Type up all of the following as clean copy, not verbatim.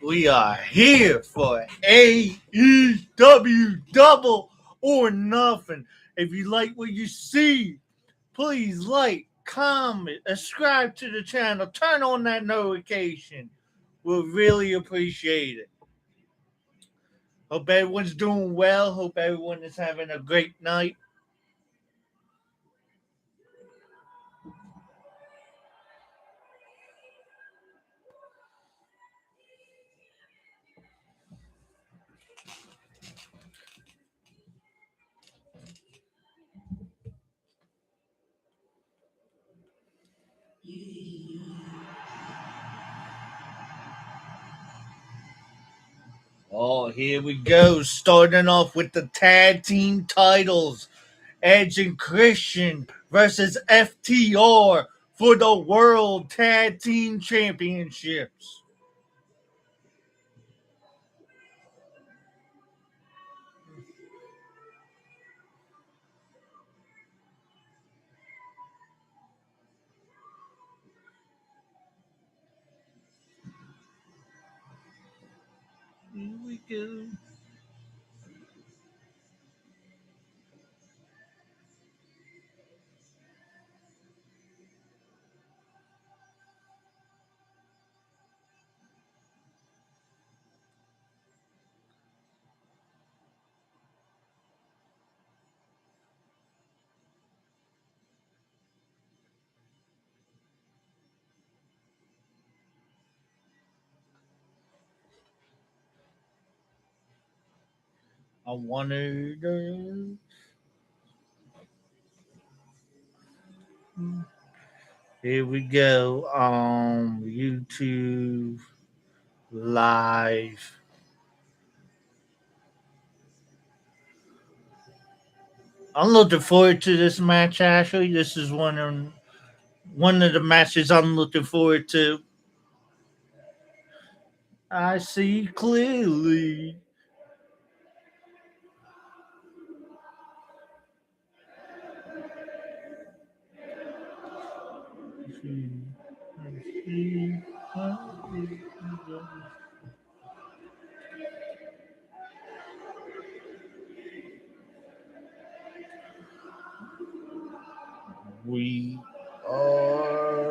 We are here for AEW Double or Nothing. If you like what you see, please like, comment, subscribe to the channel, turn on that notification. We'll really appreciate it. Hope everyone's doing well. Hope everyone is having a great night. Oh, here we go. Starting off with the tag team titles. Edge and Christian versus FTR for the World Tag Team Championships. Here we go. I wanted. Here we go. YouTube live. I'm looking forward to this match. Actually, this is one of the matches I'm looking forward to. I see clearly. We are.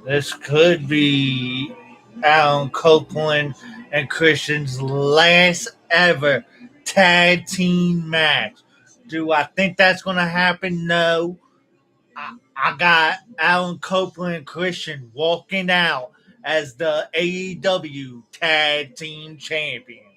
This could be Alan Copeland and Christian's last ever tag team match. Do I think that's going to happen? No. I got Alan Copeland and Christian walking out as the AEW tag team champions.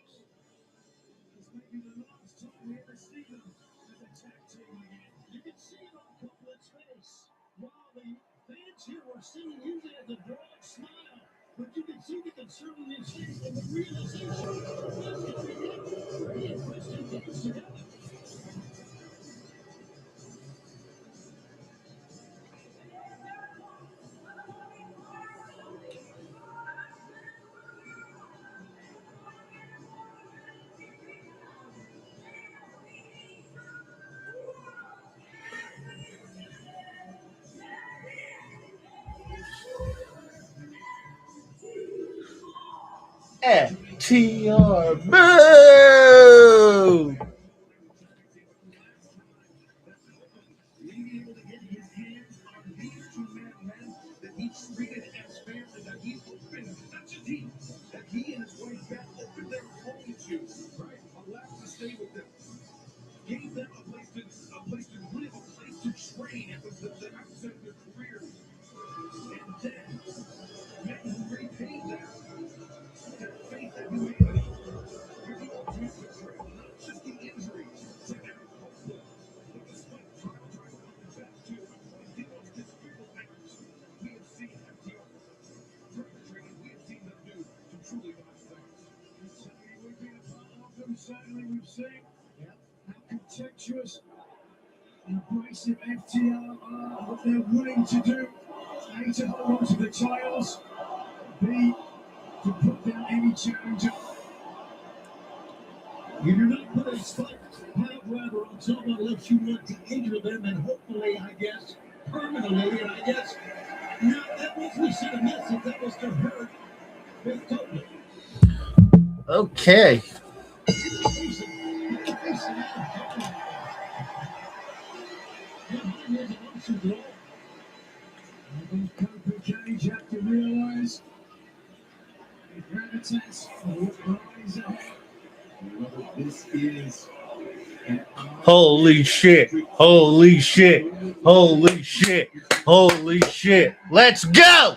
FTR, boo! certainly we've seen how contemptuous and abrasive FTR are, what they're willing to do. A, to hold on to the titles. B, to put down any challenger. You do not put a spike pile driver on someone unless you want to injure them and hopefully, I guess, permanently, and I guess, now that was we sent a message that was to hurt with Copeland. Okay. Cage have to realize the gravitas of what lies ahead. This is Holy shit. Holy shit. Holy shit. Holy shit. Let's go.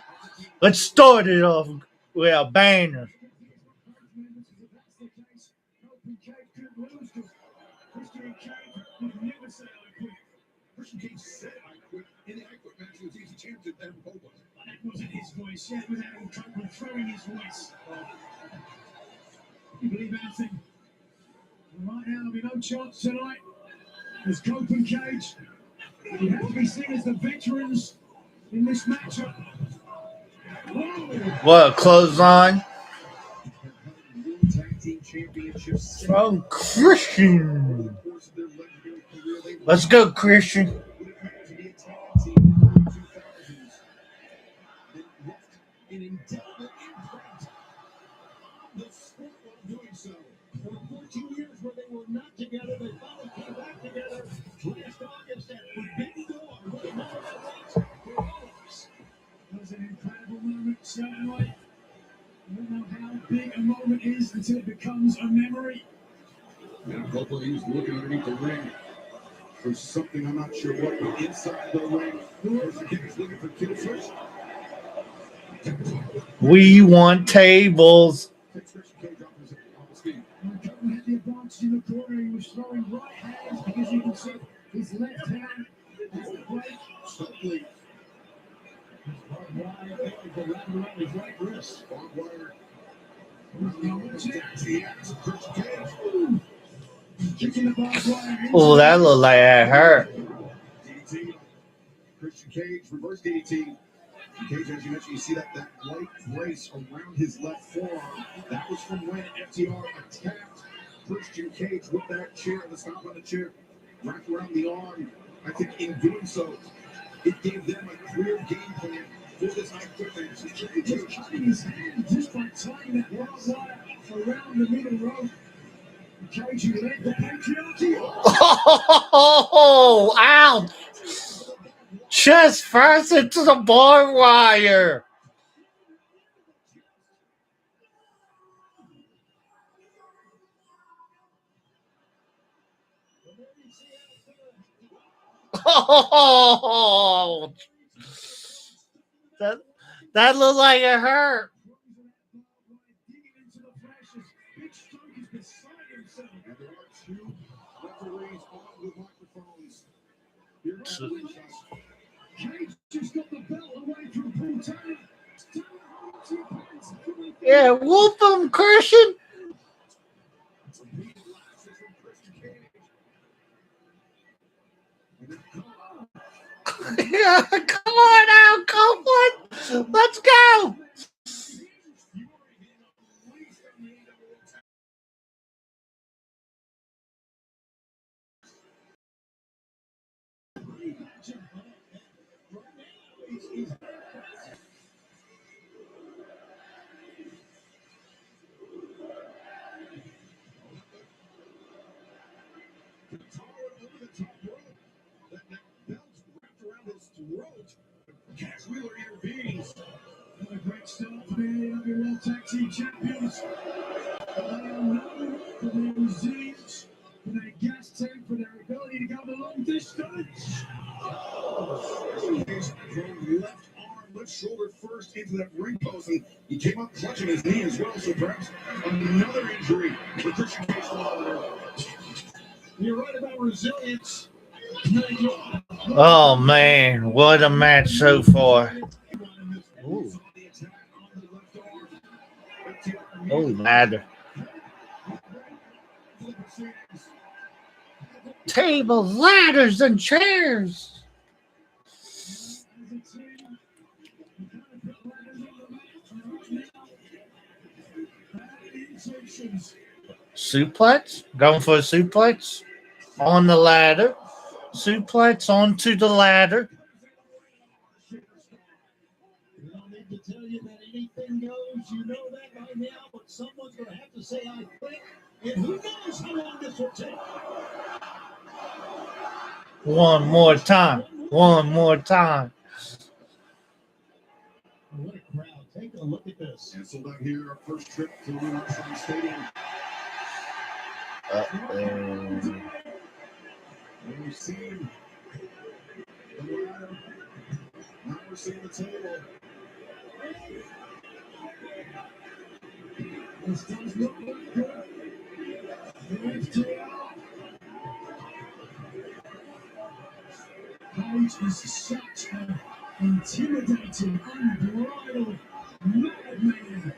Let's start it off with a banger. Christian Cage said I quit. In the I Quit match, he was easy champ to Adam Copeland. That wasn't his voice. That was Adam Copeland throwing his voice. You believe anything? Right now, there'll be no chance tonight. There's Copeland Cage. You have to be seen as the veterans in this matchup. What a clothesline from Christian. Let's go, Christian. For 14 years where they were not together, they finally came back together last August at Forbidden Door. What a moment that was for all of us. That was an incredible moment, certainly. I don't know how big a moment is until it becomes a memory. Now Copeland, he's looking underneath the ring for something, I'm not sure what, but inside the ring, Christian Cage is looking for kill switch. We want tables. Takes Christian Cage off his feet. Copeland had the advantage in the corner. He was throwing right hands because you can see his left hand has the break. Suddenly, barbed wire wrapped around his right wrist. Barbed wire. Christian Cage. Kicking the barbed wire. Oh, that looked like it hurt. DDT. Christian Cage, reverse DDT. Cage, as you mentioned, you see that white brace around his left forearm. That was from when FTR attacked Christian Cage with that chair, the stomp on the chair, wrapped around the arm. I think in doing so, it gave them a clear game plan for this night quickly. Just cutting his hand, just by tying that barbed wire around the middle rope. Cage, who led the patriarchy. Oh, ouch. Chest first into the barbed wire. Oh, that looked like it hurt. And there are two referees on the microphones. Here now, Cage just got the belt away from Paul Taylor. Yeah, whoop him, Christian. Yeah, come on now, Copeland. Let's go. Cash Wheeler intervenes. What a great start for the AEW World Tag Team Champions. They are known for their resilience, for their gas tank, for their ability to go the long distance. Cage thrown left arm, left shoulder first into that ring post, and he came up clutching his knee as well. So perhaps another injury for Christian Cage. You're right about resilience. Oh, man. What a match so far. Ooh. Oh, ladder. standings. Tables, ladders, and chairs. As a team, we kind of put ladders on the mat right now. Bad intentions. Suplex. Going for a suplex. On the ladder. Suplex onto the ladder. We don't need to tell you that anything goes. You know that by now, but someone's going to have to say, I quit. And who knows how long this will take. One more time. One more time. What a crowd. Take a look at this. And sold out here, our first trip to the Armstrong Stadium. And we've seen the ladder. Now we're seeing the table. This does not look good. The FTR. Page is such an intimidating, unbridled madman.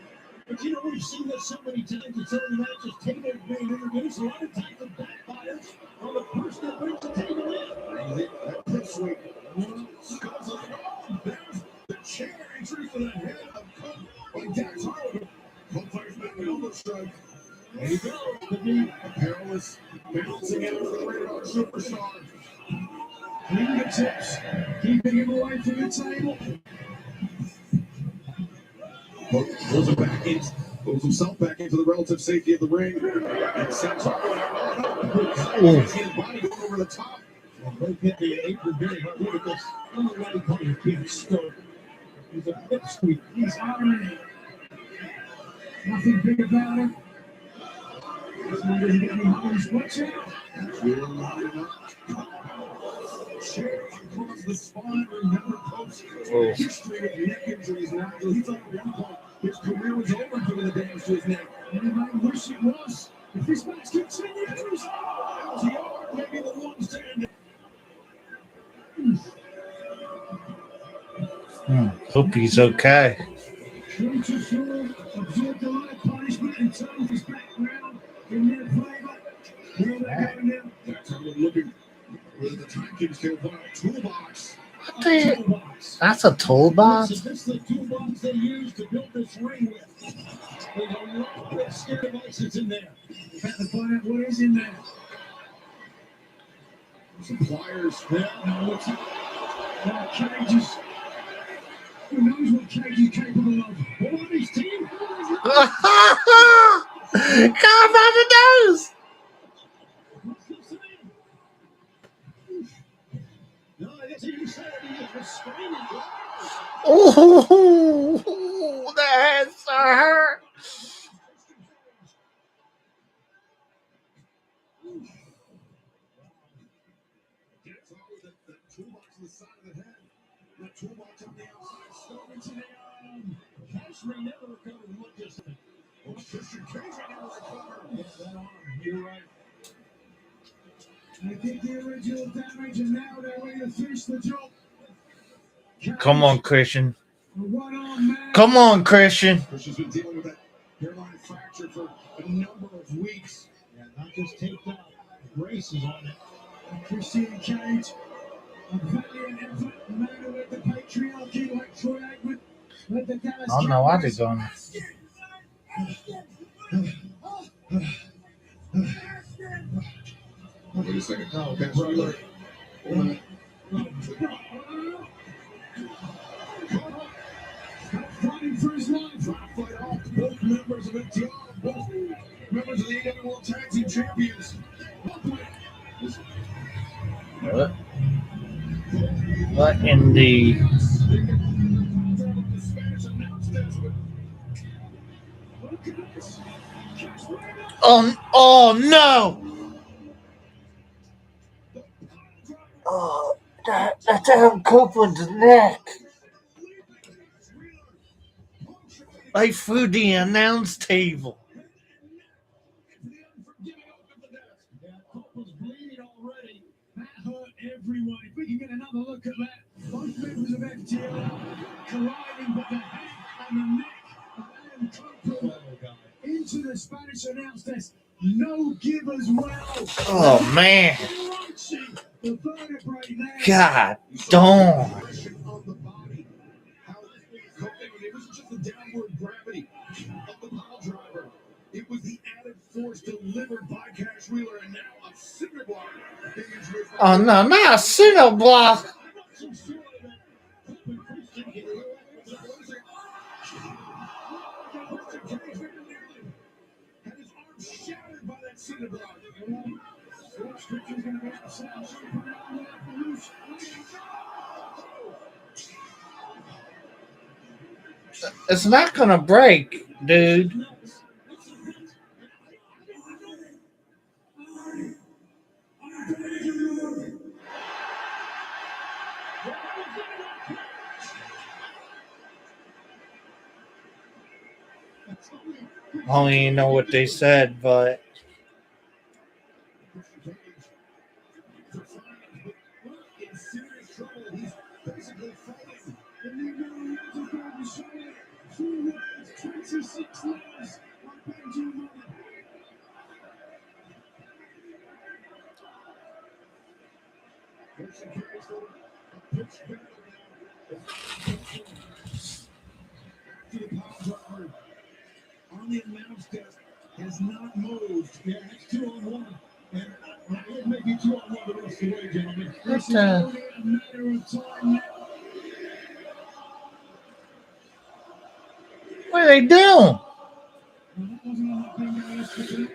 But you know, we've seen this so many times in so many matches. Tables being introduced. A lot of times it backfires on the person that brings the table in. That pit sweep. There's the chair entry for the head of Cook by Dax Harwood. Cook fires back an elbow strike. There you go. Could be A perilous bouncing out for the radar superstar. fingertips, keeping him away from the table. Cook pulls himself back into the relative safety of the ring. And sends Harwood out. His body going over the top. And they hit the apron very hard. Look at this. I'm already calling him King Stone. He's a pipsqueak. He's honoring it. Nothing big about him. This one doesn't get any homes. Watch out. We're lining up. Chair across the spine. Remember, Coach's history with neck injuries. Now he's on one point. His career was over given the damage to his neck. Anybody wish it was? If this match continues, LTR may be the one standing. Hope he's okay. true to form, absorbed a lot of punishment in terms of his background in their flavor. Where they're going now. That's how we're looking. With the time Kings can find a toolbox. What the? Toolbox. That's a toolbox? This is the toolbox they use to build this ring with. There's a lot of scary devices in there. About to find out what is in there. Some pliers. Yeah, now what's it? Cages. Who knows what Cage is capable of? What are these team? Come on the nose! What's this in? No, I guess you said it. He was restraining it. Oh, that hurts so hurt. Gets over the toolbox on the side of the head. The toolbox on the outside. Stone into the arm. Cashman never recovered from what just happened. Oh, Christian Cage right now recovered. Yeah, that arm. You're right. I think the original damage, and now they're ready to finish the job. Come on, Christian. A one-arm man. Come on, Christian. Christian's been dealing with that hairline fracture for a number of weeks. Yeah, not just taped up. Braces on it. And Christian Cage, a valiant effort, a man who led the patriarchy like Troy Aikman, led the Dallas I don't know why they're Cowboys. going. Wait a second. No, Okay, brother. alert. Hold on. Fighting for his life. Trying to fight off both members of FTR, both members of the AEW World Tag Team Champions. What? What in the? Oh no! Oh, that's Adam Copeland's neck. Right through the announce table. Yeah, Copeland's bleeding already. That hurt everyone. If we can get another look at that, both members of FTR colliding, but the head and the neck of Adam Copeland into the Spanish announce desk. No give as well. Oh, man. Crunching the vertebrae there. God darn. Pressure on the body. How it wasn't just the downward gravity of the pile driver. It was the added force delivered by Cash Wheeler, and now a cinder block. Oh, no, not a cinder block. I'm not so sure that Christian Cage had his arm shattered by that cinder block. Christian's going to be upset. It's not gonna break, dude. I don't even know what they said, but In serious trouble. He's basically fighting. And the American Golden Show. 2 rounds, 26 lives. On Benjamin. Christian Cage a pitch back to the power driver on the announce desk has not moved. Yeah, it's 2-on-1. And it may be 2-on-1 the rest of the way, gentlemen. This is only a matter of time now. what are they doing? That wasn't enough thing yesterday.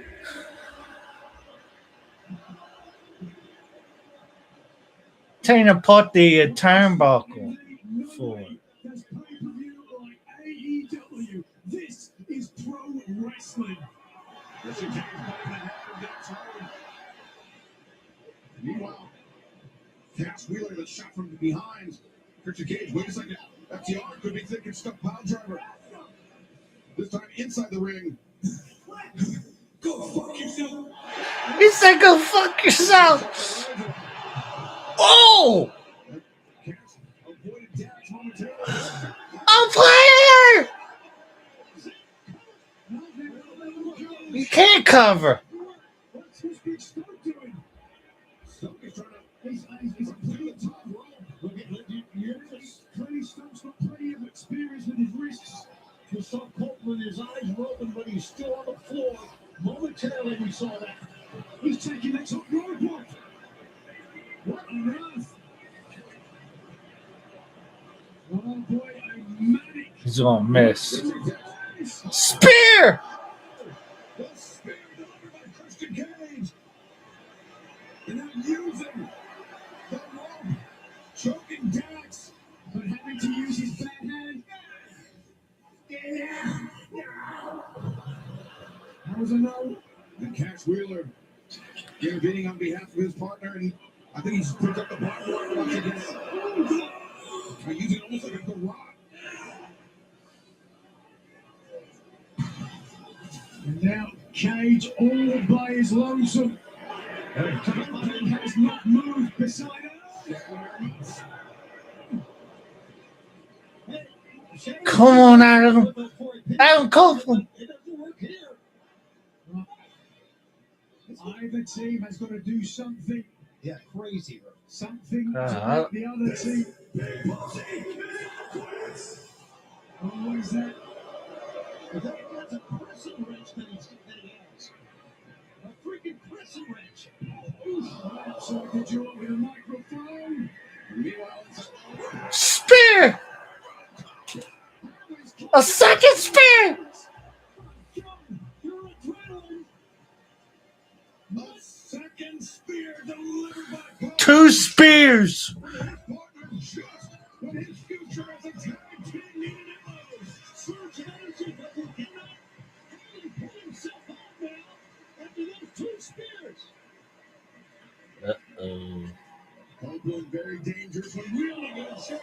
Tearing apart the turnbuckle for it. That's pay-per-view like AEW. This is pro wrestling. Christian Cage biting the hand of that time. Meanwhile, Cash Wheeler, the shot from behind. Christian Cage, wait a second. FTR could be thinking stuck pile driver. This time inside the ring. Go fuck yourself. He said, "Go fuck yourself." Oh, Cash avoided damage momentarily. I'm playing. You can't cover. What's his big stomach doing? Stomach is trying to. He's playing the top rope. Look at years. Clearly, Stump's got plenty of experience with his wrists. You saw Copeland, his eyes rolling, but he's still on the floor. Momentarily, we saw that. He's taking that top rope off. What on earth? Oh boy, I'm manic. He's gonna miss. Spear. The spear delivered by Christian Cage. And now using the rope, choking Dax, but having to use his bad hand. That was a no. And Cash Wheeler intervening on behalf of his partner, and I think he's picked up the barbed wire once again. Using almost like a garage. And now Cage all by his lonesome. Copeland has not moved beside us. Come on, Adam. Adam Copeland. It doesn't work here. Either team has got to do something. Yeah, crazy. Something to make the other team. Oh, is that? That's a pressing wrench that he has. A freaking pressing wrench. So did you open a microphone? Meanwhile, Spear. A second spear. a second spear delivered by Copeland. 2 spears. His partner just when his future as a tag team needed it most. Surge energy, but he cannot pull himself out now after those 2 spears. Uh-oh. Copeland very dangerous when wielding a chair.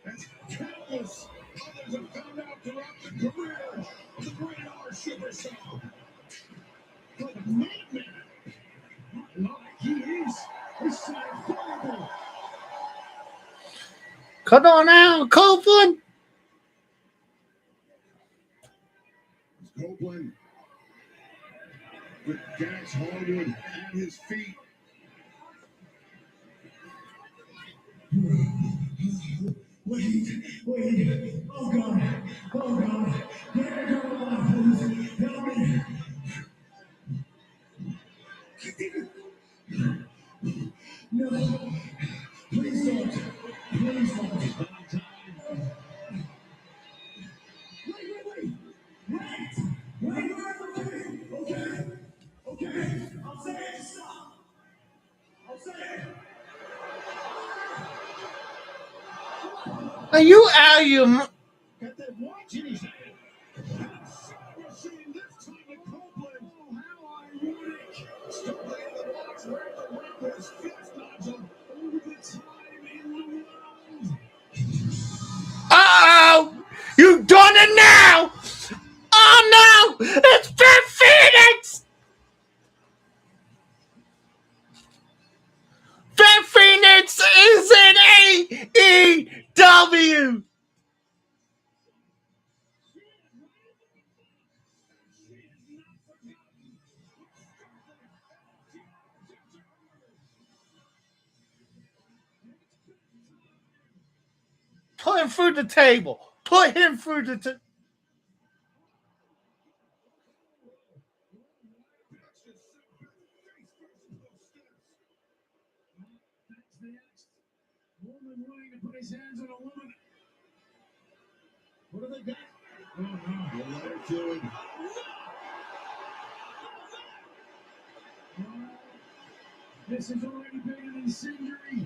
As countless others have found out throughout the career of the Great R Superstar. Like a madman. Not like he is. He's so horrible. Come on now, Copeland. Copeland with Dax Harwood at his feet. Wait. Oh, God. Get her alive, please. Help me. No. Please don't. Wait. Okay. I'll say it. Stop. I'll say it. Are you out of your... Got that watch in his hand. Machine this time at Copeland. Oh, how ironic. Stumbling in the box, wrapped around with his fist nodule. All the time in the world. Uh-oh! You done it now! Oh, no! It's Beth Phoenix! Beth Phoenix is in AEW! Put him through the table. Put him through the table. Woman wanting to put his hands on a woman. What do they got? Oh, no. The lighter fluid. This has already been an incendiary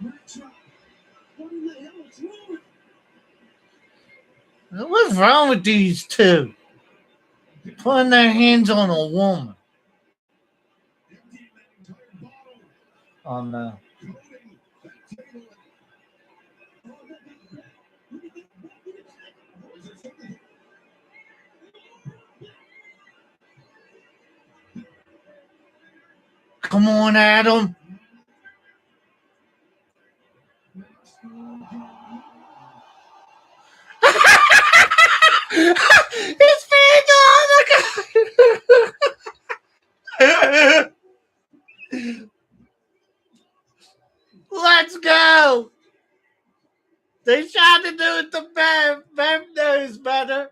matchup. What in the hell is wrong with What's wrong with these two? Putting their hands on a woman. Emptying that entire bottle. Oh, no. Coating that table. Is there something? Come on, Adam. His finger on the Let's go. They tried to do it to Bev. Bev knows better.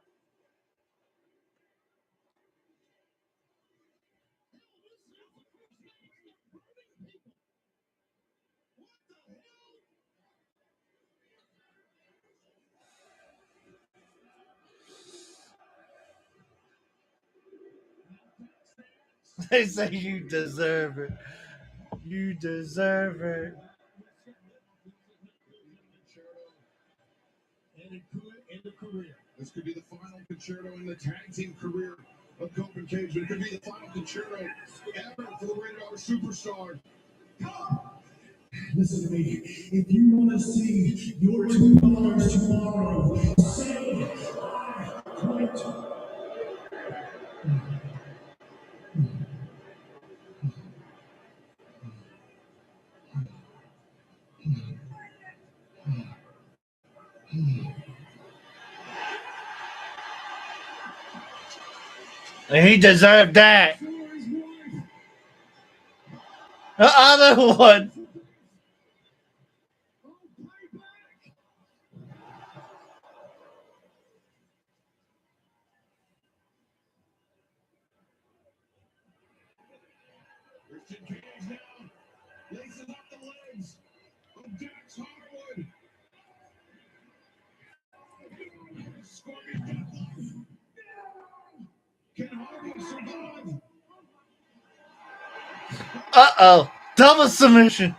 They say you deserve it. You deserve it. And it could end a career. This could be the final concerto in the tag team career of Cope and Cage, but it could be the final concerto ever for the Rated R Superstar. Listen to me. If you want to see your $2 tomorrow, say I quit. And he deserved that. The other one. Christian Cage now laces up the legs of Dax Harwood. Scorpion Deathlock. Can Harwood survive? Uh-oh. Double submission.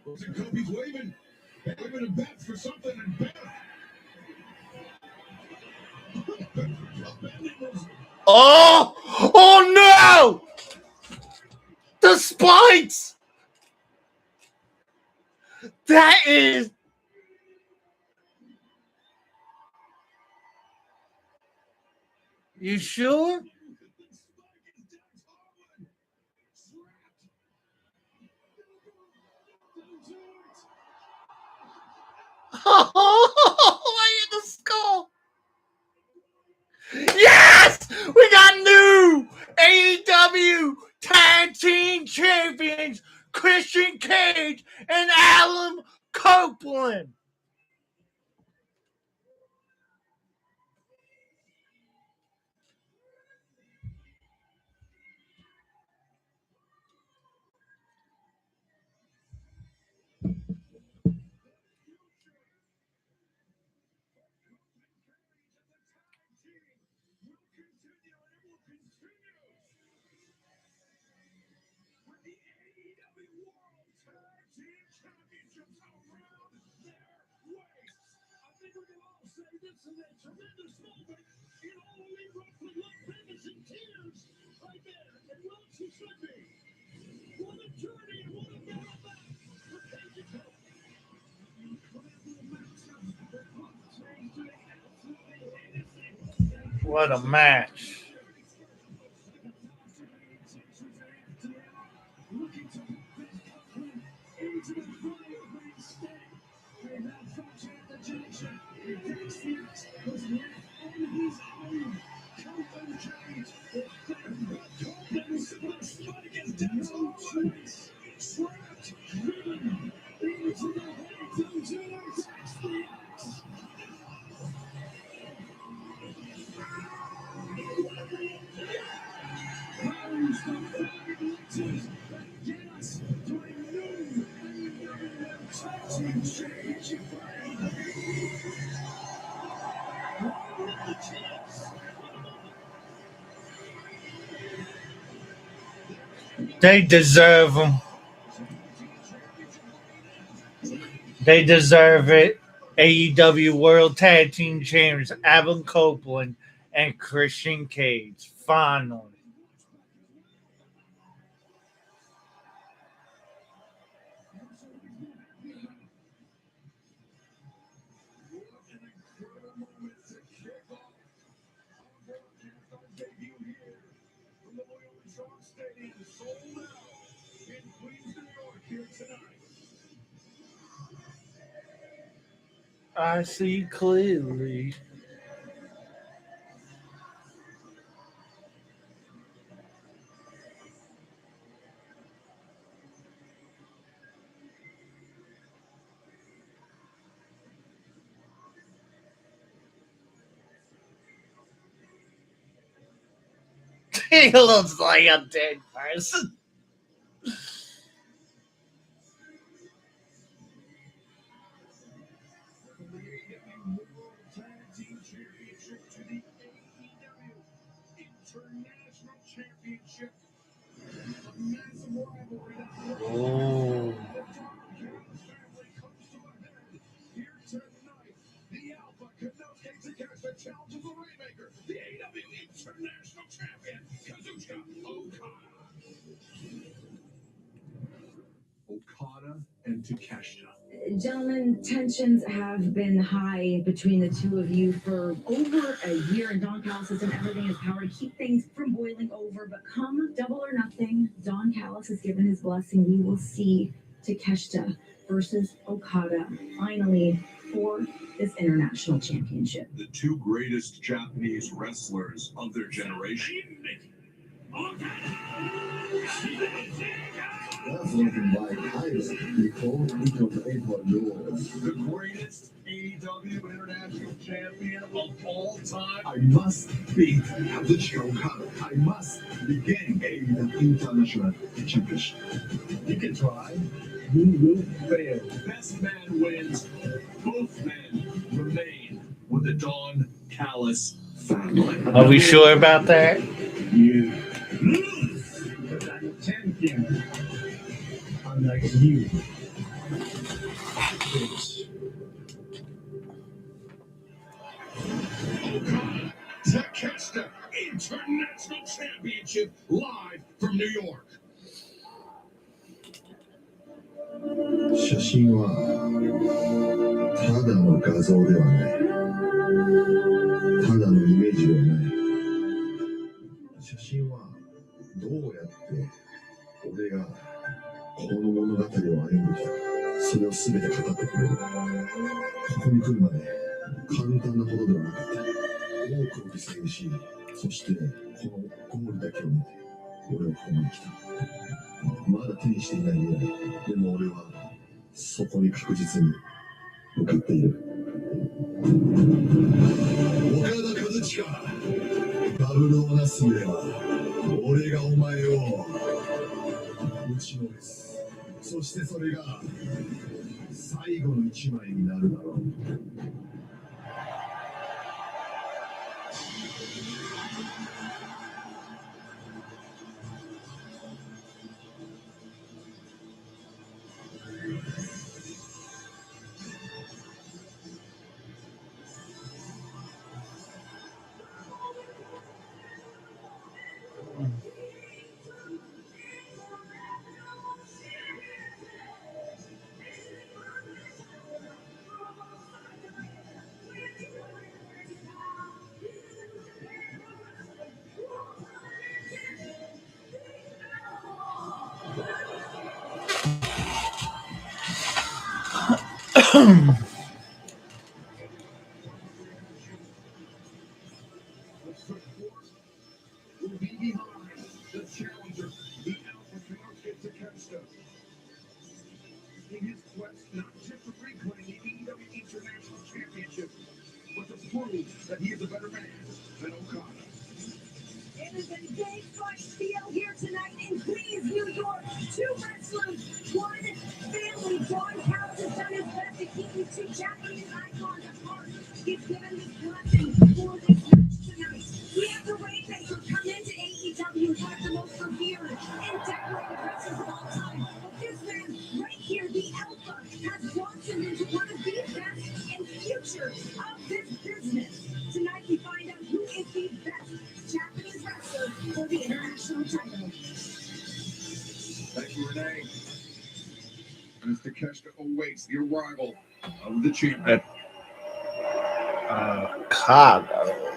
Looks like Kobe's waving a bet for something and bet. Oh! Oh no! The spikes! That is... You sure? Copeland. What a match. They deserve them. They deserve it. AEW World Tag Team Champions Adam Copeland and Christian Cage. Finally. I see clearly. He looks like a dead person. Oh. Okada and Takeshita. Gentlemen, tensions have been high between the two of you for over a year, and Don Callis has done everything in his power to keep things from boiling over. But come Double or Nothing, Don Callis has given his blessing. We will see Takeshita versus Okada finally for this international championship. The two greatest Japanese wrestlers of their generation. That's looking like ice before each of the airport doors. The greatest AEW international champion of all time. I must beat Kazuchika Okada. I must regain AEW International Championship. You can try. You will fail. Best man wins. Both men remain with the Don Callis family. Are we sure about that? You lose because I'm champion. Unlike you. Bitch. Takeshita International Championship live from New York. 写真はただの画像ではない。ただのイメージではない。写真はどうやって俺がこの物語を歩んできたか、それを全て語ってくれる。ここに来るまで簡単なことではなかった。多くを犠牲にし、そしてこのゴールだけを見て俺はここまで来た。まだ手にしていない未来。でも俺はそこに確実に向かっている。岡田和親、ダブルオーナスでは俺がお前を打ちのめす。そしてそれが最後の一枚になるだろう。Will be behind the challenger, the Alpha Kanosuke Takeshita. In his quest not just to reclaim the AEW International Championship, but to prove that he is a better man than Okada. It is a big fight feel here tonight in Queens, New York. Two wrestlers, one family. John Callis has done his best to keep these two Japanese icons apart. He's given this blessing for this match tonight. We have the Rainmaker come into AEW, one of the most revered and decorated wrestlers of all time. But this man right here, the Alpha, has blossomed into one of the best and future of this business. Tonight we find out who is the best Japanese wrestler for the international title. Thank you, Renee. And as Takeshita awaits the arrival of the champion. Chicago.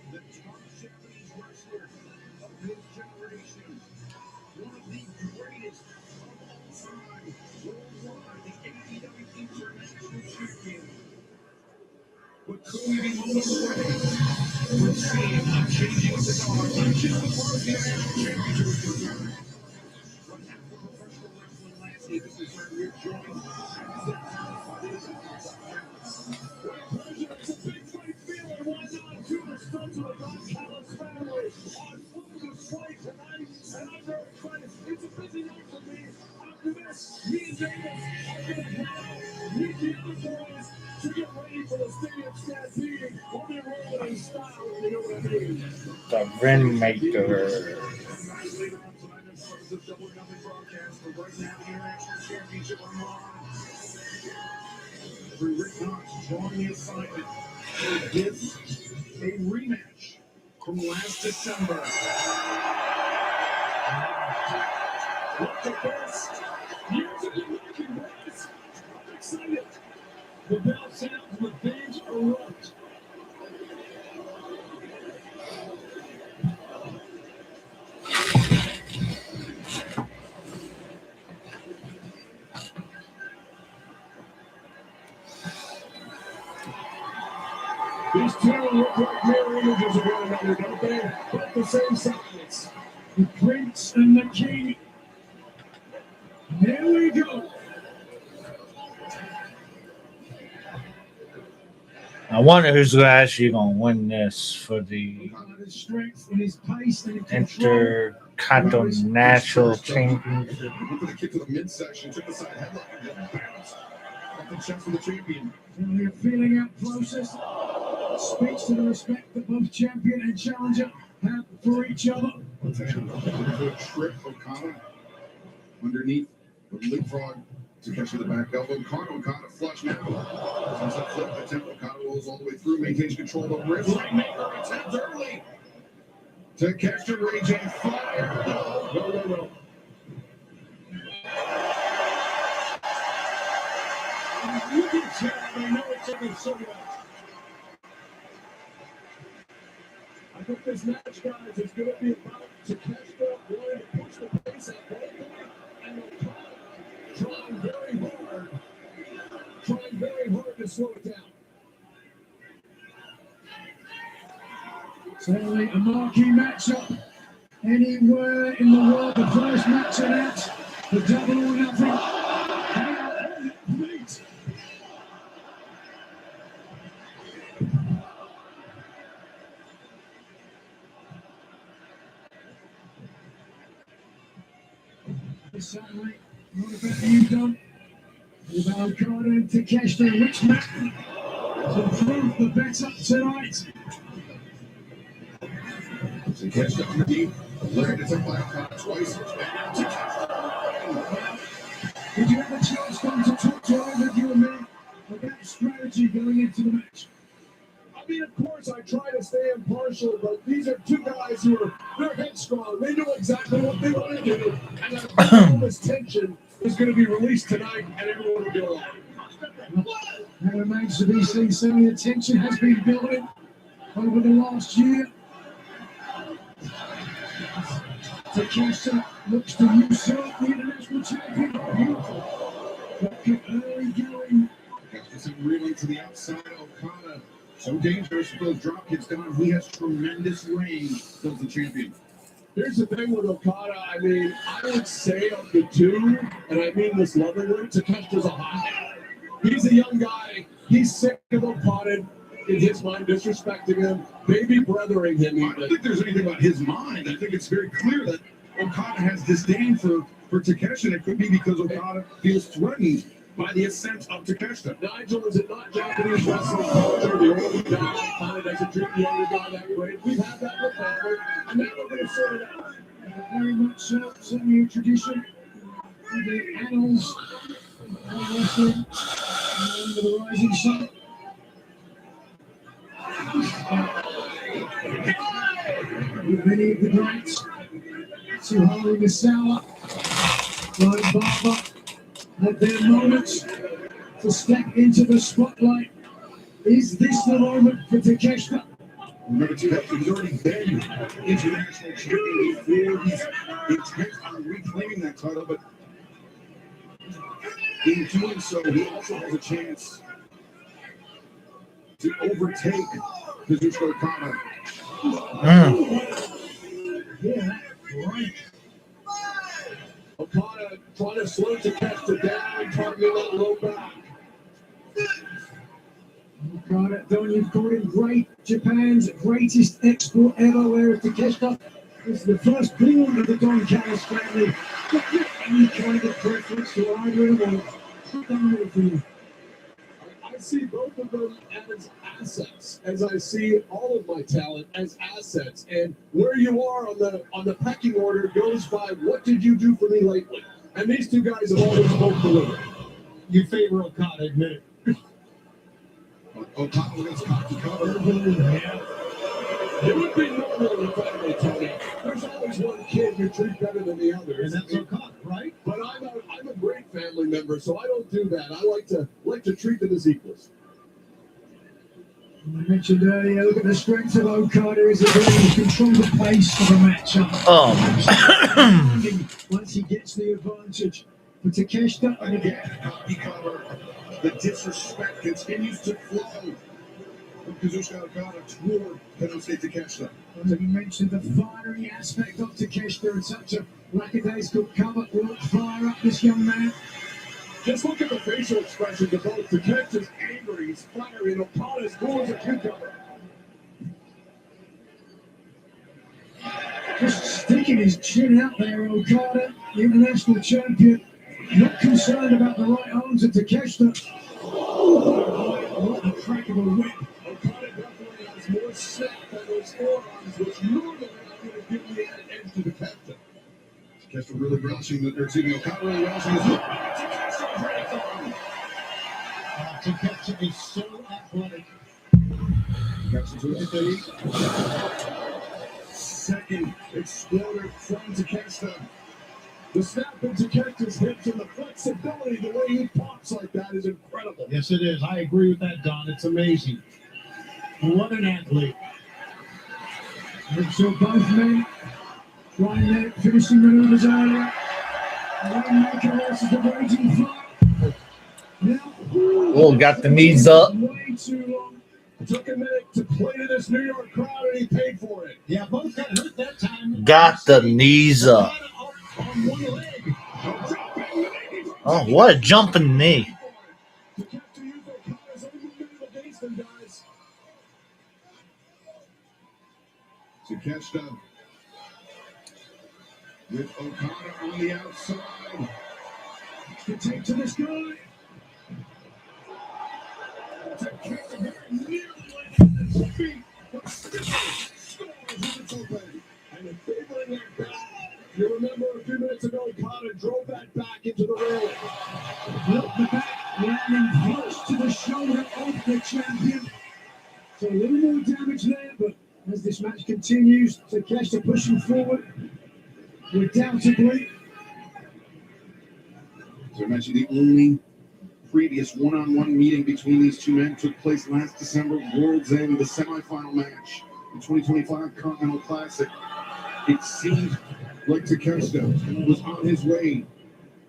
The top Japanese wrestler of his generation. One of the greatest of all time. Worldwide, the AEW International Champion. But could we be moments away from seeing a changing of the guard, not just as far as the International Championship is concerned? From after professional wrestling last year, this is where we're joined. It's a big fight feeling. Why not two the sons of the Don Callis family on full display tonight? And I'm very excited. It's a busy night for me. After this, me and Davis are going to head out, meet the other boys to get ready for the Stadium Stampede. We'll be rolling in style, if you know what I mean. The Rainmaker. Later on tonight, there's the double nothing broadcast. But right now, the International Championship on the line. Rick Knox drawing the assignment for this, a rematch from last December. What the best years of your life in Vegas. I'm excited. The bell sounds, the fans erupt. These two look like mirror images of one another, don't they? But the same size. The Prince and the King. Here we go. I wonder who's actually going to win this for the His strength and his pace and control. Intercontinental Championship. Look at the kick to the midsection, took the side headlock and then bounced. Got the chest for the champion. And they're feeling out closest. Speaks to the respect that both champion and challenger have for each other. Good trip, Okada. underneath the leapfrog to catch the back elbow. Okada flush now. Since that flip attempt, Okada rolls all the way through, maintains control of the wrist. Rainmaker attempt early. Takeshita raging fire. No. You can tell they know it's something so much. I think this match, guys, is going to be about Takeshita wanting to push the pace at both and Okada trying very hard to slow it down. Certainly a marquee matchup anywhere in the world. The first match announced, the Double or Nothing. Great. Certainly not about you, Don. It's about Okada and Takeshita. Which match to prove the better tonight? Takeshita underneath. Learned to take by Okada twice. Did you have a chance, Don, to talk to either of you and me about strategy going into the match? I mean, of course, I try to stay impartial, but these are two guys who are they're headstrong. They know exactly what they want to do, and all this tension is going to be released tonight, and everyone will go on. There remains to be seen. Certainly, the tension has been building over the last year. Takeshita looks to usurp the international champion. Beautiful. Early going. Takeshita reeling to the outside. Okada. So dangerous with those drop kicks down. He has tremendous range, does the champion. Here's the thing with Okada. I mean, I would say of the two, and I mean this lovingly, Takeshita's a hothead. He's a young guy. He's sick of Okada, in his mind, disrespecting him, maybe brothering him. I don't think there's anything about his mind. I think it's very clear that Okada has disdain for Takeshita. It could be because Okada feels threatened by the ascent of Takeshita. Nigel, is it not Japanese wrestling culture? The older guy kind of doesn't treat the younger guy that great. We've had that with Bobber, and now we're going to sort it out. Very much so, certainly a tradition in the annals of wrestling under the rising sun. With many of the greats, Tsuharu Misawa, Brian Barber, had their moments to step into the spotlight. Is this the moment for Takeshita? Remember, Takeshita's already been international champion before. He's intent on reclaiming that title, but in doing so, he also has a chance to overtake Kazuchika Okada. Yeah, right. Okada trying to slow Takeshita down, targeting that low back. Okada, Don, you've called him great. Japan's greatest export ever, whereas Takeshita is the first born of the Don Callis family. Any kind of preference to either of them. I've done it for you. I see both of them as assets, as I see all of my talent as assets. And where you are on the pecking order goes by what did you do for me lately? And these two guys have always both delivered. You favor Okada, admit it. Okada gets caught to cover. Yeah. It would be normal in the family, Tony. There's always one kid you treat better than the other. And that's Okada, right? But I'm a great family member, so I don't do that. I like to treat them as equals. I mentioned earlier, look at the strength of Okada is ability to control the pace of a matchup. Once he gets the advantage. For Takeshita, And again, copy cover. The disrespect continues to flow. Kazuchika Okada toward Konosuke Takeshita. as you mentioned, the fiery aspect of Takeshita and such a lackadaisical cover will fire up this young man. Just look at the facial expressions of both. Takeshita's angry, he's fiery, and Okada's cool as a cucumber. Just sticking his chin out there, Okada, the international champion, not concerned about the right arms of Takeshita. What a crack of a whip. Okada definitely has more snap than those forearms, which normally are going to give the edge to Takeshita. Takeshita really watching the Okada really watching this. Takeshita is so athletic. Gets into his feet. Second exploder from Takeshita. The snap in Takeshita's hips and the flexibility, the way he pops like that is incredible. Yes, it is. I agree with that, Don. It's amazing. What an athlete. So both men trying their finishing maneuvers earlier. Rainmaker versus the Raging Fire. Now, Oh, got the knees up. Way too long. It took a minute to play to this New York crowd and he paid for it. Yeah, both got hurt that time. Got the knees up. On one leg. Oh, what a jumping knee. Takeshita used Okada's own momentum against him, guys. Takeshita with Okada on the outside. the tape to this guy. Takeshita very nearly went on his feet, but still scores when it's open. And a favoring like that. You remember a few minutes ago, Okada drove that back into the railing. Look, the back landing flush to the shoulder of the champion. So a little more damage there, but as this match continues, Takeshita pushing forward. Undoubtedly. As I mentioned, the only previous one-on-one meeting between these two men took place last December, World's End, the semifinal match, the 2025 Continental Classic. It seemed like Takeshita was on his way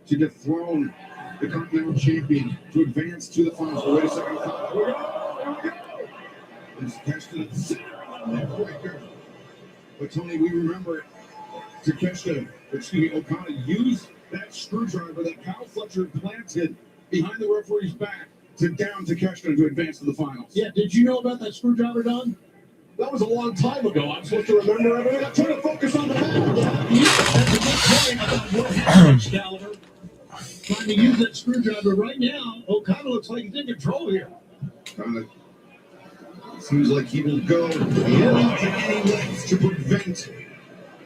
to dethrone the Continental Champion, to advance to the finals. But wait a second, here we go! And Takeshita center on the neck breaker. But Tony, we remember Okada used that screwdriver that Kyle Fletcher planted behind the referee's back to down Takeshita to advance to the finals. Yeah, did you know about that screwdriver, Don? That was a long time ago. I'm supposed to remember everything. I'm trying to focus on the match. That's a good point about what happened, Excalibur. Trying to use that screwdriver right now. Okada looks like he's in control here. Seems like he will go to any lengths to prevent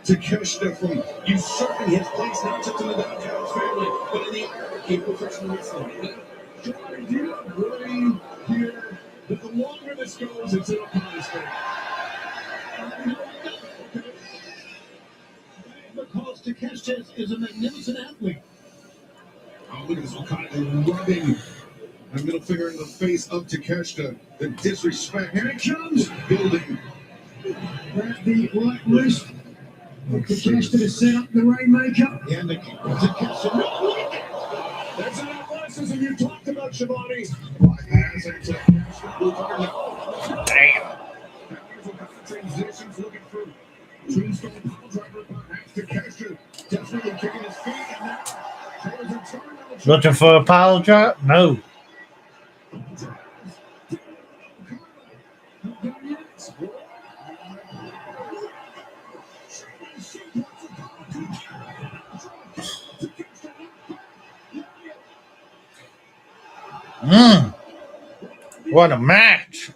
Takeshita from usurping his place, not just in the Downtown family, but in the hierarchy of professional wrestling. Trying to reign here, but the longer this goes, it's in Okada's favor. Because Takeshita is a magnificent athlete. Oh, look at this Okada rubbing a middle finger in the face of Takeshita. The disrespect. Here it comes. Building. Grab the right wrist. Takeshita to set up the Rainmaker. And Takeshita. No, That's an athleticism you talked about, Shivani. As a Damn. transitions looking for Tombstone Piledriver, perhaps Takeshita desperately kicking his feet, and now tails are turned on the Looking for a pile drop? No. What a match.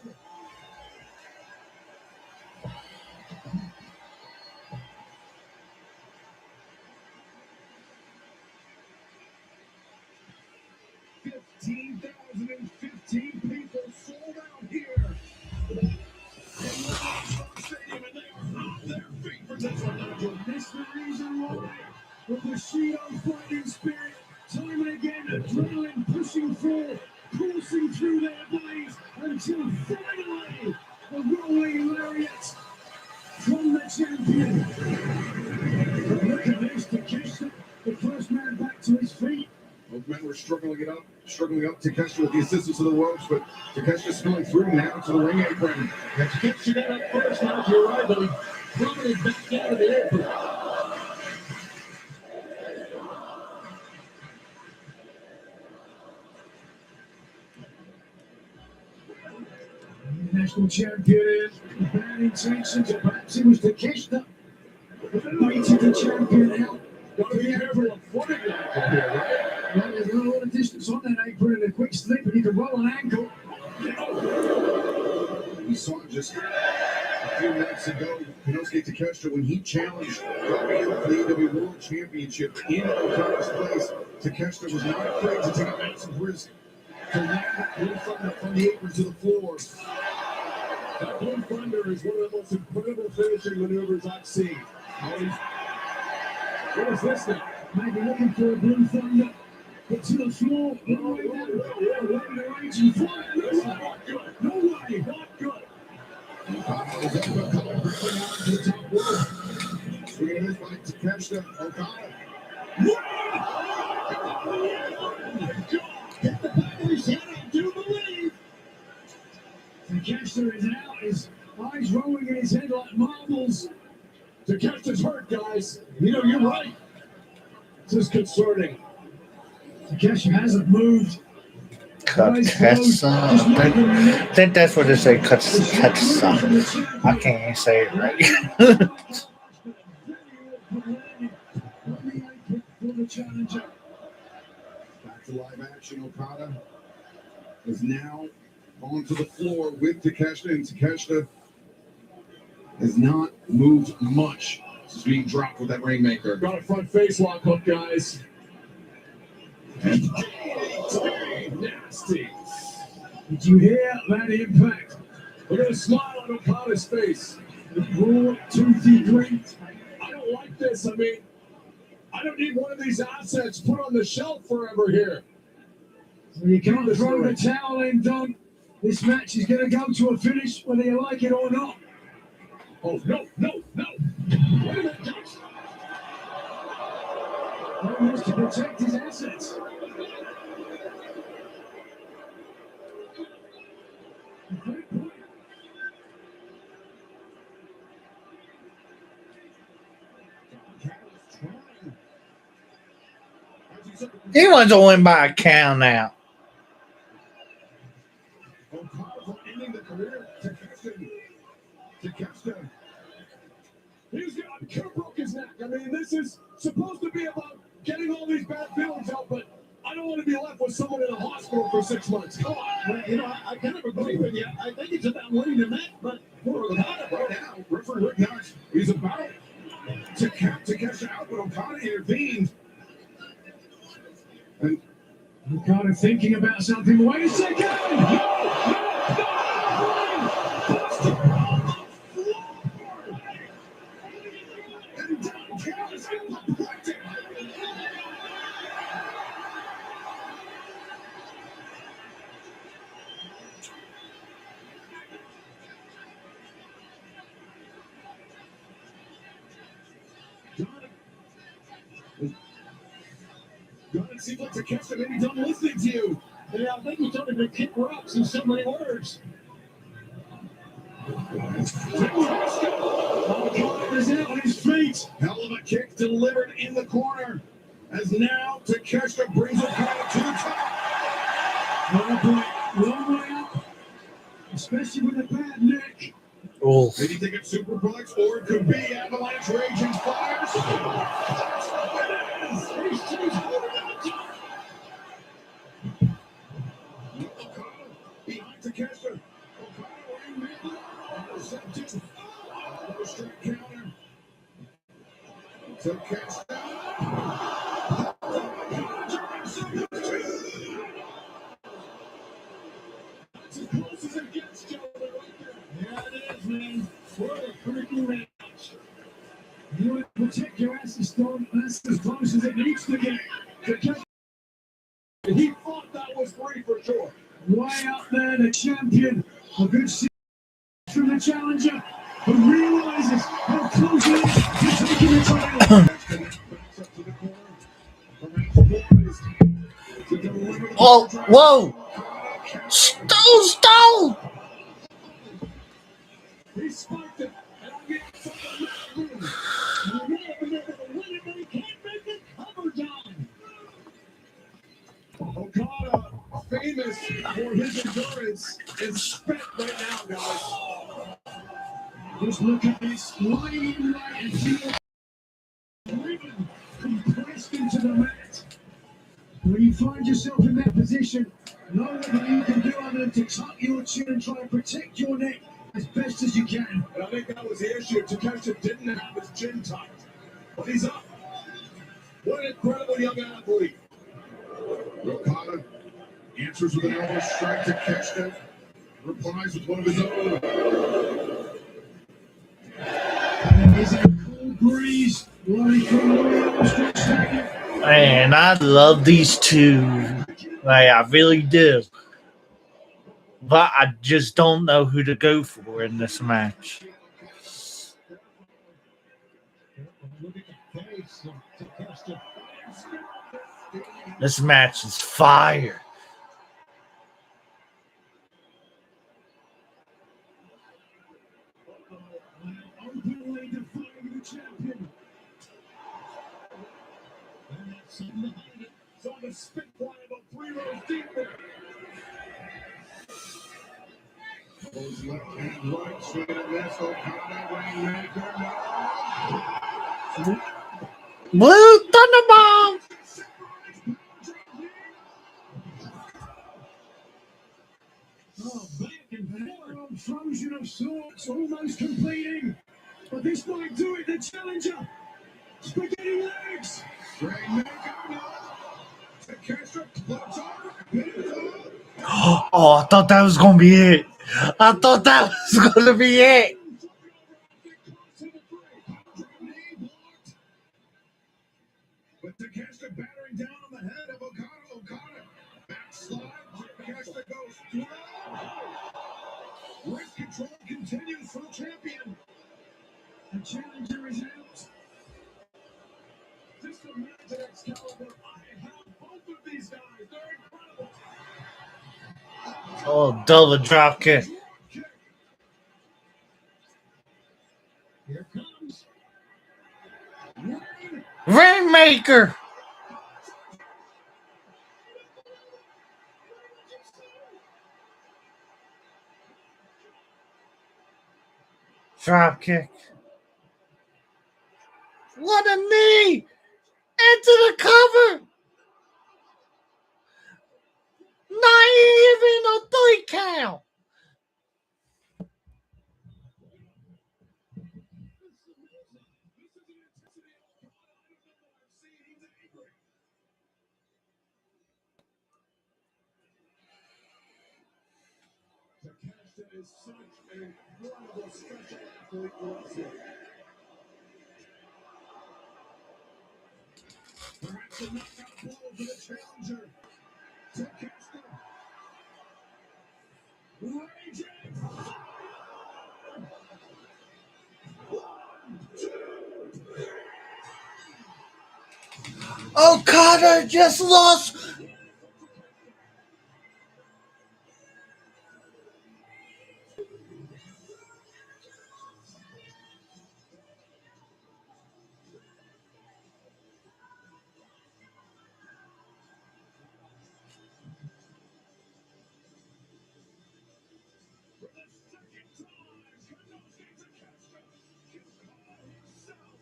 People sold out here. Stadium, and they are on their feet for this one, Nigel. That's the reason why. With the Bushido fighting spirit, time and again, adrenaline pushing forward, coursing through their bodies until finally the rolling lariat from the champion. Look at this, Takeshita, the first man back to his feet. Both men were struggling up. Takeshita with the assistance of the ropes, but Takeshita's spilling through now to the ring apron. and Takeshita got up first. Now you're right, but he plummeted back out of the apron. National champion, bad intentions, perhaps it was Takeshita. Baited the champion out. Gotta be careful of footing here, right? Well, there's not a lot of distance on that apron and a quick slip, and he can roll an ankle. We saw it just a few minutes ago. Konosuke Takeshita, when he challenged Darby Allin for the AEW World Championship in Okada's place, Takeshita was not afraid to take a massive risk to land that Blue Thunder from the apron to the floor. That Blue Thunder is one of the most incredible finishing maneuvers I've seen. What is this now? Might be looking for a Blue Thunder. But to the floor, all the way down, along the range, and fly. Not good. No way, not good. Okada was able to come and bring out to the top rope. Swinging this by Takeshita. Okada. Hit the back of his head, I do believe. Takeshita is out, his eyes rolling in his head like marbles. Takeshita's hurt, guys. You know, you're right. This is concerning. Takeshita hasn't moved. Katesa. I think that's what they say. Katesa. I can't say it right. Back to live action. Okada is now onto the floor with Takeshita, and Takeshita has not moved much. This is being dropped with that Rainmaker. Got a front face lock up, guys. Nasty. Did you hear that impact? Look at the smile on Okada's face. The raw, toothy grin. I don't like this. I mean, I don't need one of these assets put on the shelf forever here. So you can't throw the towel in, Don. This match is going to go to a finish whether you like it or not. Oh, no. Wait a minute, Josh. He wants to protect his assets. He wants to win by a count out. Okada ending the career. Takeshita. He broke his neck. I mean, this is supposed to be about getting all these bad feelings out, but I don't want to be left with someone in a hospital for 6 months. Come on. Well, you know, I kind of agree with you. I think it's about winning the match, but for Okada Right now, referee Rick Knox is about to count Takeshita out, but Okada intervened. And Okada thinking about something. Wait a second. No. it seems like Takeshita may be done listening to you. Yeah, I think he's starting to kick rocks in so many words. Okada is out on his feet. Hell of a kick delivered in the corner. As now Takeshita brings Okada to the top. Long way up, especially with a bad neck. Oh, Maybe think it's superplex, or it could be avalanche raging fires. That's what it is. He's holding on to it. Okada behind Takeshita. Okada rainmaker. Intercepted. Another straight counter. Takeshita. That's as close as it gets, gentlemen, right there. Yeah, it is, man. What a freaking match. You want to protect your asses, Storm. That's as close as it needs to get. He thought that was free for sure. Way up there, the champion. A good seat from the challenger, who realizes how close it is to taking the title. oh, whoa! Stone! He spiked it, and I get something room. You may have been able to win it, but he can't make it cover, John. Okada, famous for his endurance, is spent right now, guys. Just look at this, lying in right and feel driven, compressed into the mat. When you find yourself in that position, know that you can do other than to tuck your chin and try and protect your neck as best as you can. And I think that was the issue. Takeshita didn't have his chin tucked. But he's up. What an incredible young athlete. Okada answers with an elbow strike. Takeshita replies with one of his own. And there's a cool breeze blowing from the Armstrong Stadium. And I love these two. Like, I really do. But I just don't know who to go for in this match. Look at the face of Takeshita. This match is fire. Openly defying the champion. And that's something behind it. It's on the spitfire about 3 rows deep there. Goes left and right, swing and a miss. Okada, Rainmaker, no. Blue Thunderbomb! Oh, back and forth. Frozen of sorts, almost completing. But this might do it, the challenger. Spaghetti legs. Rainmaker, no. Takeshita flips over, pins on. Oh, I thought that was gonna be it. I thought that was gonna be it. But Takeshita battering down on the head of Okada. Backslide. Takeshita goes through. Wrist control continues for the champion. The challenger is out. Just imagine Excalibur. I have both of these guys. They're incredible. Oh, double drop kick. Kick. Here comes. Rainmaker! Drop kick. What a knee! Into the cover! Not even a 3 count! Takeshita is such an incredible special athlete wrestler. Perhaps a knockout blow for the challenger. Takeshita. Raging. 1, 2, 3. Okada just lost. For the second time, Konosuke Takeshita can call himself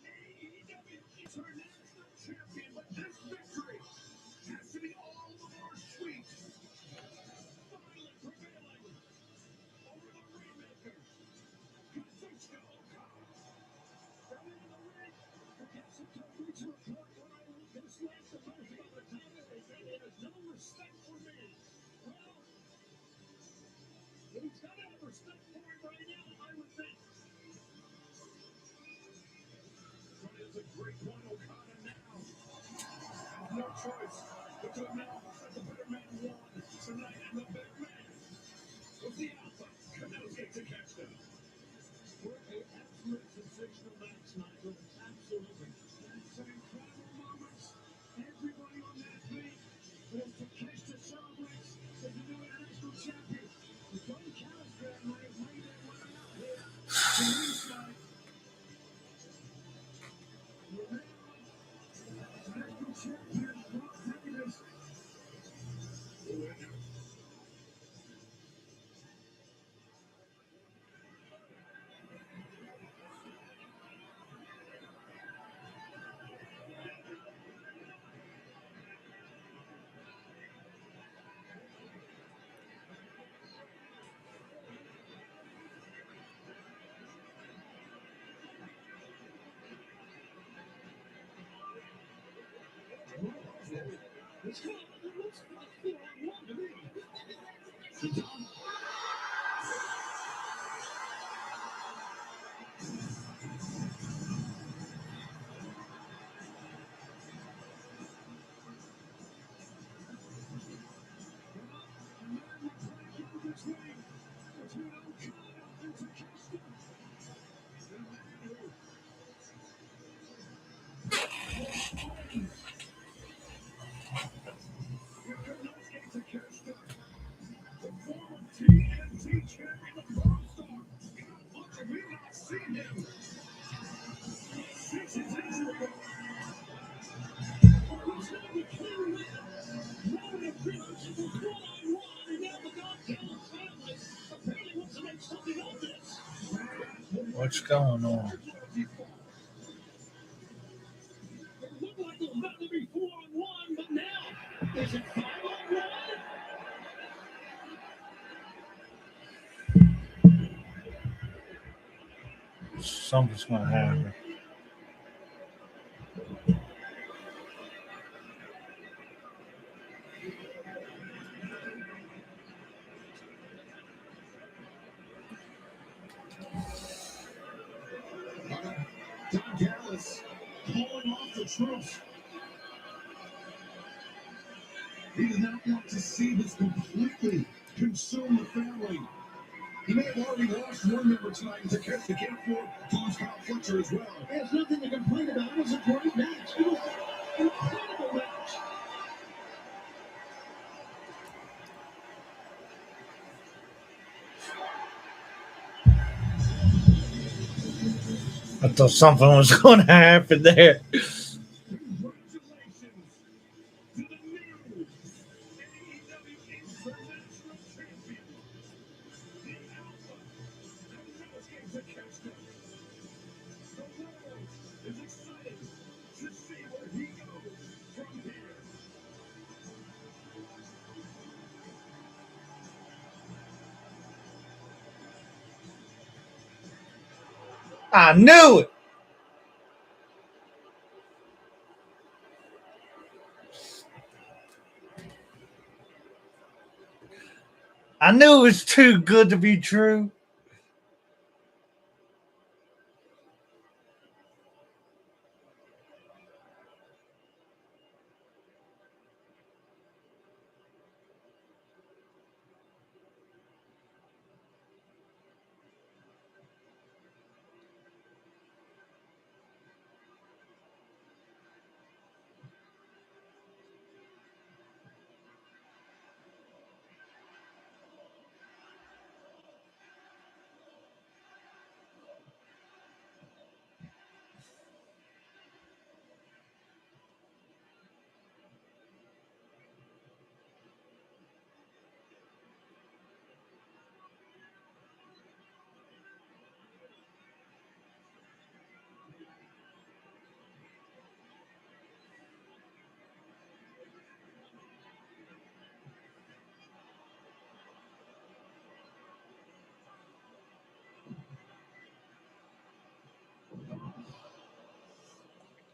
AEW International Champion. But this victory has to be all the more sweet. Finally prevailing over the Rainmaker, Kazuchika Okada. Early in the ring, forgets to come reach a point where I will get slashed the most of the time. He has no respect for me. Well, he's got to have respect for him right now, I would think. But it's a great one, Okada now. Has no choice but to acknowledge that the better man won tonight, and the better man was the Alpha, Konosuke Takeshita. What an absolute sensational match, Nigel. Absolutely. And some incredible moments. Everybody on their feet. But as Takeshita celebrates as the new international champion, the Don Callis family have made their way out here to ringside. The national champion, Brock Davis. It's kind of, it looks like 4-on-1 to me. Between Okada and Takeshita. Takeshita, the former TNT champion of Braun Star. How much have we not seen him since his injury? He's now the clear winner. One appearance for 1-on-1, and now the Don Callis family apparently wants to make something of this. What's going on? It looked like it was about to be 4-on-1, but now is it 5-on-1? Something's gonna happen. Don Callis calling off the troops. He does not want to see this completely consume the family. He may have already lost one member tonight to catch the camp for to lose Kyle Fletcher as well. There's nothing to complain about. It was a great match. It was an incredible match. I thought something was gonna happen there. Congratulations to the new AEW International Champion, the Alpha, Konosuke Takeshita. The world is excited to see where he goes from here. I knew it. I knew it was too good to be true.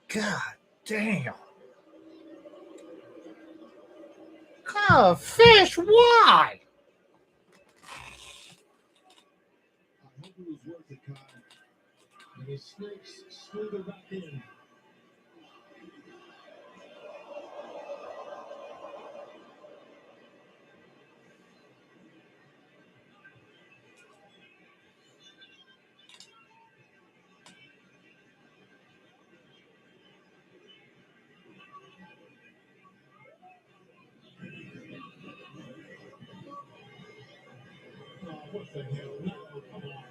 God damn. Oh, fish, why? I hope it was worth it, Kyle. And his snakes slither back in. Oh, what the hell? No, come on.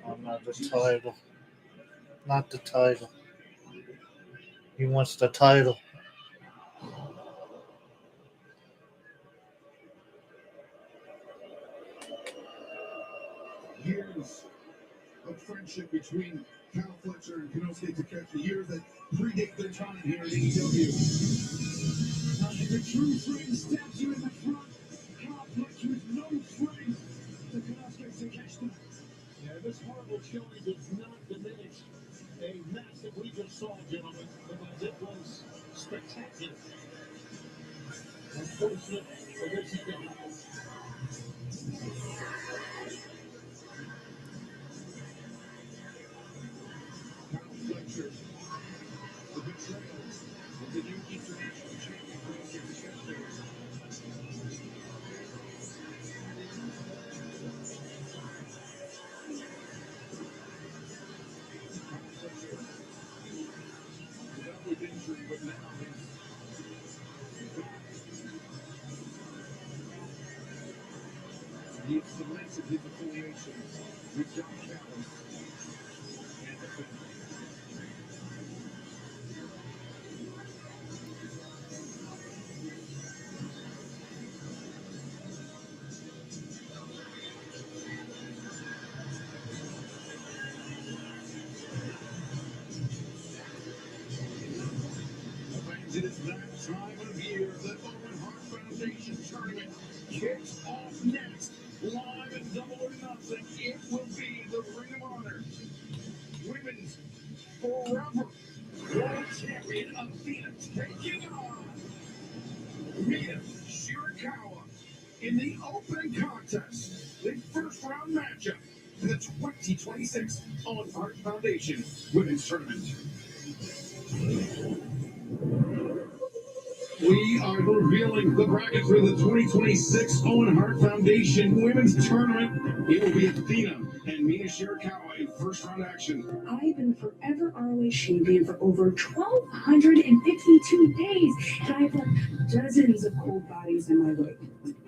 Oh, not the title. Not the title. He wants the title. Years of friendship between Kyle Fletcher and Konosuke Takeshita, years that predate their time here at AEW. The true friend statue in the front. Kyle Fletcher is no friend to Konosuke Takeshita. Yeah, this horrible showing does not diminish a match that we just saw, gentlemen, because it was spectacular. Unfortunate for Richie Dawkins. Kyle Fletcher, the betrayal of the new international champion bracket yesterday. Kyle Fletcher, without with injury, but now he has cemented his affiliation with John Callis and the family. Fans, it is that time of year. The Owen Hart Foundation tournament kicks off next. Live at Double or Nothing. It will be the Ring of Honor Women's Forever World Champion Athena taking on Mina Shirakawa in the opening contest. The first round matchup in the 2026 Owen Hart Foundation Women's Tournament. We are revealing the bracket for the 2026 Owen Hart Foundation Women's Tournament. It will be Athena and Mina Shirakawa in first round action. I've been forever ROH champion for over 1,252 days, and I've left dozens of cold bodies in my wake.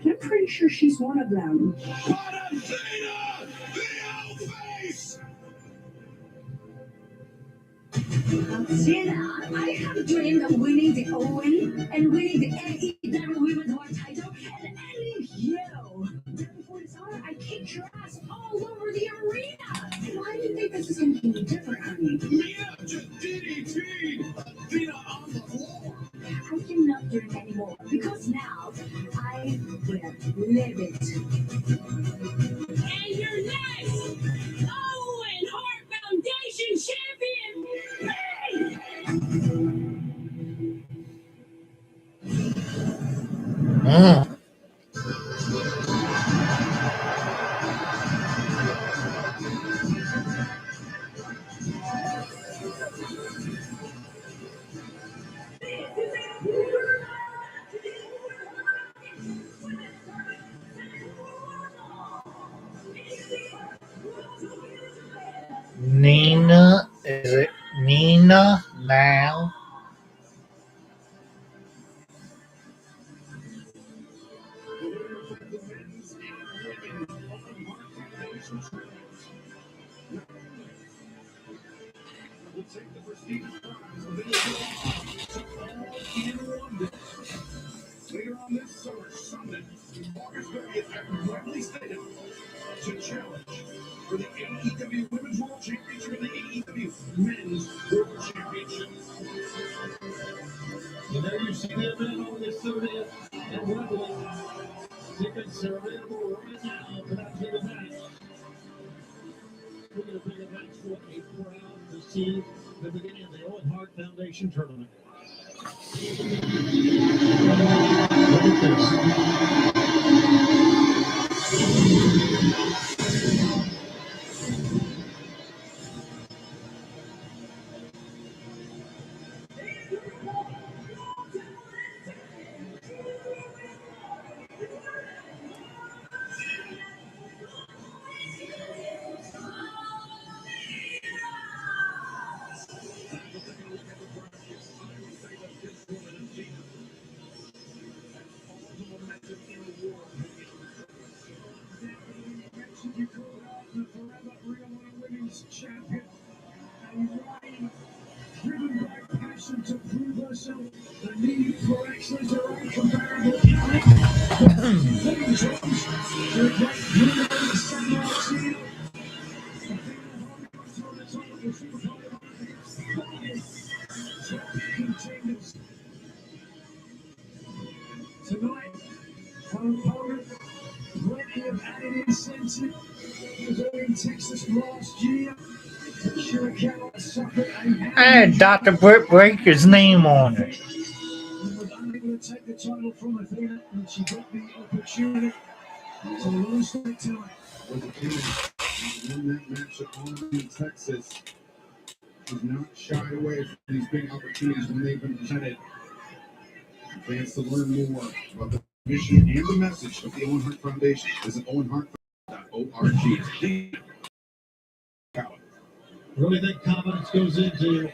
I'm pretty sure she's one of them. But Athena, the Outface! Athena, I have a dream of winning the Owen and winning the AEW Women's World title and ending you. Right before it's on, I kicked your ass all over the arena. Why do you think this is going to be any different, honey? Mina just DDT'd Athena on the floor. I cannot drink anymore because now I will live it. And your next Owen Hart Foundation champion, Mm. Nina, is it Nina now? Will take the prestigious prize of the in London. Later on this summer, Sunday, August 30th at Wembley Stadium, to challenge for the AEW Women's World Championship and the AEW Men's World Championship. You know, you see them in August 30th at Wembley. Tickets are available right now for that big event. We're going to big events for a crowd to see the beginning of the Owen Hart Foundation tournament. Look at this. Champion and reign, driven by passion to prove herself, the need for excellence are incomparable. James Jones, the great winner of the Samurai Shield. Contenders. Tonight, her opponent, plenty of added incentive. Was all in Texas last year. Shirakawa suffered a I had Dr. Britt Baker's name on it. and was unable to take the title from Athena, and she got the opportunity. So lose that time. Was a team won that match at home in Texas. She's not shied away from these big opportunities when they've been presented. Plans to learn more about the mission and the message of the Owen Hart Foundation. Visit owenhart.org. Really, that confidence goes into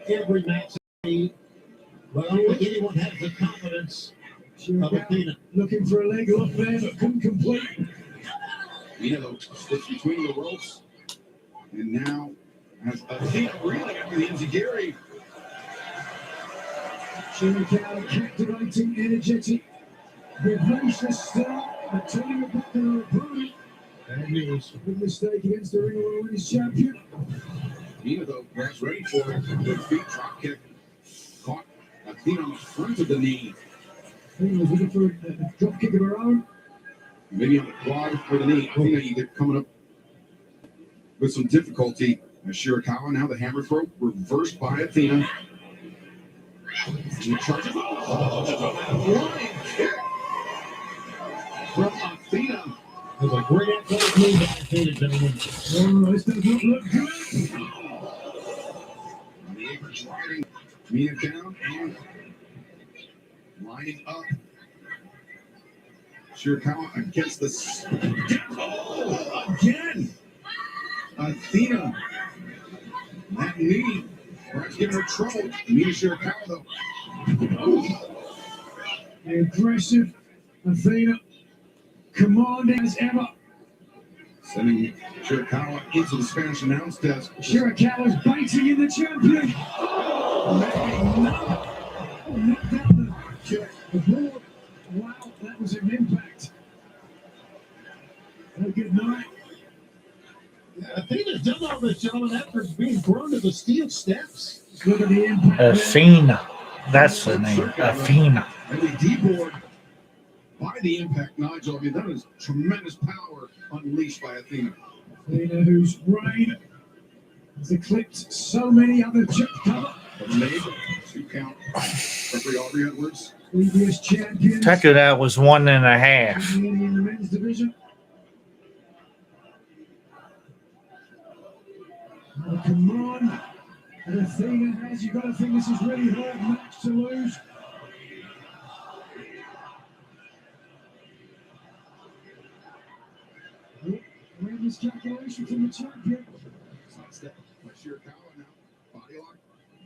every match. But only anyone has the confidence of Athena. Looking for a leg lock there, but couldn't complete. Though, slips between the ropes. And now has Athena reeling after the Enziguri. Shirakawa captivating, energetic, vivacious start, and turning it back to her opponent. Bad news. Big mistake against the Ring of Honor Women's Champion. Though, grabs ready for it. Good feet, drop kick. Caught Athena on the front of the knee. Athena was looking for a drop kick of her own. Maybe on the quad or the knee. Athena, you get coming up with some difficulty. As Shirakawa now the hammer throw reversed by Athena. He charges. Flying kick from Athena. There's a great athletic move by Athena, gentlemen. Oh, this does not look good. On the apron, sliding Mina down and lining up. Shirakawa against the again. Athena. That knee. Perhaps giving her trouble. Mina Shirakawa though. Aggressive Athena. Commanding as ever. Sending Shirakawa into the Spanish announce desk. Shirakawa's biting in the champion. Knocked down the board. Wow, that was an impact. Well, good night. Athena's done all this, gentlemen, after being thrown to the steel steps. Look at the impact. Athena. That's the name. Athena. LED board by the impact, Nigel. I mean, that is tremendous power unleashed by Athena. Athena, whose reign has eclipsed so many other cover. Amazing. 2 count. Referee Aubrey Edwards. Previous champions. Tucker, that was 1.5. In the men's division. Oh, come on. And Athena has, you've got to think this is really her match to lose. Great miscalculation from the champion. Sidestep by Shirakawa now. Body lock.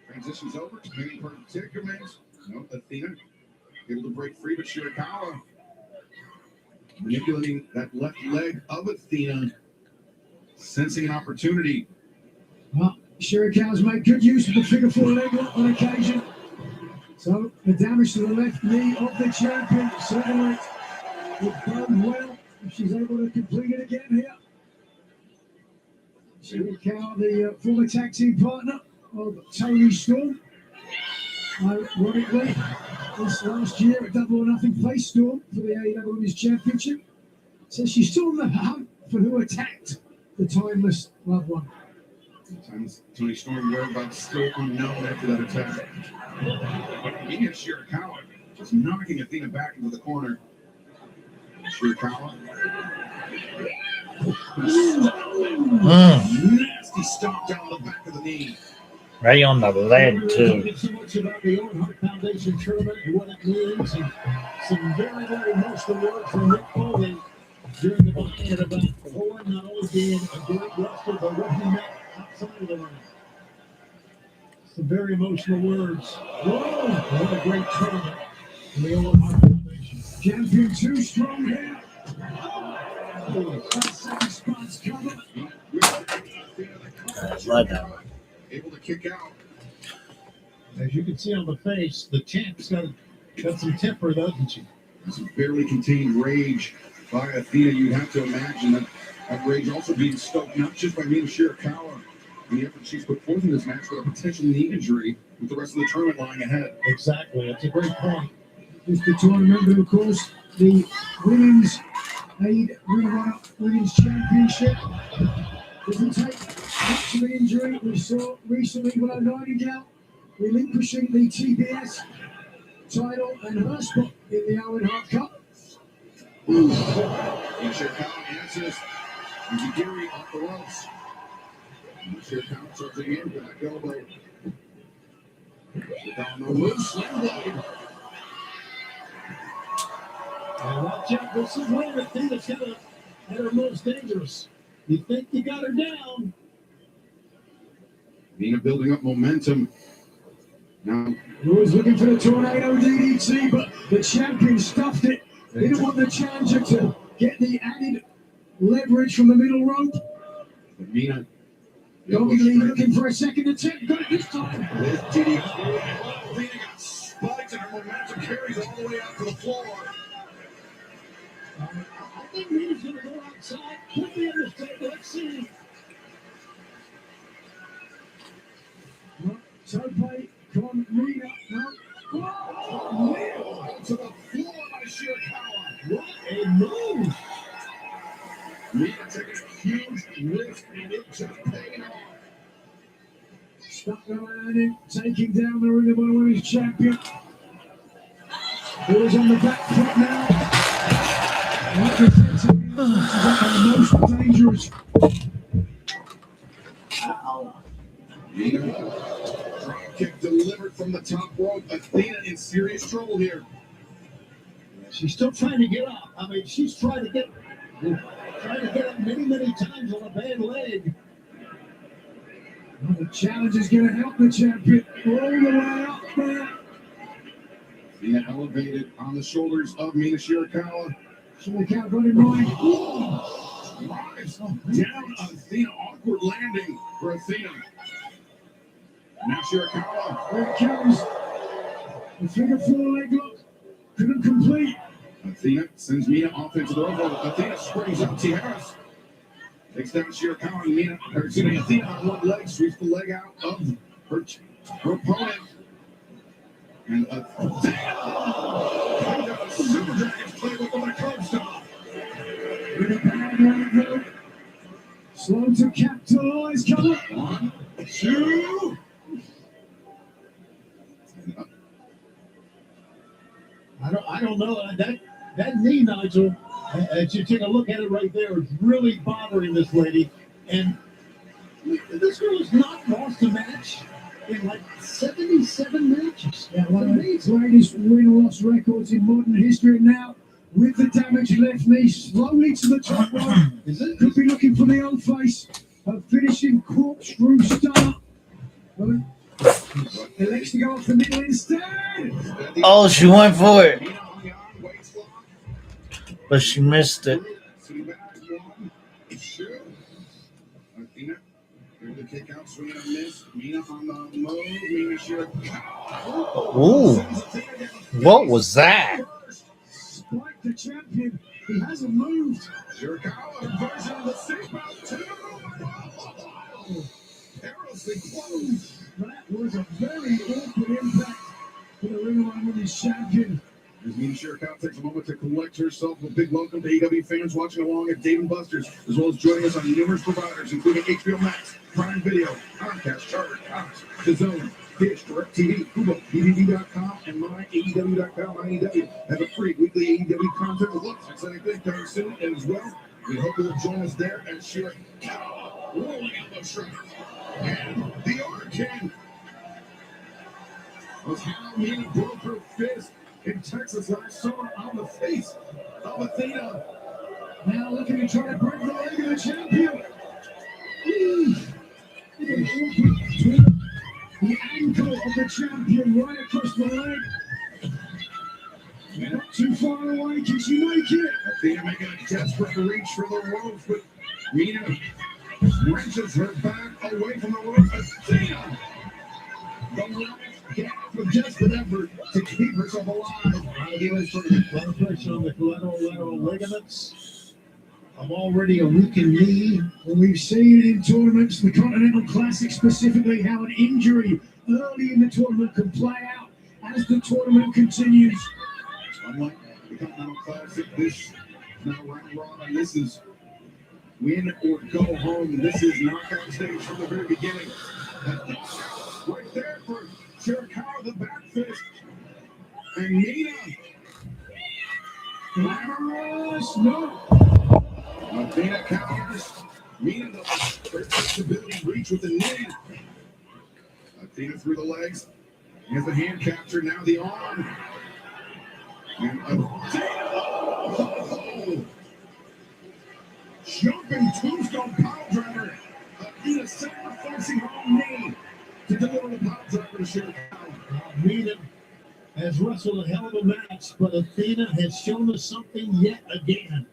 Transitions over. Many predicaments. No, Athena able to break free, but Shirakawa manipulating that left leg of Athena, sensing an opportunity. Well, Shirakawa's made good use of the figure 4 leg lock on occasion. So the damage to the left knee of the champion certainly would bode well if she's able to complete it again here. Shirakawa, the former tag team partner of Tony Storm. Ironically, this last year at Double or Nothing faced Storm for the AEW Women's Championship. So she's still on the hunt for who attacked the timeless loved one. Sometimes Tony Storm whereabouts still unknown after that attack. But Mina Shirakawa just knocking Athena back into the corner. Shirakawa. Nasty stomp down the back of the knee. Right on the lead, too. So much about the Owen Hart Foundation tournament and what it means, and some very, very emotional words from Rick Foley during the buy-in about Owen not only being a great wrestler, but what he meant outside of the ring. Some very emotional words. Whoa! What a great tournament in the Owen Hart Foundation. Champion too strong here. Second spots covered. Able to kick out. As you can see on the face, the champ's got some temper, doesn't she? Some barely contained rage by Athena. You'd have to imagine that rage also being stoked not just by Mina Shirakawa and the effort she's put forth in this match, but a potential knee injury with the rest of the tournament lying ahead. Exactly. That's a great point. Just to remember, of course, the women's Ring of Honor Women's Championship doesn't take much of an injury. We saw recently Willow Nightingale relinquishing the TBS title and her spot in the Owen Hart Cup. Shirakawa answers. Ujigiri off the ropes. Shirakawa charging in, back elbow. Shirakawa no move, slam blade. And watch out, this is where Athena's at her most dangerous. You think you got her down. Nina building up momentum. Now, Always looking for the tornado DDT, but the champion stuffed it. Didn't want the challenger to get the added leverage from the middle rope. Nina. Doggy Lee looking for a second attempt. Got it this time. This DDT. Nina got spiked and her momentum carries all the way out to the floor. I think Nina's going to go outside. Could be a mistake. Let's see. Tope con Nina. No. Oh, to the floor by Shirakawa. What a move. Nina taking a huge risk and it just paying off. Stuck the landing, taking down the Ring of Honor Women's Champion. Who is on the back foot now. Like I said to me, this is the most dangerous. Nina, drop kick delivered from the top rope. Athena in serious trouble here. She's still trying to get up. I mean, she's trying to get up many times on a bad leg. Well, the challenge is going to help the champion all the way up there. Athena elevated on the shoulders of Mina Shirakawa. Shirakawa got in mind. Drives down Athena. Awkward landing for Athena. Now Shirakawa. There it comes. The figure four leg lock couldn't complete. Athena sends Mina off into the rope. Athena springs up Tijeras. Takes down Shirakawa and Mina. Athena on one leg, sweeps the leg out of her opponent. And Athena comes out of Super Dragon's playbook with a curb stop. With a bad leg lock. Slow to capitalize. Come on. 1, 2. I don't know that knee, Nigel. As you take a look at it right there, is really bothering this lady. And this girl has not lost a match in like 77 matches. Yeah, one of the greatest win-loss records in modern history. Now, with the damaged left knee, slowly to the top rope. Could be looking for the old face. A finishing corkscrew start. Elects to go off the middle instead. Oh, she went for it, but she missed it. Athena, there's the kick out, swing and a miss. Mina on the move. Mina Shirakawa. Ooh, what was that? Spike the champion. He hasn't moved. Shirakawa version of the seatbelt too. Perilously close. That was a very awkward impact for the Ring of Honor Women's Champion. As Mina Shirakawa takes a moment to collect herself, a big welcome to AEW fans watching along at Dave & Buster's, as well as joining us on numerous providers, including HBO Max, Prime Video, Comcast, Charter, Cox, DAZN, Dish, DirecTV, Hulu, DVD.com, and MyAEW.com. IEW has a free weekly AEW content with lots of exciting things coming soon, and as well, we hope you'll join us there as Shirakawa rolling elbow strike. And the Arkin was how Mina broke her fist in Texas last summer on the face of Athena. Now looking to try to break the leg of the champion. The ankle of the champion right across the leg. Not too far away. Can she make it? Athena making a desperate reach for the ropes, but Mina wrenches her back away from the ropes. Athena! The ropes get off with desperate effort to keep herself alive. He was for pressure on the collateral ligaments. I'm already a weakened knee. And we've seen it in tournaments, the Continental Classic specifically, how an injury early in the tournament can play out as the tournament continues. Unlike the Continental Classic, this is not round robin. This is win or go home. This is knockout stage from the very beginning. Right there for Shirakawa, the back fist. And Nina. Glamorous. No. Athena counters. Nina does great flexibility, reach with the knee. Athena through the legs. Here's the hand capture, now the arm. And Athena. Oh! Jumping tombstone power driver. Athena sacrificing her own knee to deliver the power driver to Sheriff. Athena has wrestled a hell of a match, but Athena has shown us something yet again.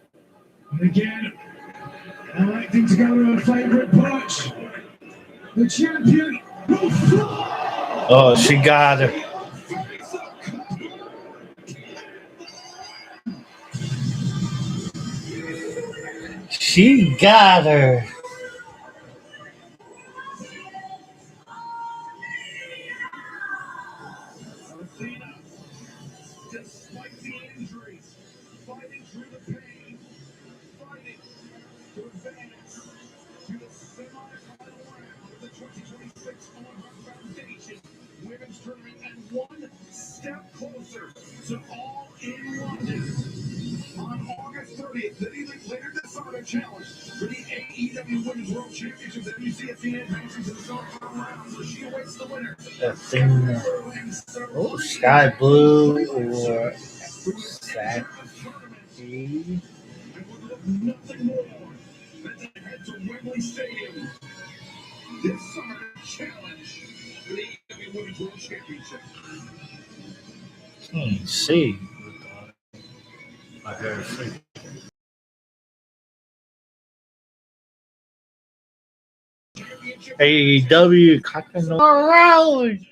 And again, electing to go to a favorite punch. The champion will fly. Oh, she got her. She got her. Athena, despite the injuries, fighting through the pain, fighting to advance to the semi-final round of the 2026 Owen Foundation Women's Tournament and one step closer to All in London. On August 30th, later this summer, to challenge for the AEW Women's World Championship. WC Athena advances to the semi-final round, so she awaits the winner. Athena. Oh, sky blue or satin. And would look nothing more than to head to Wembley Stadium this summer to challenge for the AEW Women's World Championship. Can't see. My hair is AEW Cotton O'Reilly.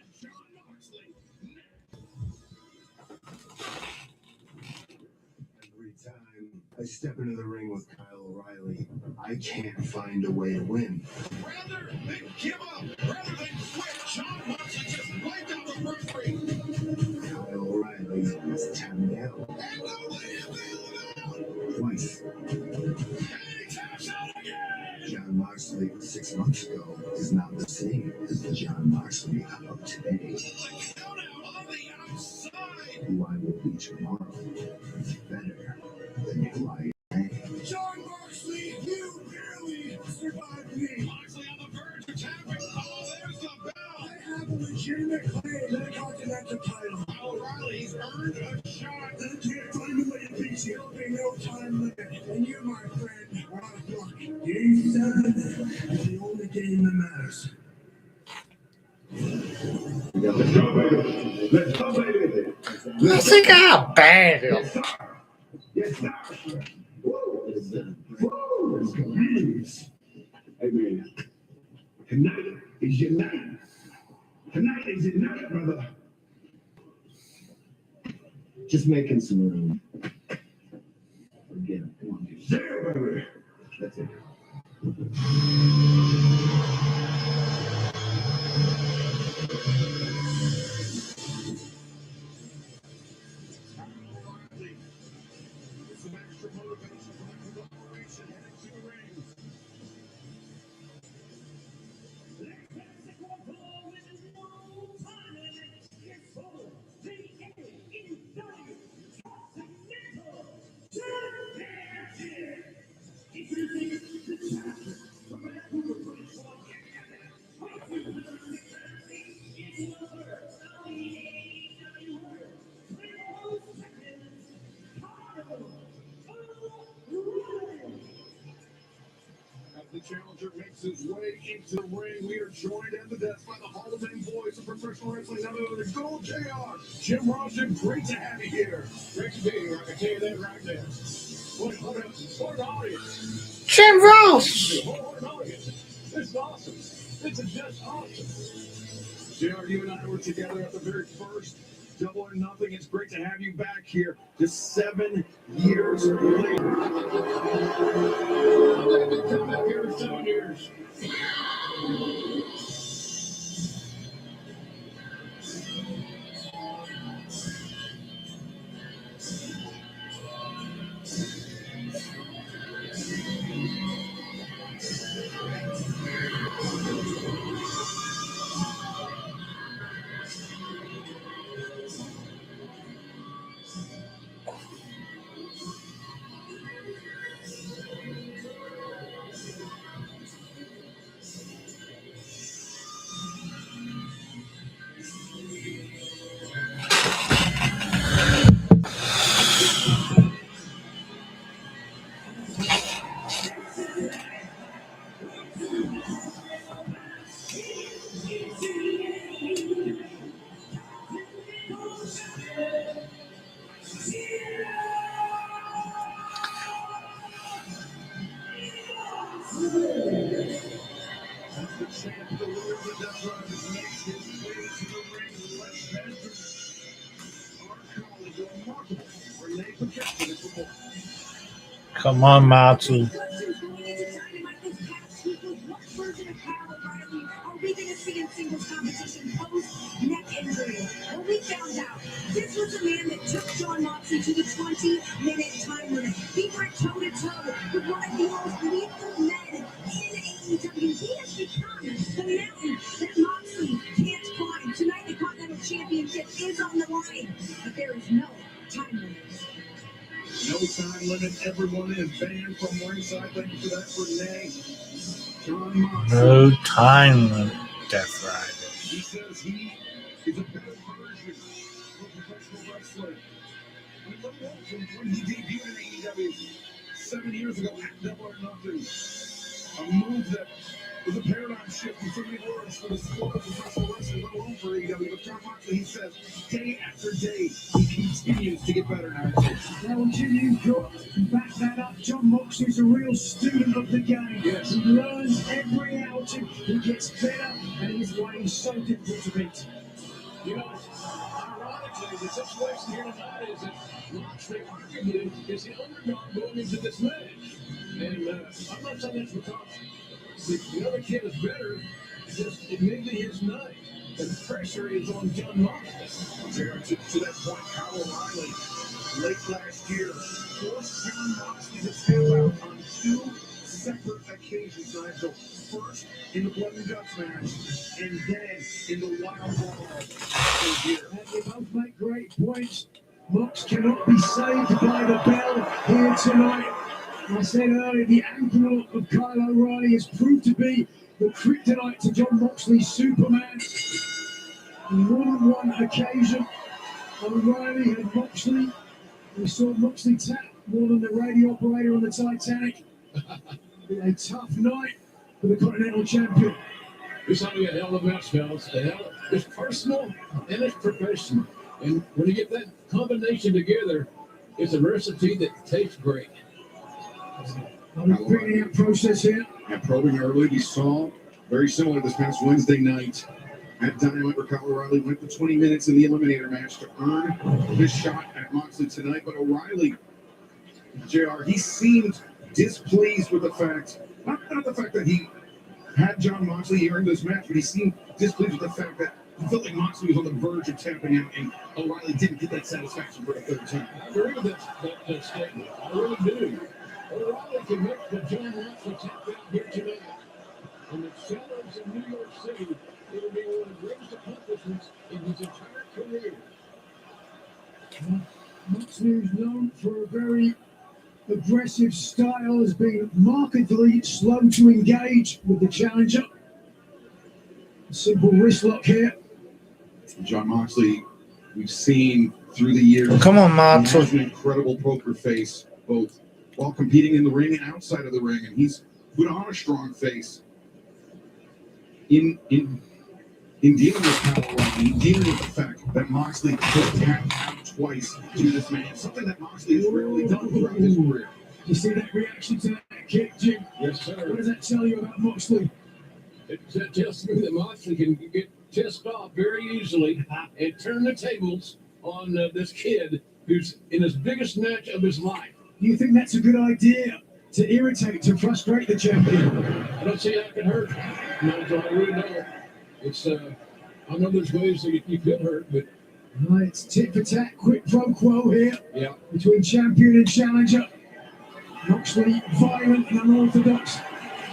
Every time I step into the ring with Kyle O'Reilly, I can't find a way to win. Rather than give up, rather than quit, John Moxley just wiped out the first three. Kyle O'Reilly is tapped out And nobody is bailing out. twice. And he taps out again. John Moxley 6 months ago is not the same as the John Moxley of today, The count-out on the outside. who I will be tomorrow is better than who I am. John Moxley, you barely survived me. Moxley on the verge of tapping. Oh, there's the bell. I have a legitimate claim to the Continental title. Kyle O'Reilly's earned a shot. I can't find a way to beat you. There'll be no time limit. And you, my friend, are out of luck. Game 7 is the only game that matters. Let's go, baby. Let's go, baby. Let's think how bad it is. Yes, sir. Woo. Woo. Hey, man. Tonight is your night. Tonight is your night, brother. Just making some room. Forget it. Come on, dude. Yeah, baby. That's it. It's some extra motivation for the conglomeration heading to the ring. As the challenger makes his way into the ring, we are joined at the desk by the Hall of Fame voice of professional wrestling, none other than Gold JR. Jim Rossman, great to have you here. Great to be here. I can tell you that right there. What an audience. Jim Ross. What an audience. This is awesome. This is just awesome. JR, you and I were together at the very first Double or Nothing. It's great to have you back here just 7 years later. I've been coming back here for 7 years. Come on, Moxley. Questions going into Dynamite this past week was what version of Kyle O'Reilly are we going to see in singles competition post neck injury? Well, we found out this was a man that took Jon Moxley to the 20-minute time limit. He went toe-to-toe with one of the most lethal men in AEW. He has become the mountain that Moxley can't climb. Tonight, the Continental Championship is on the line, but there is no time limit. No time limit. Everyone is banned from ringside. Thank you for that, Renee. Jon Moxley. No time limit, Death Rider. He says he is a better version of a professional wrestler. We look at him when he debuted in AEW 7 years ago at Double or Nothing. A move that was a paradigm shift in so many words for the sport of professional wrestling, let alone for AEW. But Jon Moxley, he says, day after day, he continues to get better now. Well, Jim, you've got to back that up. Jon Moxley's a real student of the game. Yes. He learns every outing. He gets better, and his way is so difficult to beat. You know, ironically, the situation here tonight is that Moxley arguably is the underdog going into this match. And I'm not saying that's because the other kid is better, just it may be his night. The pressure is on Jon Moxley. To that point, Kyle O'Reilly, late last year, forced Jon Moxley to tap out on 2 separate occasions tonight. So first in the Blood and Guts match, and then in the Wild Brawl here. And they both make great points. Mox cannot be saved by the bell here tonight. I said earlier, the ankle of Kyle O'Reilly has proved to be the kryptonite to Jon Moxley's Superman. On more than one occasion, O'Reilly and Moxley, we saw Moxley tap more than the radio operator on the Titanic. A tough night for the Continental Champion. It's something a hell of a match, fellas. It's personal and it's professional. And when you get that combination together, it's a recipe that tastes great. I'm bringing out process here. And probing early, we saw very similar this past Wednesday night at Dynamite, where Kyle O'Reilly went for 20 minutes in the Eliminator match to earn his shot at Moxley tonight. But O'Reilly, JR, he seemed displeased with the fact, not the fact that he had Jon Moxley earn this match, but he seemed displeased with the fact that he felt like Moxley was on the verge of tapping out, and O'Reilly didn't get that satisfaction for a third time. I agree with that statement. I really do. O'Reilly can make the Jon Moxley tap out here tonight. In the shadows of New York City, it'll be one of the greatest accomplishments in his entire career. Moxley is known for a very aggressive style, has been markedly slow to engage with the challenger. A simple wrist lock here. Jon Moxley, we've seen through the years, Come on, he Moxley. has an incredible poker face, both while competing in the ring and outside of the ring, and he's put on a strong face in dealing with Kyle O'Reilly, dealing with the fact that Moxley could tap out twice to this man, something that Moxley has rarely done throughout his career. You see that reaction to that kick, Jim? Yes, What sir. does that tell you about Moxley? It tells me that Moxley can get pissed off very easily and turn the tables on this kid who's in his biggest match of his life. Do you think that's a good idea to irritate, to frustrate the champion? I don't see how it can hurt. No, I really don't. It's I know there's ways that you could hurt, but Right, it's tit for tat, quick pro quo here yeah. between champion and challenger. Moxley violent and unorthodox.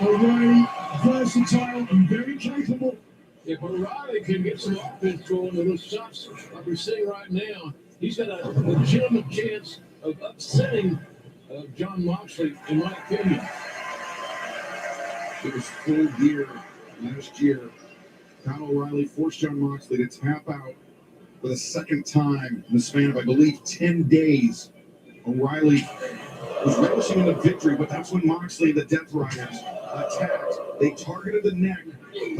O'Reilly versatile and very capable. If O'Reilly can get some offense going with those shots like we're seeing right now, he's got a legitimate chance of upsetting Jon Moxley, in my opinion. It was full gear last year. Kyle O'Reilly forced Jon Moxley to tap out for the second time in the span of, I believe, 10 days. O'Reilly was relishing in the victory, but that's when Moxley and the Death Riders attacked. They targeted the neck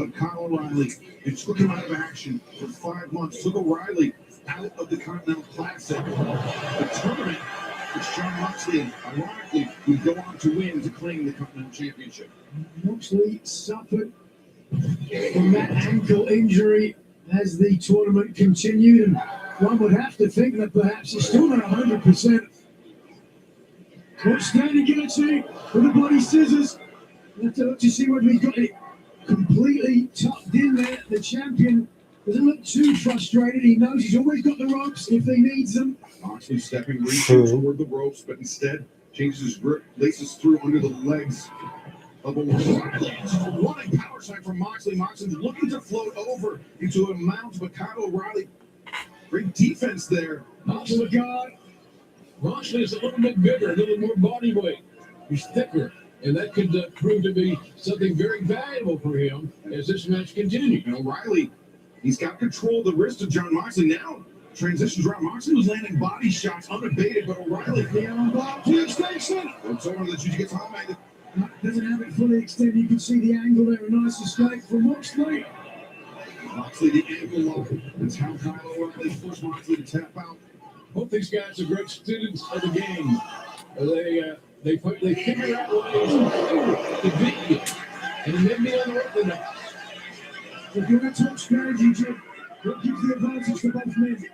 of Kyle O'Reilly and took him out of action for 5 months, took O'Reilly out of the Continental Classic, the tournament which Jon Moxley, ironically, would go on to win to claim the Continental Championship. Moxley suffered from that ankle injury as the tournament continued, and one would have to think that perhaps he's still not 100%. Got Stanley Gaethje with the bloody scissors. We'll have to look to see whether he's got it completely tucked in there. The champion doesn't look too frustrated. He knows he's always got the ropes if he needs them. Moxley stepping reaching toward the ropes, but instead changes his grip, laces through under the legs of O'Reilly. Running power side from Moxley. Moxley looking to float over into a mount, but Kyle O'Reilly, great defense there. Moxley guard. Moxley is a little bit bigger, a little more body weight. He's thicker, and that could prove to be something very valuable for him as this match continues. And O'Reilly, he's got control of the wrist of John Moxley now. Transitions around. Moxley was landing body shots unabated, but O'Reilly, The arm bar to extension. and so on the Jiu-Jitsu automated. Doesn't have it fully extended. You can see the angle there. A nice escape from Moxley. Moxley the ankle lock. That's how Kyle O'Reilly forced Moxley to tap out. Both these guys are great students of the game. They figure out ways to beat you, and maybe unearth enough. If you're going to talk strategy, Jim, what gives the advantage for both men?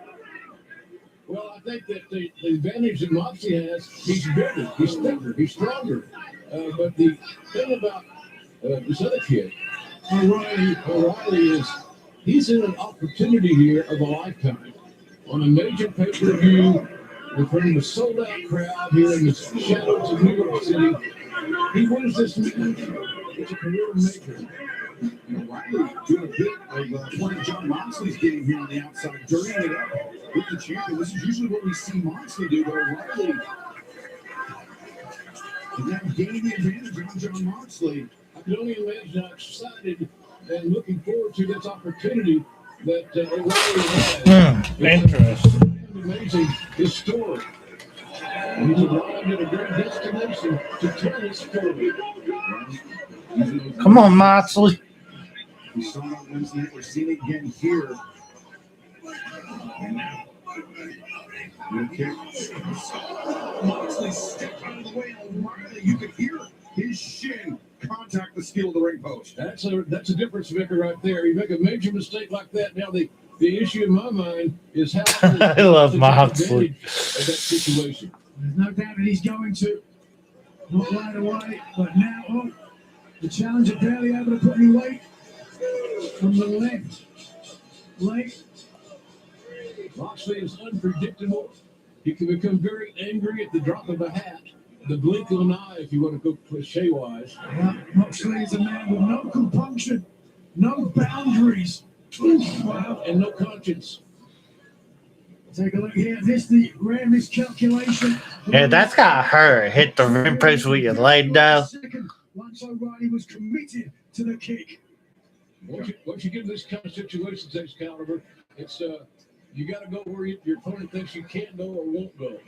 Well, I think that the advantage that Moxley has, he's bigger, he's thicker, he's stronger. But the thing about this other kid, O'Reilly is he's in an opportunity here of a lifetime on a major pay-per-view in front of a sold-out crowd here in the shadows of New York City. He wins this match. It's a career maker. And O'Reilly doing a bit of playing John Moxley's game here on the outside, dirtying it up with the champion. This is usually what we see Moxley do, but O'Reilly can now gain the advantage on John Moxley. I can only imagine how excited and looking forward to this opportunity that O'Reilly has. Interesting. It's amazing his story. He's arrived at a great destination to tell his story. Come on, Moxley. We saw it on Wednesday night. We're seeing it again here. And now, no kick. Moxley stepped out of the way. O'Reilly, you could hear his shin contact the steel of the ring post. That's a difference maker right there. You make a major mistake like that. Now the issue in my mind is how I love to take Moxley. advantage of that situation. There's no doubt that he's going to. Not right away, but now the challenger barely able to put any weight from the left leg. Moxley is unpredictable. He can become very angry at the drop of a hat, the blink of an eye, if you want to go cliche-wise. Moxley is a man with no compunction, no boundaries. Wow. And no conscience. Take a look here. This the rare miscalculation. Yeah, that's got hurt. Hit the rim post with your leg down. Once O'Reilly was committed to the kick. Once you get in this kind of situation, Excalibur, it's you got to go where your opponent thinks you can't go or won't go.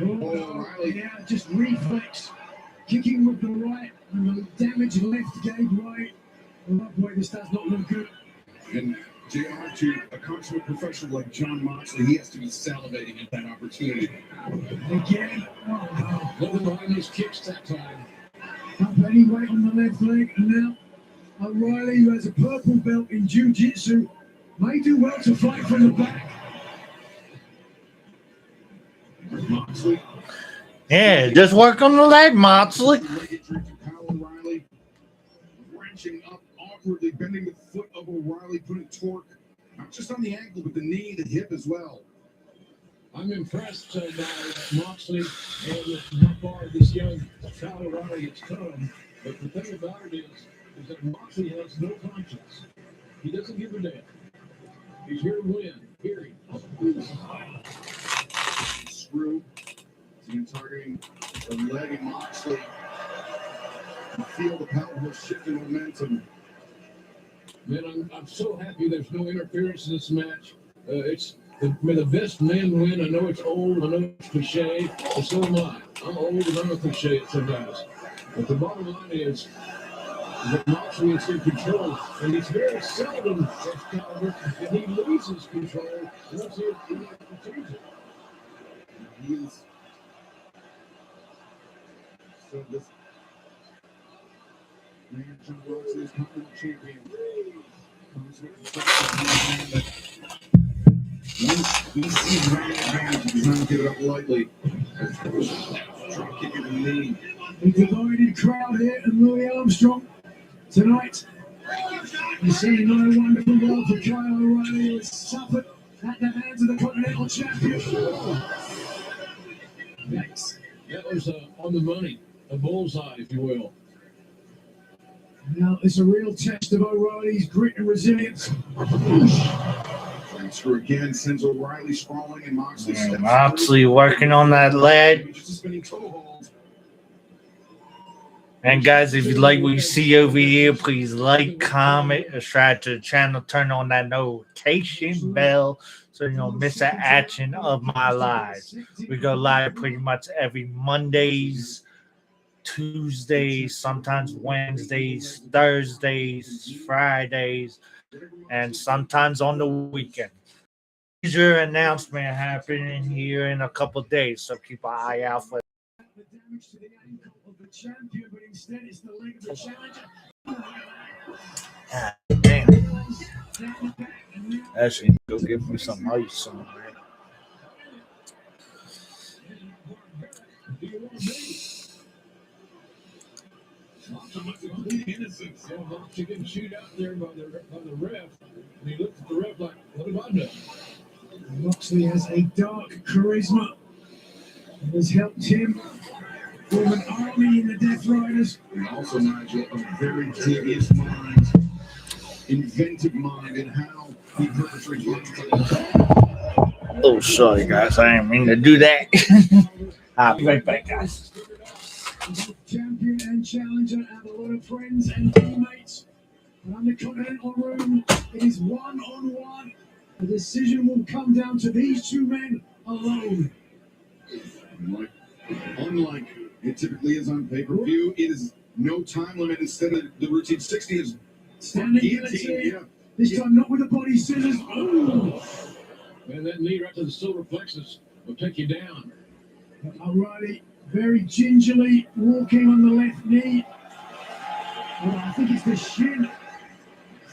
O'Reilly. Yeah, just reflex. Kicking with the right and the damaged left gave right. Oh boy, this does not look good. And JR, to a consummate professional like John Moxley, he has to be salivating at that opportunity. Again. Oh Nothing behind those kicks that time. no. Up any weight on the left leg. And now O'Reilly, who has a purple belt in jiu-jitsu, may do well to fight from the back. Moxley. Yeah, just work on the leg, Moxley. Leg injury to Kyle O'Reilly. Wrenching up awkwardly, bending the foot of O'Reilly, putting torque not just on the ankle, but the knee, the hip as well. I'm impressed by Moxley and how far this young Kyle O'Reilly has come. But the thing about it is that Moxley has no conscience. He doesn't give a damn. He's here to win, period. Screw. Team targeting the leg of Moxley. You feel the powerful shift in momentum. Man, I'm so happy there's no interference in this match. May the best man win. I know it's old, I know it's cliche, but so am I. I'm old and I'm a cliche sometimes. But the bottom line is that Moxley is in control, and he's very seldom Excalibur, and he loses control once he achieves it. He is. So this man, John Moxley is Continental Champion. Comes with the fact that once he sees man advantage, he does not give it up lightly. Drop kick in the knee. A divided crowd here at Louis Armstrong tonight. You see no wonderful world for Kyle O'Reilly, who has suffered at the hands of the Continental Champion. Next, that was on the money, a bullseye, if you will. Now it's a real test of O'Reilly's grit and resilience. Transfer again sends O'Reilly sprawling and Moxley steps Moxley working on that leg. Just a spinning toe hold. And guys, if you like what you see over here, please like, comment, subscribe to the channel, turn on that notification bell so you don't miss an action of my lives. We go live pretty much every Mondays, Tuesdays, sometimes Wednesdays, Thursdays, Fridays, and sometimes on the weekend. Major announcement happening here in a couple of days, so keep an eye out for The damage to the ankle of the champion, but instead it's the leg of the challenger. that. Damn. Actually, go give me some ice on that. Innocent. So Moxley getting chewed out there by the ref. And he looked at the ref like, what have I done? Moxley has a dark charisma and has helped him form an army in the Death Riders. And also, Nigel, a very devious mind, inventive mind in how he perpetrates violence. Oh, sorry, guys. I didn't mean to do that. I'll be right back, guys. Champion and challenger have a lot of friends and teammates. But on the Continental room, it is one-on-one. The decision will come down to these two men alone. Unlike it typically is on pay-per-view, it is no time limit. Instead of the routine 60 is Standing guillotine. guillotine. Yeah. This time not with the body scissors. Ooh. Man, that knee right to the solar plexus will take you down. O'Reilly very gingerly walking on the left knee. Oh, I think it's the shin.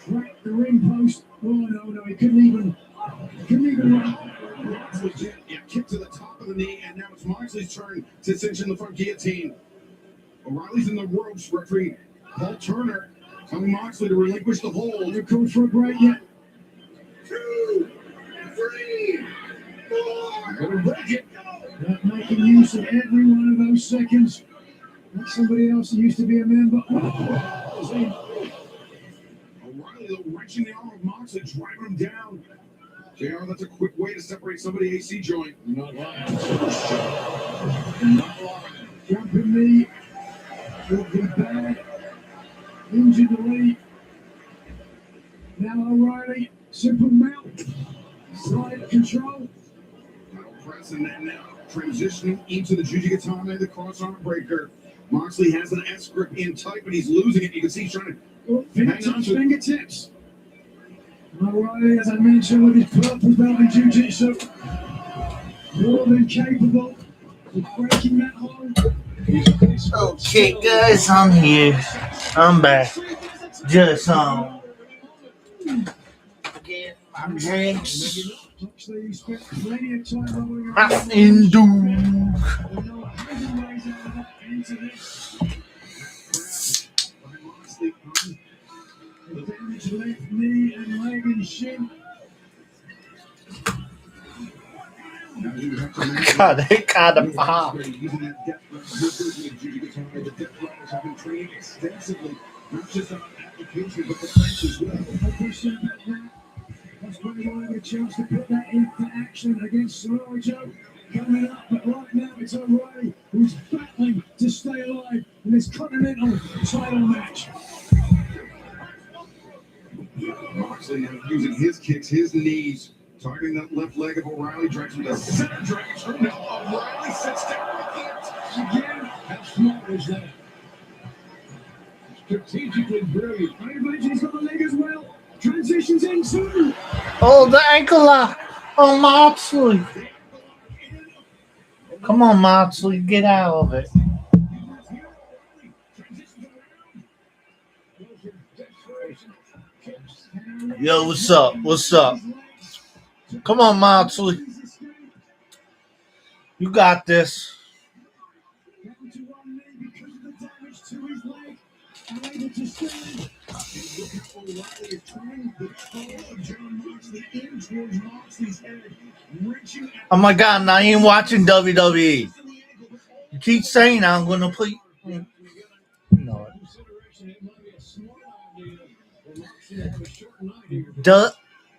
Cracked the ring post. Oh no, he couldn't even run. Moxley kick to the top of the knee, and now it's Moxley's turn to cinch in the front guillotine. O'Reilly's in the ropes. Referee Paul Turner telling Moxley to relinquish the hold. They're called for a break yet. 2, 3, 4. Better break it. Making use of every one of those seconds. Like somebody else who used to be a member. O'Reilly, though, wrenching the arm of Moxley, driving him down. JR, that's a quick way to separate somebody's AC joint. Not lying. Not lying. Jumping knee will be bad. Injured the lead. Now O'Reilly, simple mount. Side control. Now press and then now transitioning into the Jujigatame, the cross-arm breaker. Moxley has an S grip in tight, but he's losing it. You can see he's trying to Oh, fingertips. O'Reilly, as I mentioned, with his purple belt in jiu-jitsu, more than capable of breaking that hold. Okay, guys, I'm here. I'm back. Just get my drinks. Actually, you spent plenty of time rolling around. Mountain Dew. And there are hidden ways out of that into this. by Moxley on The damaged left knee and leg and shin. now you have to manage God, they kind of pop. using that depth of Jujigatame. The depth riders have been trained extensively, not just on application, but defense as well. No question about that. That's why they wanted a chance to put that into action against Samoa Joe coming up. But right now it's O'Reilly who's battling to stay alive in this Continental title match. Moxley now using his kicks, his knees, targeting that left leg of O'Reilly, drags him to center dragon screw. Now O'Reilly sits down with it. Again, How smart was that? Strategically brilliant. I imagine he's got the leg as well. Transitions into. Oh, the ankle lock. Oh, Moxley. Come on, Moxley. Get out of it. Yo, what's up? What's up? Come on, Moxley. You got this. unable to stand. And look how O'Reilly is turning the toe of John Moxley in towards Moxley's head, reaching at Oh my God, now you ain't watching WWE. You keep saying I'm going to put. No.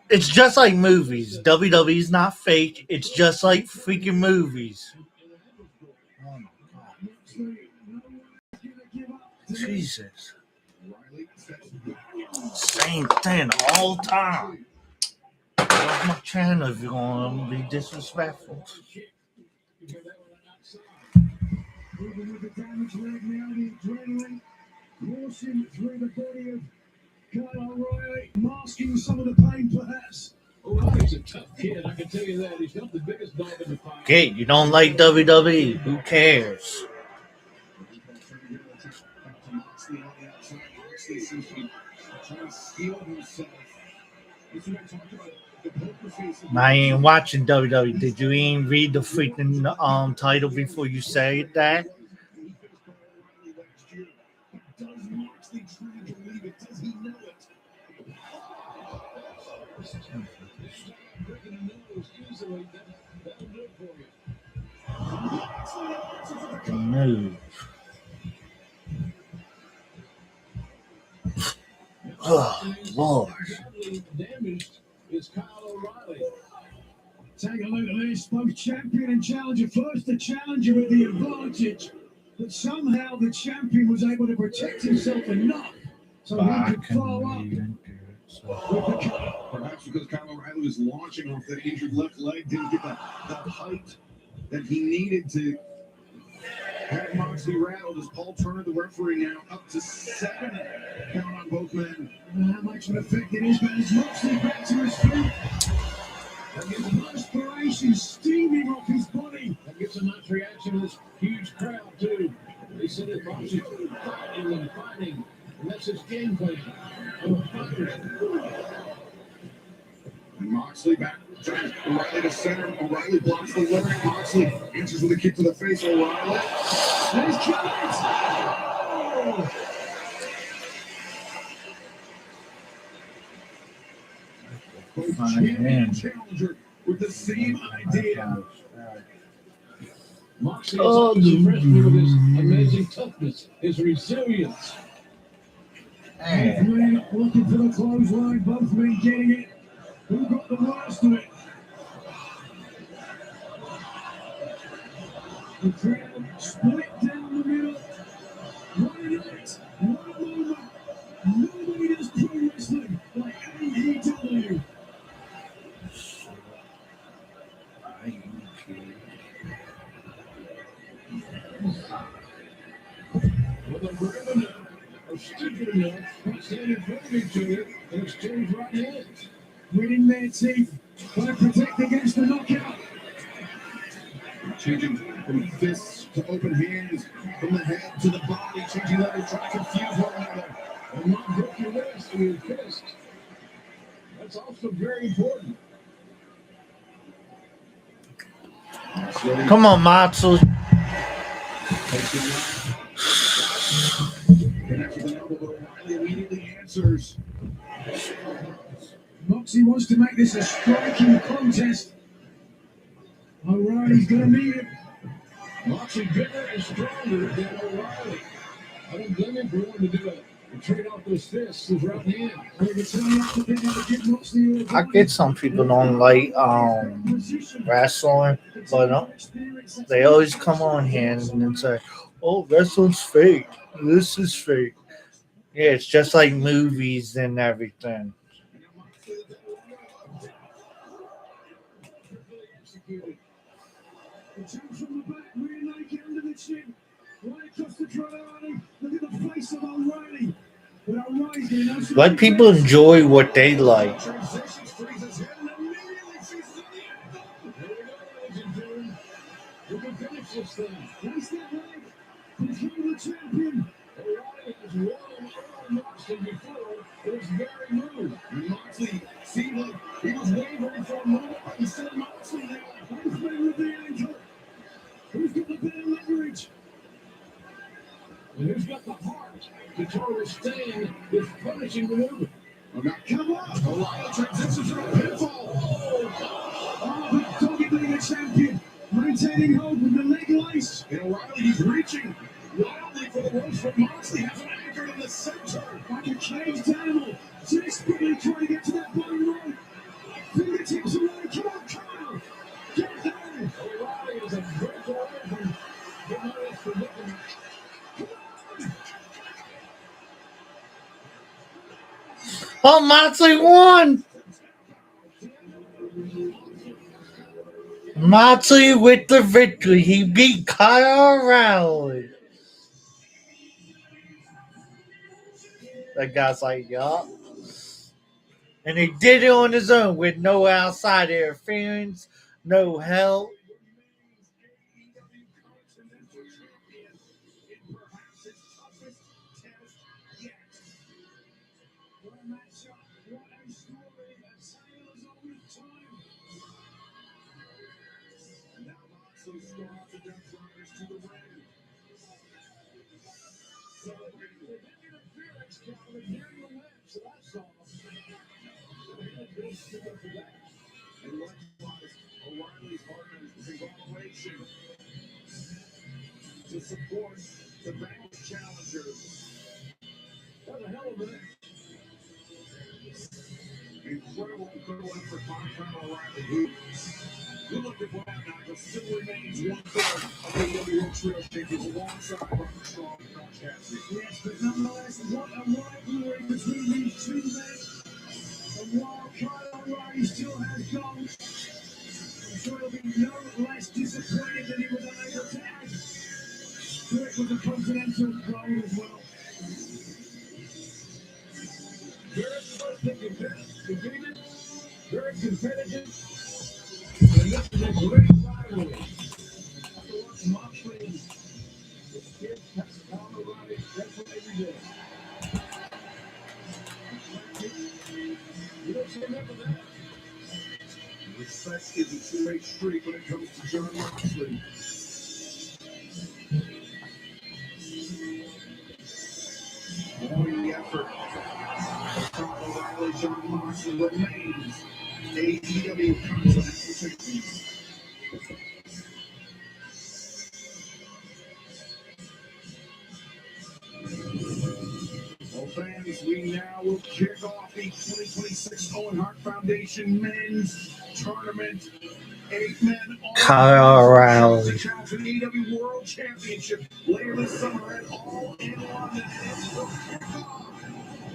It's just like movies. WWE's not fake. It's just like freaking movies. Oh my God. Jesus. Same thing all the time. Off my channel if you're going to be disrespectful. Even with the damage leg now, the adrenaline coursing through the body of Kyle O'Reilly, masking some of the pain perhaps. O'Reilly's a tough kid, I can tell you that. He's not the biggest dog in the fight. Okay, you don't like WWE. Who cares? Now I ain't watching WWE. Did you even read the freaking title before you say that? Does Moxley truly believe it? Does he know it? Breaking the nose easily, that'll do it for you. Move. Oh, Lord. Badly damaged is Kyle O'Reilly. Take a look at this. Both champion and challenger. First, the challenger with the advantage. But somehow the champion was able to protect himself enough so he could follow up with the cut. Perhaps because Kyle O'Reilly was launching off that injured left leg, didn't get that height that he needed to have Moxley rattled. As Paul Turner, the referee, now up to 7 count on both men. How much of an effect it is, but as Moxley back to his feet. And the perspiration steaming off his body. That gives a nice reaction to this huge crowd, too. They said that Moxley's fighting and fighting, and that's his game plan. And Moxley back. O'Reilly to center. O'Reilly blocks the leg. Moxley answers with a kick to the face. O'Reilly. And he's killed it. Oh. Both champion and challenger with the same idea. Moxley has always impressed me with his amazing toughness, his resilience. Both men looking for the clothesline, both men getting it. Who got the worst of it? The crowd split down the middle. What a night, what a moment. Nobody does pro wrestling like AEW. With a ribbon or stupid enough, stand in front of each other and exchange right hands. Winning their teeth, trying to protect against the knockout. Changing from fists to open hands, from the head to the body, changing levels, trying to confuse one another. And not grip your wrist with your fist. That's also very important. Come on, Matsu. Connects with an elbow, but O'Reilly immediately answers. Moxie wants to make this a striking contest. O'Reilly's going to need it. Moxley bigger and stronger than O'Reilly. I don't blame him for wanting to do it. Trade off those fists, those right hands. I get some people don't like wrestling, but they always come on here and say, "Oh, wrestling's fake. This is fake." Yeah, it's just like movies and everything. Let people enjoy what they like. Moxley seemed like he was wavering for a moment, but instead Moxley there. Both men with the ankle. Who's got the better leverage? And who's got the heart? Guitar staying this punishing maneuver. Oh, now come on! O'Reilly transitions to a pinfall. Oh, the WWE champion maintaining hold with the leg lace. And O'Reilly, he's reaching wildly for the ropes, but Moxley has him anchored in the center. Like a caged animal, desperately trying to get to that bottom rope. Fingertips away, come on! Get there! O'Reilly is a breath away from getting out of this predicament. Oh, Moxley won! Moxley with the victory. He beat Kyle O'Reilly. That guy's like, yup. And he did it on his own with no outside interference, no help. And likewise, O'Reilly's partners with conglomeration to support the vanquished challengers. What the hell over there? Incredible effort by Kyle O'Reilly, who looked at what Nigel still remains 1/3 of the WWE Trio Champions alongside Roderick Strong and Orange Cassidy. Yes, but nonetheless, what a rivalry between these two men. And while Kyle O'Reilly still has gold, I'm sure he'll be no less disappointed that he was unable to add to it with the Continental gold as well. Very competitive, very competitive. And this is a great rivalry. After watching Moxley and this kid, that's Kyle O'Reilly, that's what they do. You don't see remember that. Respect is a two-way street when it comes to John Moxley. Avoiding the effort. Kyle O'Reilly, John Moxley remains AEW Continental Champion. Well, fans, we now will kick off the 2026 Owen Hart Foundation Men's Tournament. 8 men on Kyle O'Reilly. to challenge the AEW World Championship later this summer at All in London. And it will kick off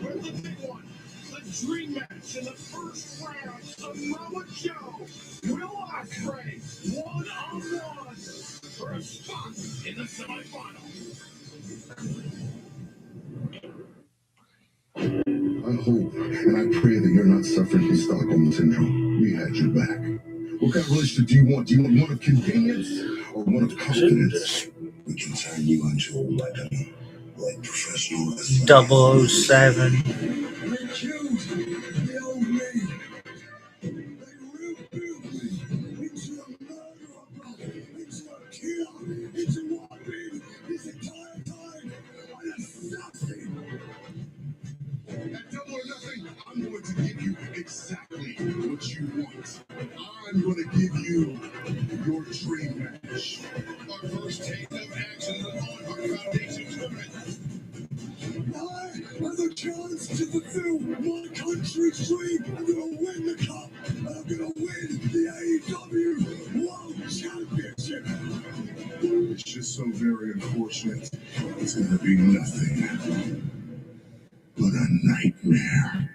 with the big one, the dream match in the first round. Samoa Joe, Will Ospreay, 1-on-1 for a spot in the semifinals. I hope and I pray that you're not suffering from Stockholm Syndrome. We had your back. What kind of relationship do you want? Do you want one of convenience or one of confidence? We can turn you into a weapon, like professional wrestling. 007. They killed the old me. They rebuilt me into a murderer, into a killer, into what been this entire time an assassin. At Double or Nothing, I'm going to give you exactly what you want. I'm going to give you your dream match. Our first taste of action in the Owen Hart Foundation tournament. I have a chance to fulfill my country's dream. I'm gonna win the cup. And I'm gonna win the AEW World Championship. It's just so very unfortunate. It's gonna be nothing but a nightmare.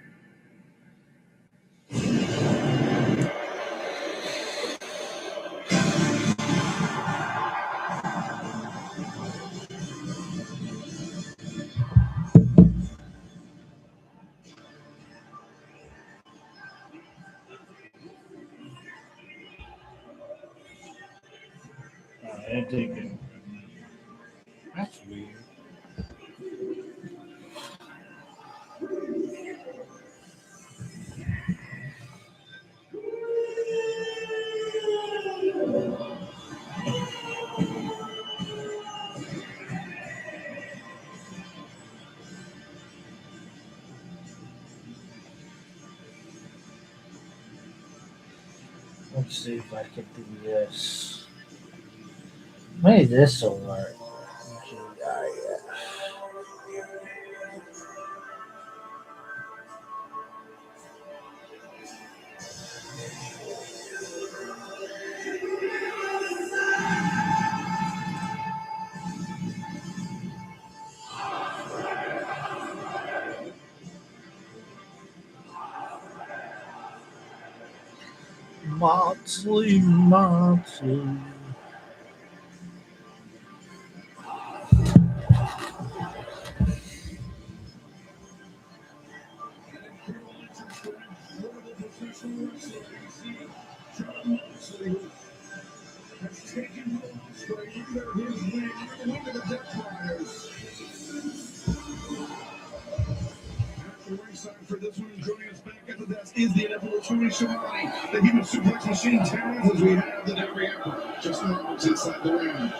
I think it. That's weird. Let's see if I can do this. Maybe this will work. GIF. Motley, Motley. For this one, joining us back at the desk is the inevitable Tony Schiavone, the human suplex machine talent as we have the every effort. Just moments inside the ring.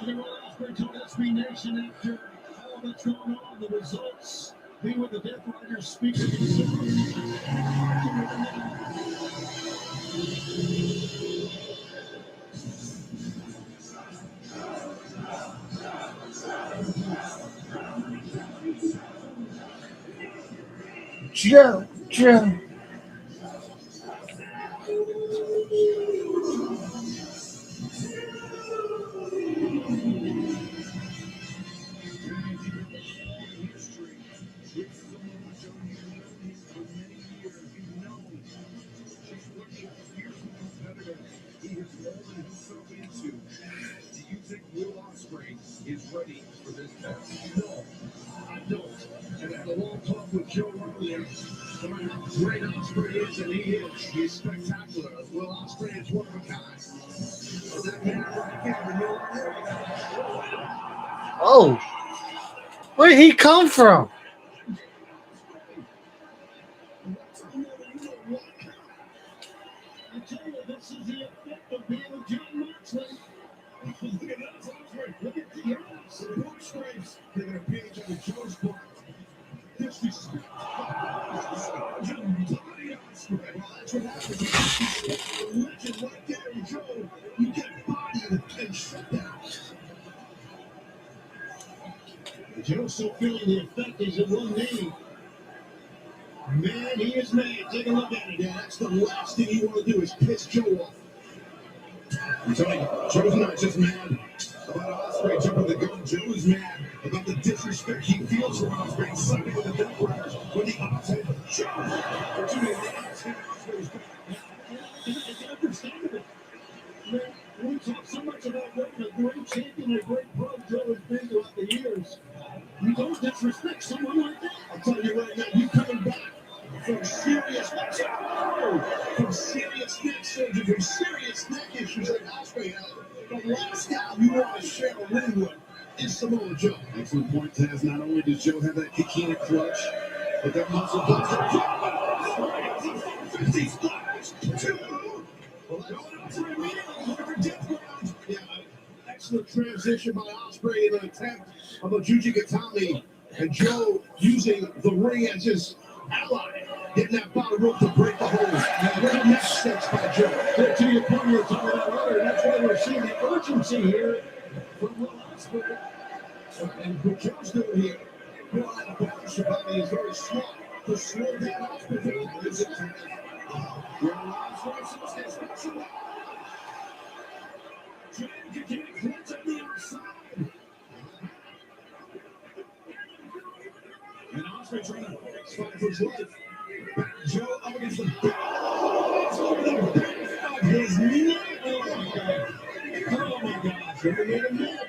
Ospreay told SB Nation after all that's going on, the results being with the Death Riders speaking Joe. Do you think Will Ospreay is ready for this test? No, I don't. And I had a long talk with Joe earlier about how great Ospreay is, and he is. He's spectacular. Will Ospreay is one of a kind. And that man right there, you know, Oh, where'd he come from? I tell you, this is the effect of being a John Moxley. Look at that, Ospreay. Look at the arms. The book stripes. taking a page out of Joe's book. Disrespect. Bloody Ospreay. Well, that's what happens. The legend right there, Joe. You get bodied and shut down. Joe's still feeling the effect. He's at one knee. Man, he is mad. Take a look at it. Yeah, that's the last thing you want to do is piss Joe off. I'm telling you, Joe's not just mad about Ospreay jumping the gun. Joe's mad about the disrespect he feels from Ospreay siding with the Death Riders when the odds had Joe. Or too many odds had Ospreay's back. It's understandable. We talk so much about what a great champion, a great pro Joe has been throughout the years. You don't disrespect someone like that. I'll tell you right now, you coming back from serious neck surgery, from serious neck issues like Ospreay had. The last guy you want to share a ring with is Samoa Joe. Excellent point, Taz. Not only does Joe have that Kikina clutch, but that muscle buster. 50 splash. Yeah, excellent transition by Ospreay in an attempt of a Juji Gatami, and Joe using the ring as his ally, getting that bottom rope to break the hold. Great neck steps by Joe. To your point, we were talking about earlier, that's why we're seeing the urgency here from Will Ospreay. And what Joe's doing here, Will Schiavone is very smart to slow down Ospreay. Will Ospreay says special. Joe can get a clutch on the outside. And Ospreay trying to fight for his life. Back Joe up against the back. Over the back of his neck. Oh my gosh, they made him mad.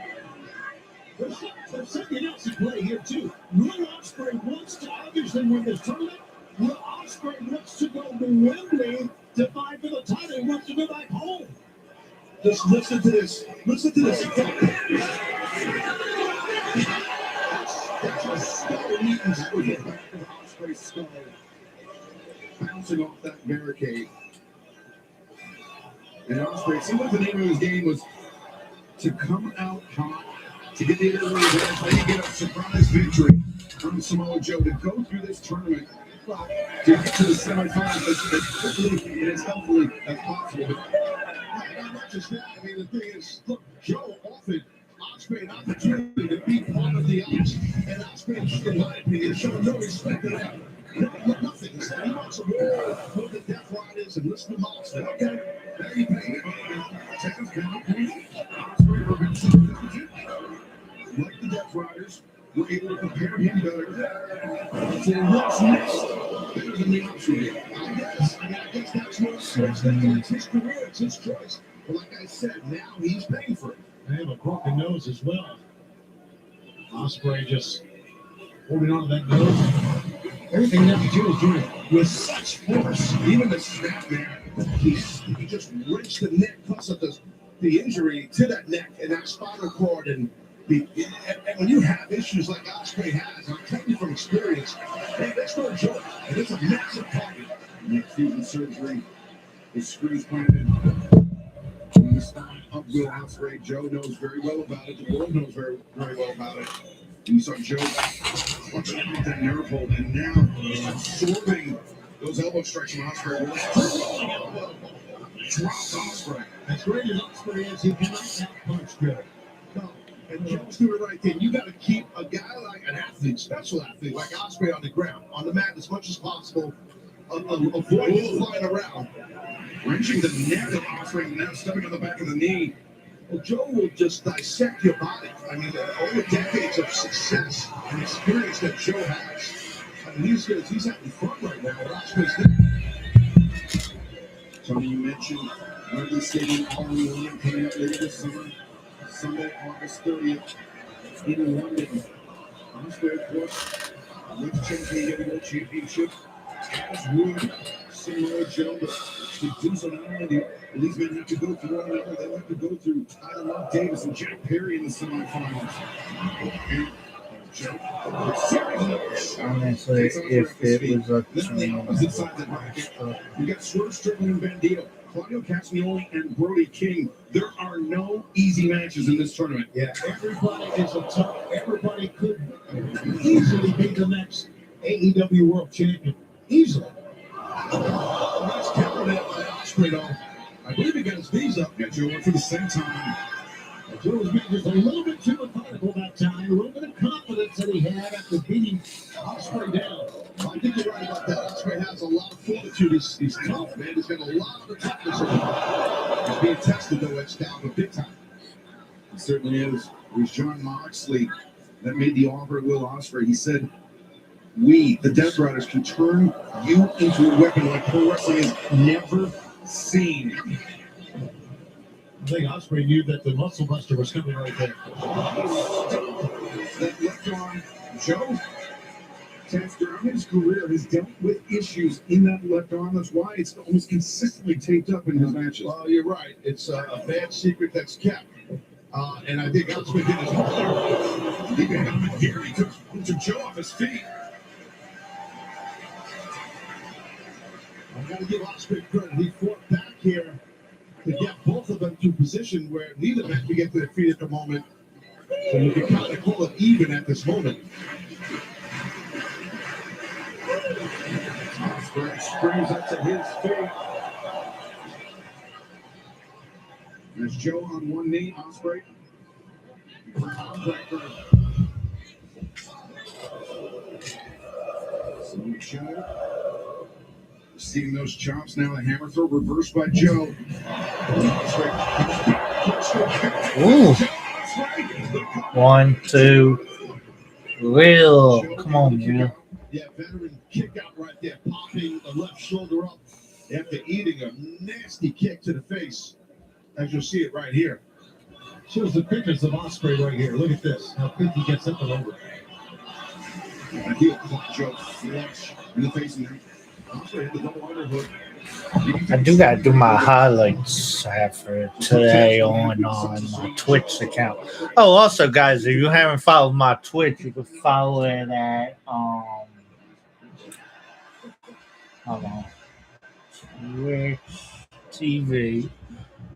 There's something else at play here too. Will Ospreay wants to obviously win this tournament. Will Ospreay wants to go to Wembley to fight for the title. He wants to go back home. Just listen to this. Listen to this. That's a skull knees with the back of Ospreay's skull. Bouncing off that barricade. And Ospreay, see what the name of his game was? To come out hot, to get the early advance, maybe get a surprise victory from Samoa Joe, to go through this tournament to get to the semifinals as quickly and as healthily as possible. But not just that. I mean, the thing is, look, Joe offered Ospreay an opportunity to be part of the odds, and Ospreay, in my opinion, showed no respect to that. Nothing. He said he wants a war with the Death Riders and listen to Ospreay. Okay, there you pay me. Take him down. Ospreay revenge. Like the Death Riders, were able to prepare him better. So what's next? Better than the option. I guess that's what it's his career, it's his choice. But like I said, now he's paying for it. They have a broken nose as well. Ospreay just holding on to that nose. Everything that Joe is doing with such force. Even the snap there, he just wrenched the neck plus of the injury to that neck and that spinal cord. And when you have issues like Ospreay has, I'm telling you from experience, hey, that's no joke. And it's a massive target. Next fusion surgery, his screws planted. The spine of Will Ospreay. Joe knows very well about it. The world knows very, very well about it. And you saw Joe watching that nerve hold, and now he's absorbing those elbow strikes from Ospreay. Drops Ospreay. As great as Ospreay is, he cannot outpunch Joe. No. And Joe's doing the right thing. You got to keep a guy like an athlete, special athlete like Ospreay on the ground, on the mat as much as possible. Avoid him flying around. Wrenching the neck of Ospreay, now stepping on the back of the knee. Well, Joe will just dissect your body. I mean, all the decades of success and experience that Joe has. I mean, he's having fun right now. Osprey's there. Tony, you mentioned Wembley Stadium All-in-One coming up later this summer. Sunday, August 30th in London. Ospreay, of course, with champion heavyweight championship. As would Samoa Joe, but to do so not only do these men have to go through one another, they have to go through Tyler Love Davis and Jack Perry in the semifinals. And Joe, Honestly, if it was up then on the opposite side of the bracket, you got Swerve Strickland and Bandito, Claudio Castagnoli and Brody King. There are no easy matches in this tournament. Yeah, everybody is a tough. Everybody could easily be the next AEW World Champion. Easily. That's counted out by Ospreay, though. I believe he got his knees up. Yeah, Joe went for the same time. Joe was being just a little bit too methodical that time. A little bit of confidence that he had after beating Ospreay down. Well, I think you're right about that. Ospreay has a lot of fortitude. He's tough, man. He's got a lot of the toughness in him. He's being tested, though, Excalibur, big time. He certainly is. It was John Moxley that made the offer to Will Ospreay. He said, we, the Death Riders, can turn you into a weapon like pro wrestling has never seen. I think Ospreay knew that the Muscle Buster was coming right there. That left arm, Joe, throughout his career, has dealt with issues in that left arm. That's why it's almost consistently taped up in his matches. Well, you're right. It's a bad secret that's kept. And I think Ospreay did his homework. He got him here. He took Joe off his feet. I've got to give Ospreay credit. He fought back here to get both of them to a position where neither man can get to their feet at the moment. So you can kind of call it even at this moment. Ospreay springs up to his feet. There's Joe on one knee, Ospreay. So Joe, seeing those chops now, the hammer throw reversed by Joe. Ooh. 1, 2. Real. Come on, man. Yeah, veteran kick out right there, popping the left shoulder up after eating a nasty kick to the face. As you'll see it right here. Shows the pictures of Ospreay right here. Look at this, how quick he gets up and over. And heel caught Joe flush in the face, and Ospreay had the double underhook. I do gotta do my highlights for today on my Twitch account. Oh, also, guys, if you haven't followed my Twitch, you can follow it at hold on,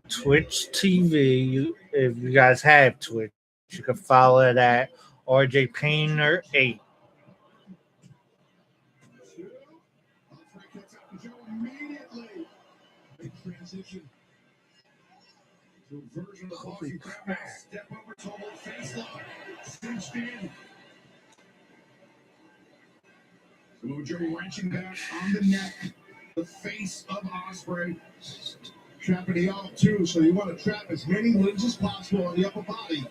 Twitch TV. If you guys have Twitch, you can follow it at RJ Painter 8. position. To a version of Boston Crab. Step over to a face lock. Cinched in. Samoa Joe wrenching back on the neck. The face of Ospreay. Trapping the arm too, so you want to trap as many limbs as possible on the upper body.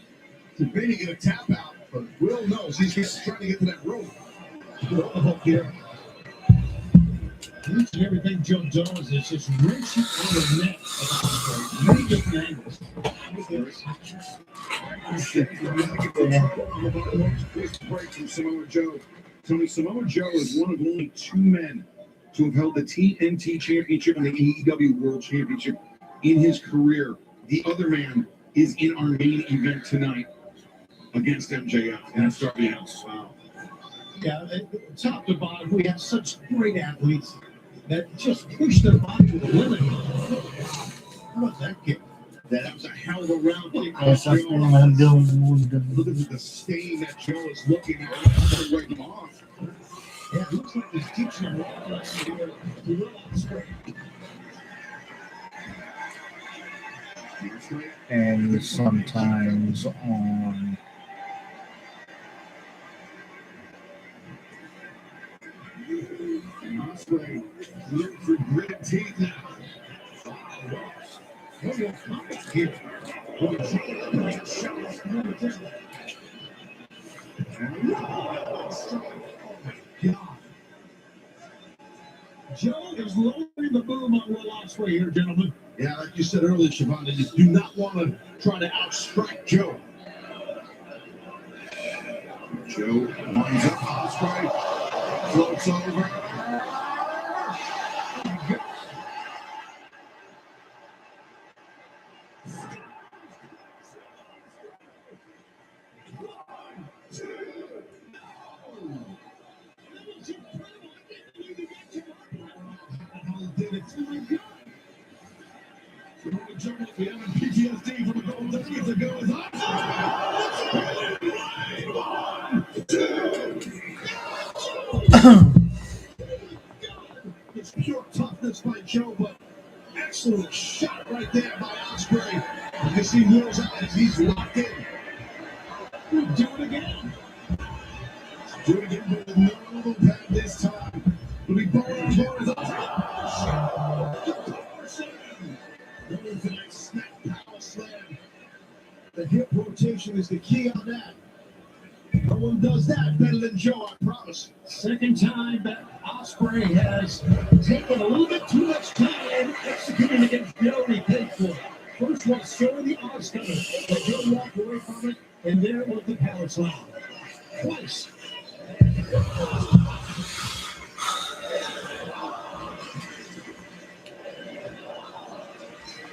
To Vinny get a tap out, but Will knows he's just trying to get to that rope. Hook here. Each and everything Joe does is just wrenching on the neck of Ospreay. Many different angles. Break from Samoa Joe. Tony, Samoa Joe is one of only two men to have held the TNT Championship and the AEW World Championship in his career. The other man is in our main event tonight against MJF, and it's Darby Allin. Wow. Yeah, top to bottom, we have such great athletes that just push their body to the limit. How about that kick? That was a hell of a round kick. That's what I'm doing. Look at the stain that Joe is looking at. To wipe him off. Yeah, it looks like he's teaching him a lesson here to Will Ospreay. And sometimes on Ospreay look for grit teeth now. Here. Joe is lowering the boom on Will Ospreay here, gentlemen. Yeah, like you said earlier, Shavonda, you do not want to try to outstrike Joe. Joe winds up Ospreay, floats over. PTSD from a couple decades ago is It's pure toughness by Joe, but excellent shot right there by Ospreay. You can see Will's eyes, he's locked in. Do it again. Do it again, but with no elbow pad this time. It'll be bar on bar as a top. Going for that snap power slam. The hip rotation is the key on that. No one does that better than Joe, I promise. Second time that Ospreay has taken a little bit too much time executing against Joe, and he paid for it. First one, showing the odds coming, but Joe walked away from it, and there was the power slam. Twice.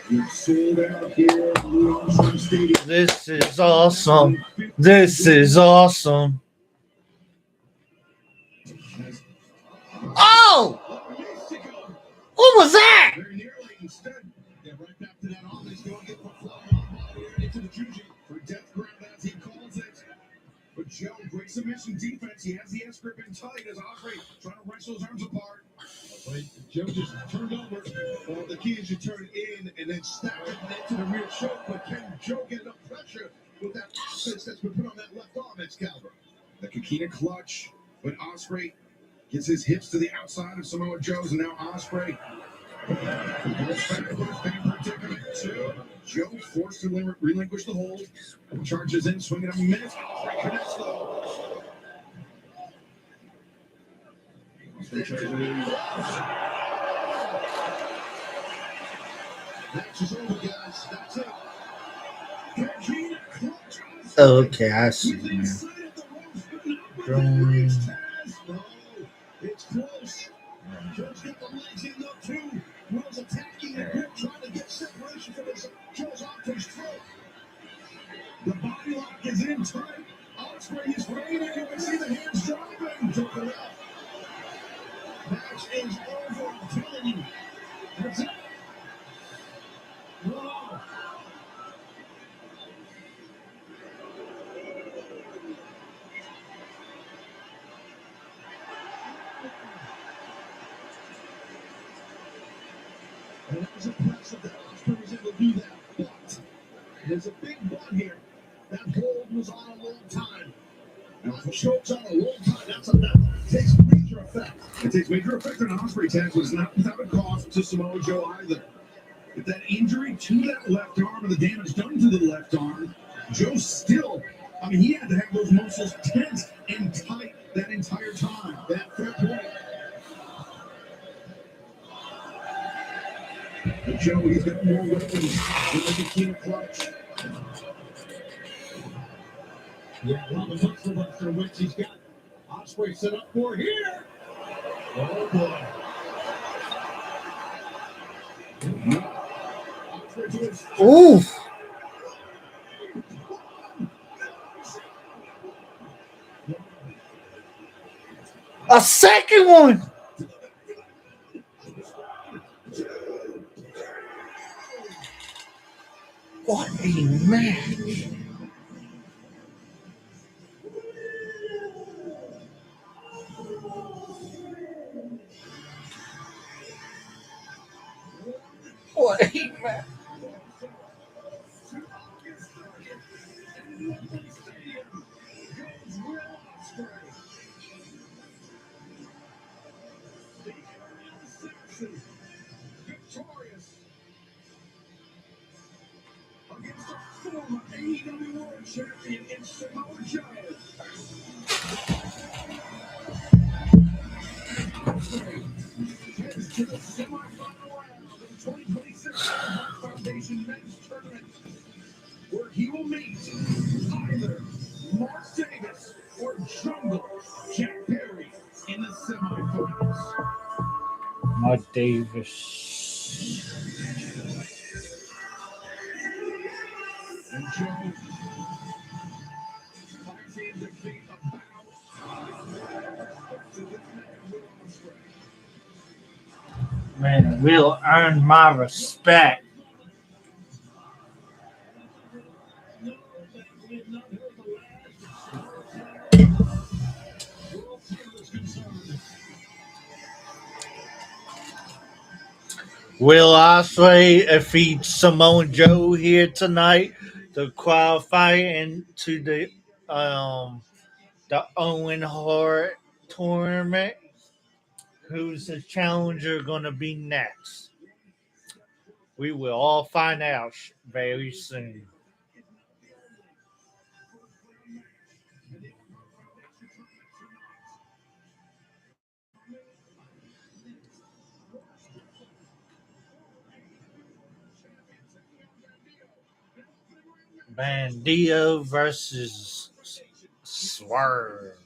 You're sold out here at Blue Armstrong Stadium. This is awesome. This is awesome. Oh! What was that? Very nearly. Instead, they're right back to that on. He's going to get the fly into the juju for death grab, as he calls it. But Joe, great submission defense. He has the S grip in tight as Ospreay trying to wrench those arms apart. But Joe just turned over. Well, the key is you turn in and then stack it into the rear choke. But can Joe get enough pressure with that offense that's been put on that left arm, Excalibur? The Kikina clutch, but Ospreay gets his hips to the outside of Samoa Joe's, and now Ospreay goes back to his pain predicament too. Joe forced to relinquish the hold, charges in, swinging a minute. Ospreay connects though. Match is over, guys. That's it. Kikina clutch. Okay, I see, man. It's close. Joe's got the legs in though too. Will's attacking the grip, trying to get separation from his Joe's off to his throat. The body lock is in tight. Ospreay is ready. You can see the hands dropping. Took it out. Match is over. I'm telling you. That's it. Whoa. And that was impressive. there's a big but here. That hold was on a long time. Now, if the stroke's on a long time, that takes major effect. It takes major effect on Ospreay tags, but it's not without a cost to Samoa Joe either. If that injury to that left arm and the damage done to the left arm, Joe still, he had to have those muscles tense and tight that entire time. That fair point. But Joe, he's got more weapons than the King Clutch. Yeah, one of the muscle buster which he's got Ospreay set up for here. Oh boy. Ooh. A second one. What a match. What a match. Victorious against a former AEW World Champion in Samoa Joe. Heads to the semifinal round of the 2026 Foundation Men's Tournament, where he will meet either Mark Davis or Jungle Jack Perry in the semifinals. Mark Davis. And Joe finds him to be about to this man, Will Ospreay. Man, Will earned my respect. Will Ospreay defeat Samoa Joe here tonight to qualify into the Owen Hart tournament. Who's the challenger going to be next? We will all find out very soon. Bandido versus Swerve.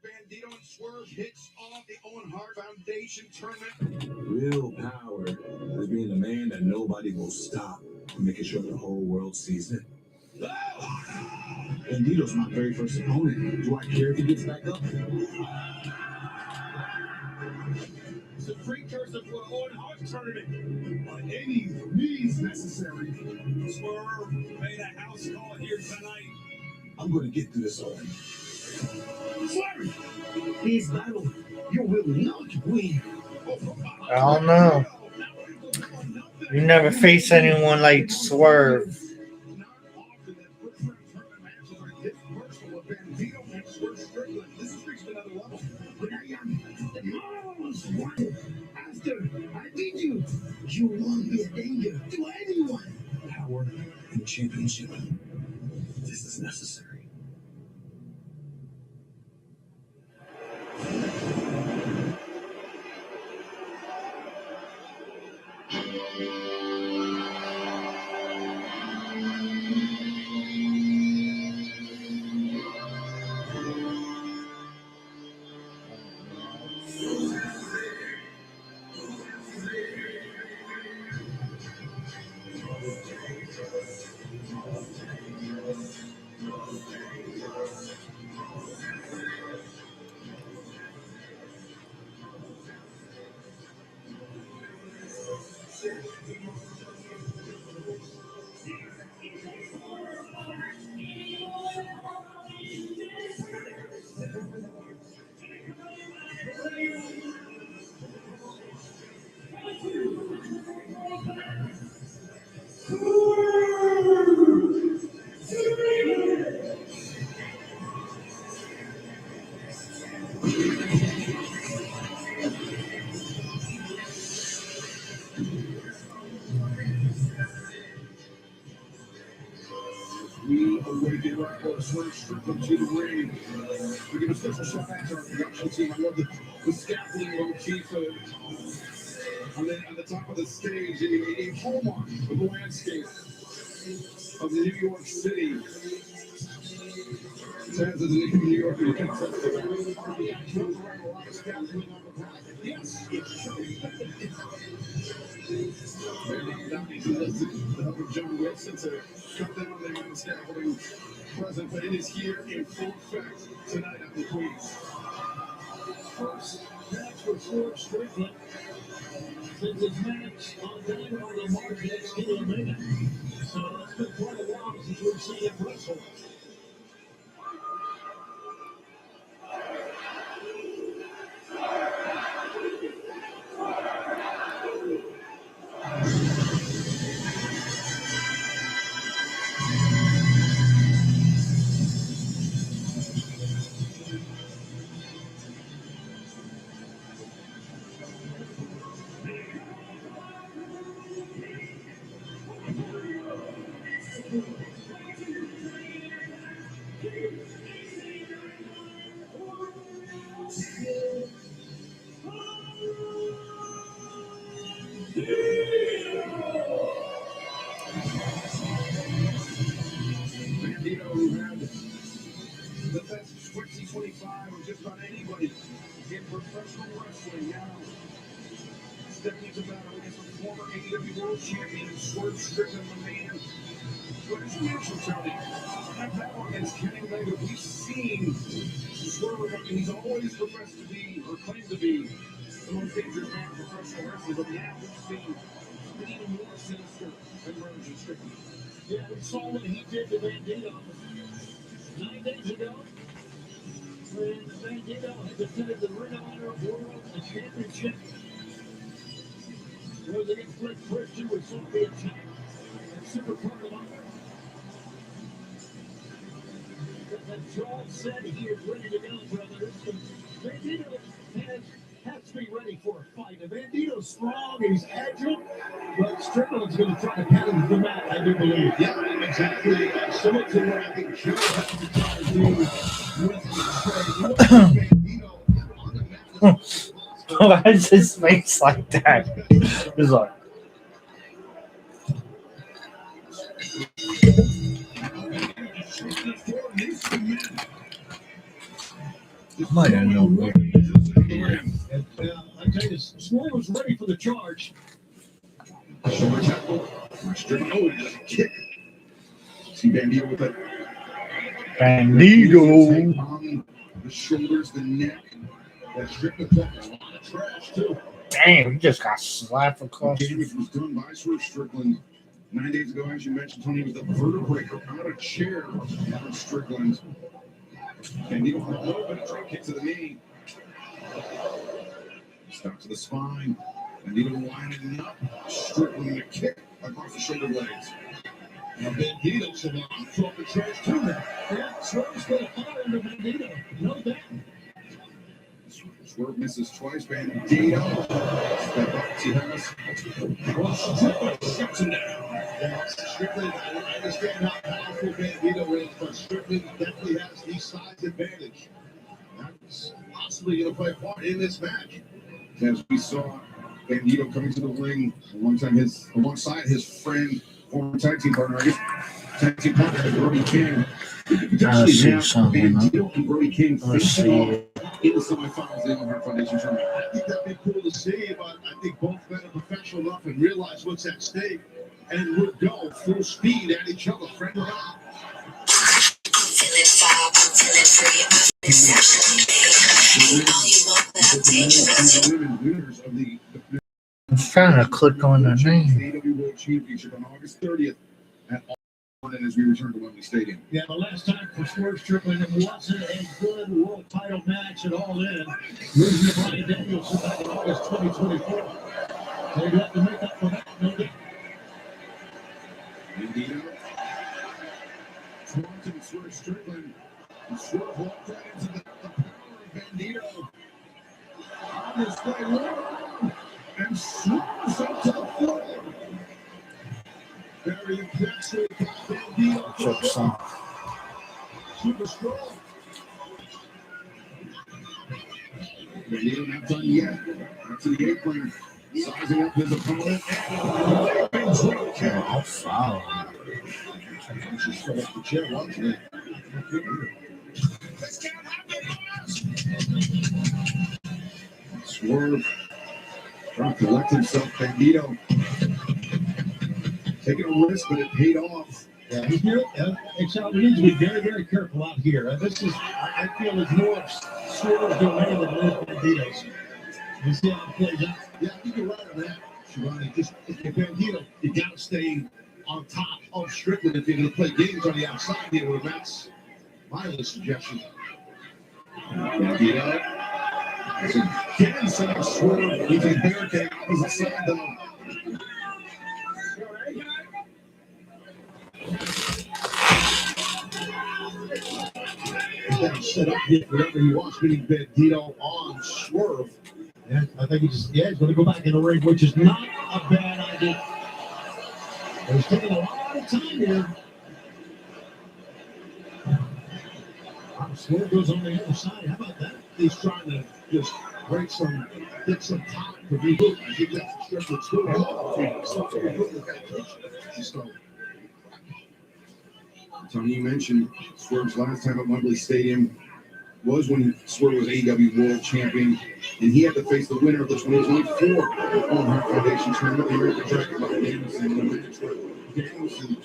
Bandido and Swerve hits off the Owen Hart Foundation tournament. Real power is being the man that nobody will stop, making sure the whole world sees it. Bandido's my very first opponent. Do I care if he gets back up? It's a precursor for the Owen Hart tournament. By any means necessary. Swerve made a house call here tonight. I'm going to get through this one. Swerve! This battle, you will not win. I don't know. You never face anyone like Swerve. After I beat you, you won't be a danger to anyone. Power and championship. This is necessary. the arrival of Swerve Strickland to the ring. We give a special shout out to our production team. I love the scaffolding motif on the top of the stage, a hallmark of the landscape of New York City. Fans of the New York Yes. The help of John Wilson to cut them on the scaffolding present, but it is here in full effect tonight at the Queens. First match for Swerve Strickland. Since his match on Dynamite on March next to Omega. So it's been quite a while since we've seen him wrestle. Bandito, who had the best 2025 of just about anybody in professional wrestling, now stepping into battle against the former AEW World Champion Swerve Strickland, the man. Congratulations, Tony. That battle against Kenny Omega, we've seen Swerve. I mean, he's always professed to be, or claimed to be, the most dangerous man in professional wrestling, but now we've seen an even more sinister emerge in Strickland. Yeah, we saw what he did to Bandito 9 days ago when Bandito had defended the Ring of Honor World Championship. It was against Blake Christian, we saw the attack at Super Card of Honor. But Joel said he is ready to go, brothers. And Bandito has to be ready for a fight. And Bandito's strong, he's agile, but Strickland's going to try to pat him to the mat, I do believe. Yeah, exactly. Similar to what I think Joe has to try to do with Bandito. Why is his face like that? He's like, might have no way. I tell you, Swerve was ready for the charge. Short tackle. Strickland. Oh, and a kick. See Bandito with that. Bandito. On the shoulders, the neck. That Strickland talking a lot of trash, too. Damn, he just got slapped across. The damage was done by Swerve Strickland 9 days ago, as you mentioned, Tony, was the vertebrae out of chair for Strickland. Bandito on a little bit of drop kick to the knee. Stop to the spine. Bandito lining up. Strickland a kick across the shoulder blades. Now Bandito's about to talk the trash too now. Yeah, Swerve's going to fire into Bandito. No doubt. Swerve misses twice. Bandito. Step up. See Harris. Well, Strickland shuts him down. Yeah, Strickland, I understand how powerful Bandito is, but Strickland definitely has the size advantage. That's possibly going to play a part in this match. As we saw Bandito coming to the ring alongside his friend, former tag team partner, I guess, tag team partner, Brody King. I see something. Bandito and Brody King facing off See, in the semifinals of the Iron Foundation tournament. I think that'd be cool to see, but I think both men are professional enough and realize what's at stake and would go full speed at each other, friend or not. Feeling fine, I'm feeling free, I'm exceptionally all you want, but I'm dangerous. Women winners of the I'm trying to click on the name. AEW World Championship on August 30th at London as we return to Wembley Stadium. Yeah, the last time for Swerve Strickland, it wasn't a good world title match at all in. Losing to Bryan Danielson back in August 2024. They'd have to make up for that, no doubt. Bandito. Taunting Swerve Strickland. And Swerve walked right into the power of Bandito. On his way low. And swerves up to the floor. Very impressive. Bandito. Check some. super strong. Bandito not done yet. Up to the apron. Sizing up his opponent. Oh, foul. She's still up the chair watching it. Swerve. Trying to collect himself. Bandito. Taking a risk, but it paid off. Yeah, he's very, we need to be very, very careful out here. This is, I feel, it's more Swerve domain than it is Bandito's. You see how it plays out? Yeah, I think you're right on that. Shivani, just if Bandito, you gotta stay on top of Strickland if you're gonna play games on the outside here. Well, that's my only suggestion. Bandito. Again, setting Swerve with a barricade opposite side though. Set up here wherever he wants, getting Bandito on Swerve. Yeah, I think he's going to go back in the ring, which is not a bad idea. He's taking a lot of time here. Swerve goes on the other side. How about that? He's trying to just get some time to reboot. I think that's Strickland's doing. Tony, you mentioned Swerve's last time at Wembley Stadium was when Swerve was AEW World Champion, and he had to face the winner of the 2024 Owen Hart Foundation tournament, the American Dragon Ball Games, and the match where Danielson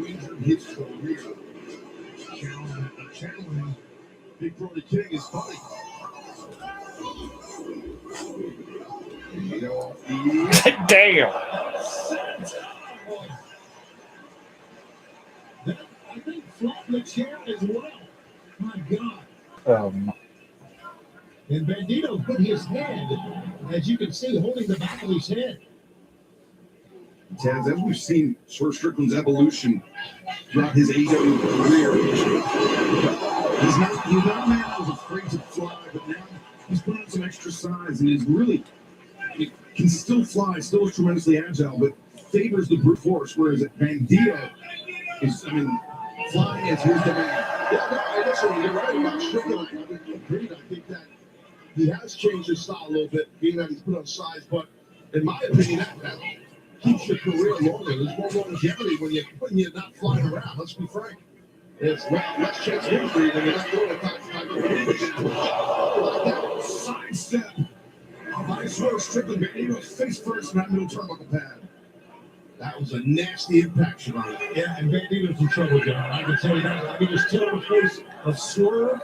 injured his career. Channeling Big Brody King, his buddy. Damn. I think flop the chair as well. My God. And Bandito put his head, as you can see, holding the back of his head. Taz, as we've seen Swerve Strickland's evolution throughout his AEW career, he's not a man who's afraid to fly, but now he's put on some extra size and is really, he can still fly, still is tremendously agile, but favors the brute force, whereas Bandito is, flying is his domain. Yeah, listen, you're right about Strickland. I agree. I think that he has changed his style a little bit, being that he's put on size, but in my opinion, that keeps your career longer. There's more longevity when you're not flying around. Let's be frank. It's less chance of injury when you're not doing a side step. I Swerve Strickland, Bandito's face first in that middle turnbuckle pad. That was a nasty impact, Shivani. Yeah, and Bandito's in trouble, John. I can tell you that. I can just tell the face of Swerve.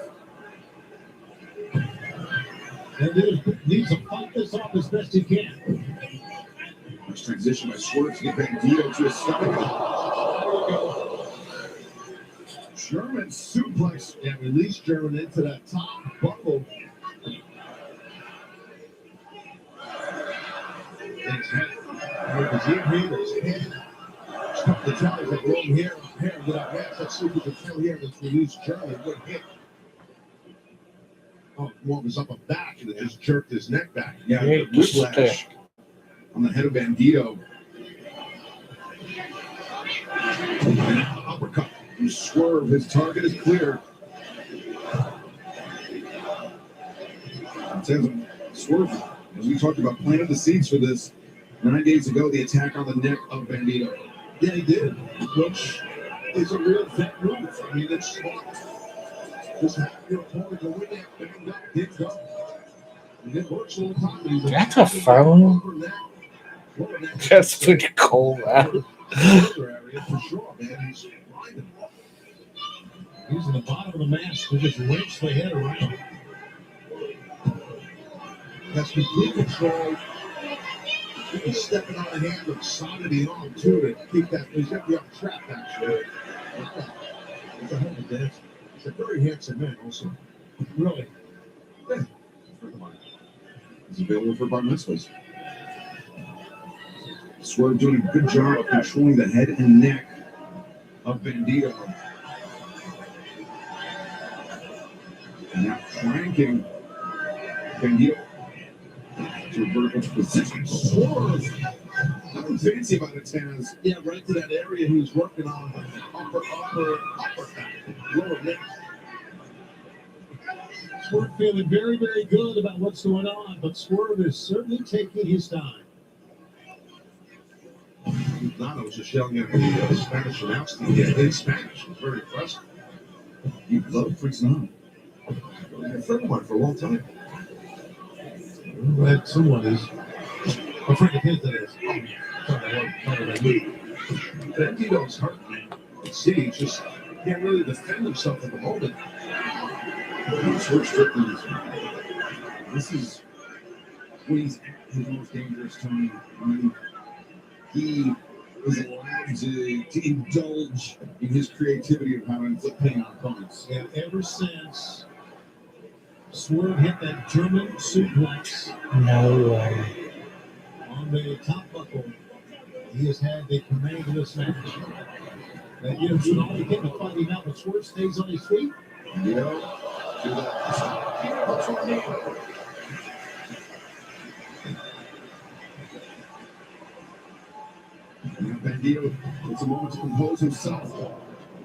Bandito needs to fight this off as best he can. Nice transition by Swerve to get Bandito to his stomach. There we go. German suplex. Yeah, release German into that top buckle. His head. His ear here, his head. Stuff the towers that roll here. Hair without hands. Let's see if we can tell here. Let's release German. Good hit. Oh, one was up and back and it just jerked his neck back. Yeah, whiplash on the head of Bandito. And uppercut. You Swerve. His target is clear. Swerve, as we talked about, planted the seeds for this 9 days ago. The attack on the neck of Bandito. Yeah, he did, which is a real vet move. I mean, it's smart. Just have your opponent go in there, bang up, hit up. And it works all the time. That's a phone. That's pretty cool, man. For sure, man. He's grinding. Using the bottom of the mask to just wrench the head around. That's complete control. He's stepping on the hand with solidity on, too, to keep that. He's got the trap, actually. It's a hell of a dance. He's a very handsome man, also. Really. Yeah. He's available for bar mitzvahs. Swerve doing a good job of controlling the head and neck of Bandito. And now cranking Bandito to a vertical position. Swerve. Nothing fancy about it, Taz. Yeah, right to that area he was working on. Upper back, lower neck. Swerve feeling very, very good about what's going on, but Swerve is certainly taking his time. Nano was just yelling at the Spanish announcer in Spanish. It was very impressive. You love Prince Nano. You're a friend of mine for a long time. I'm glad someone is. I'm afraid to hint that is. Bandito's hurt, man. City just can't really defend himself at the moment. Swerve Strickland. This is when he's at his most dangerous time. When he is allowed to indulge in his creativity of how to inflict pain on opponents. Yeah, ever since Swerve hit that German suplex No way. on the top buckle, he has had the command of this match. That gives him all he can to find him out, but Swerve stays on his feet. Yeah. Do that. That's what I mean. Now Bandito takes a moment to compose himself.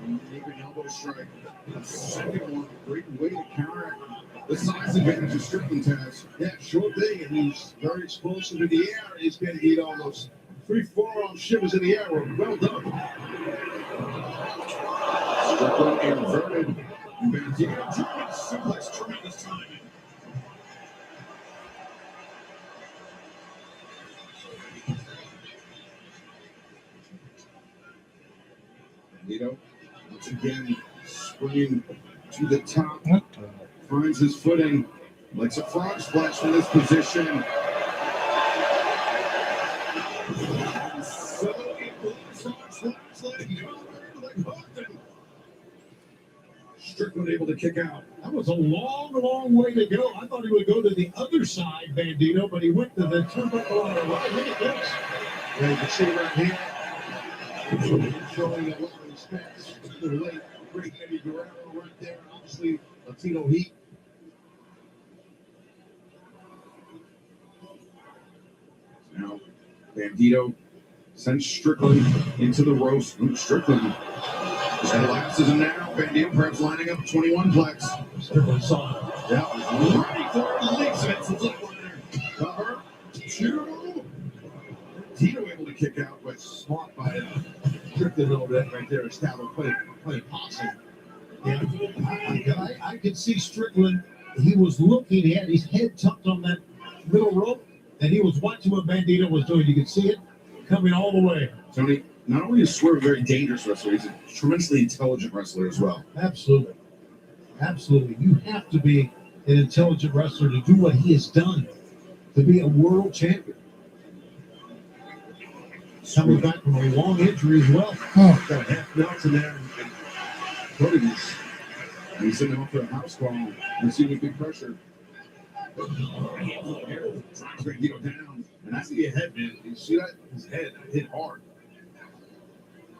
Naked elbow strike. A second one. Great way to counteract the size advantage of Strickland has. Yeah, sure thing. And he's very explosive in the air. He's going to get all those 3 forearm shivers in the air. Well done. Strickland inverted. Bandito German suplex. Tremendous timing. Bandito once again springing to the top. What the? Finds his footing. Likes a frog splash from this position. And so it was frog splash like Hogan. Strickland able to kick out. That was a long, long way to go. I thought he would go to the other side, Bandito, but he went to the turnbuckle on the right. Look at this. And you can see right here, showing a lot of respect to the late, great Eddie Guerrero right there. Obviously, Latino Heat. Now, Bandito sends Strickland into the roast. Strickland collapses him now. Bandito perhaps lining up 21 plex. Strickland saw it. Yeah, ready for it. Leaks it. It's a flip liner. Cover. 2. Bandito able to kick out, but spot by Strickland over that right there. Established play possum. Yeah, I could see Strickland. He was looking, he had his head tucked on that middle rope, and he was watching what Bandito was doing. You could see it coming all the way. Tony, not only is Swerve a very dangerous wrestler, he's a tremendously intelligent wrestler as well. Absolutely. Absolutely. You have to be an intelligent wrestler to do what he has done, to be a world champion. Coming back from a long injury as well. Got a half belt in there. And he's sitting off for a house call, receiving big pressure. Drops Bandito down. And that's the head, man. You see that? His head hit hard.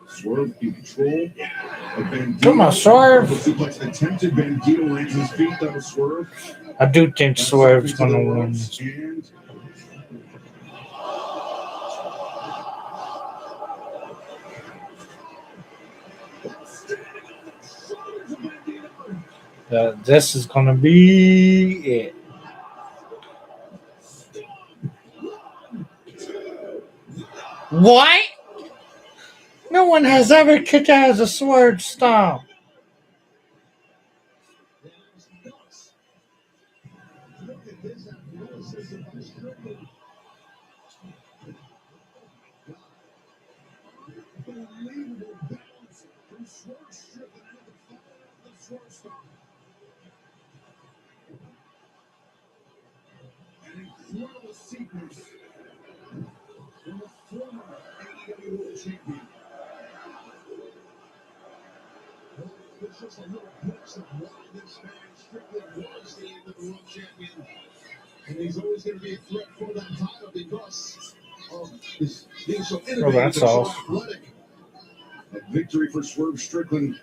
Swerve in control of Bandito. Come on, Swerve. Suplex attempted. Bandito lands his feet, though. Swerve. I do think Swerve's going to win this. And This is going to be it. What? No one has ever kicked out as a Swerve stomp. Look at this athleticism by Strickland. Unbelievable balance from Swerve Strickland at the fire of the Swerve stomp. an incredible sequence from the former AEW World Champion. It's just a little glimpse of why this man Strickland was the AEW World Champion. And he's always going to be a threat for that title because of his being so innovative that's and so all. athletic. A victory for Swerve Strickland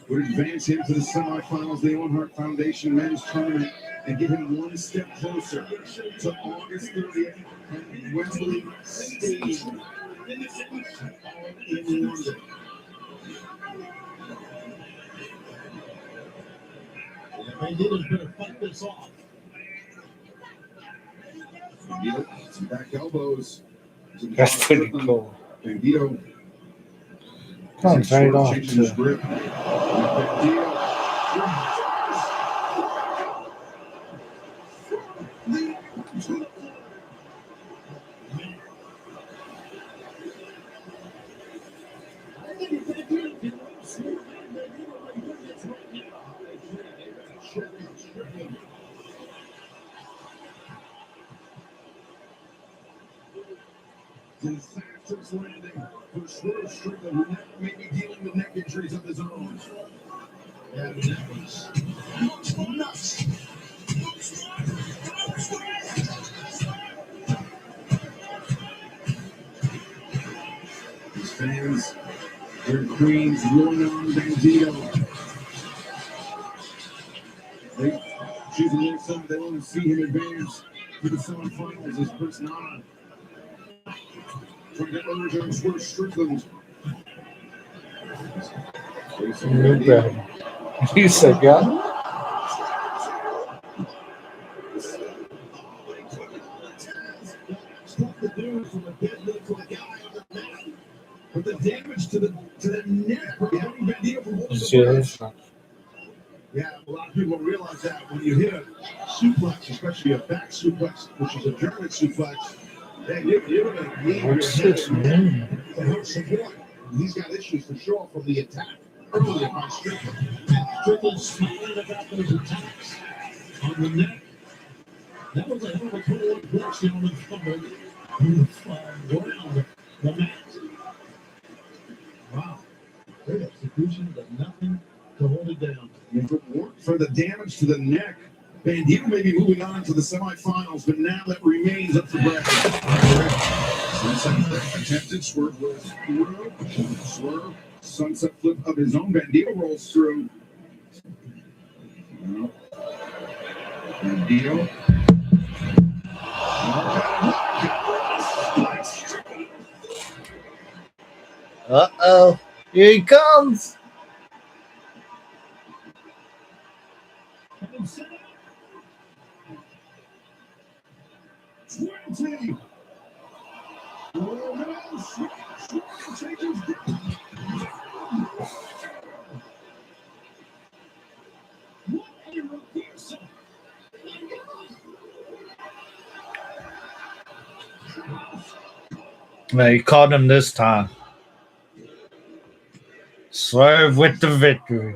would advance him to the semifinals of the Owen Hart Foundation Men's Tournament and give him one step closer to August 30th at Wembley Stadium in London. Yeah, Bandito's better fight this off. Bandito, some back elbows. That's pretty cool. Bandito Comes right off changing his to grip. Bandito. Disastrous landing for Swerve Strickland, who now may be dealing with neck injuries of his own. Yeah, that was nuts. His fans here in Queens roaring on Bandito. They choosing their side. They want to see him advance to the semifinals as Chris Nana trying to urge on Swerve Strickland. new brother. You said, yeah? Struck the dude from a deadlift to a guy on the mat. But the damage to the neck, preventing Bandito from holding the bridge. Yeah, a lot of people don't realize that when you hit a suplex, especially a back suplex, which is a German suplex, then you're going to need your What's this mean? to help support. He's got issues for sure from the attack earlier by Strickland. Strickland smiling about those attacks on the neck. That was a hell of a total aggression on the cover around the mat. Wow. Great execution, but nothing to hold it down. For the damage to the neck, Bandito may be moving on to the semifinals, but now that remains up for grabs. Attempted swerve rolls through. Swerve, sunset flip of his own. Bandito rolls through. No. Bandito. Uh-oh. Here he comes. And set up 20. Oh, no. Swerve changes grip. what a reversal. No, he caught him this time. Swerve with the victory.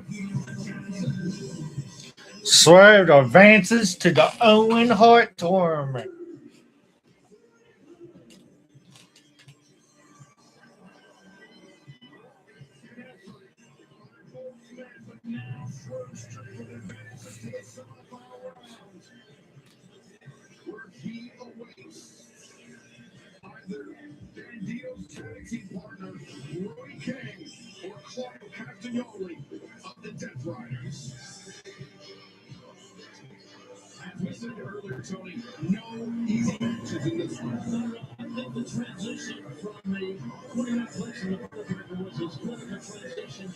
Swerve advances to the Owen Hart tournament. Where he awaits either Bandito's tag team partner, Roy King, or Claudio Castagnoli of the Death Riders. As we said earlier, Tony, no easy matches in this one. I think the transition from the quarterback place in the quarterback was as good of a transition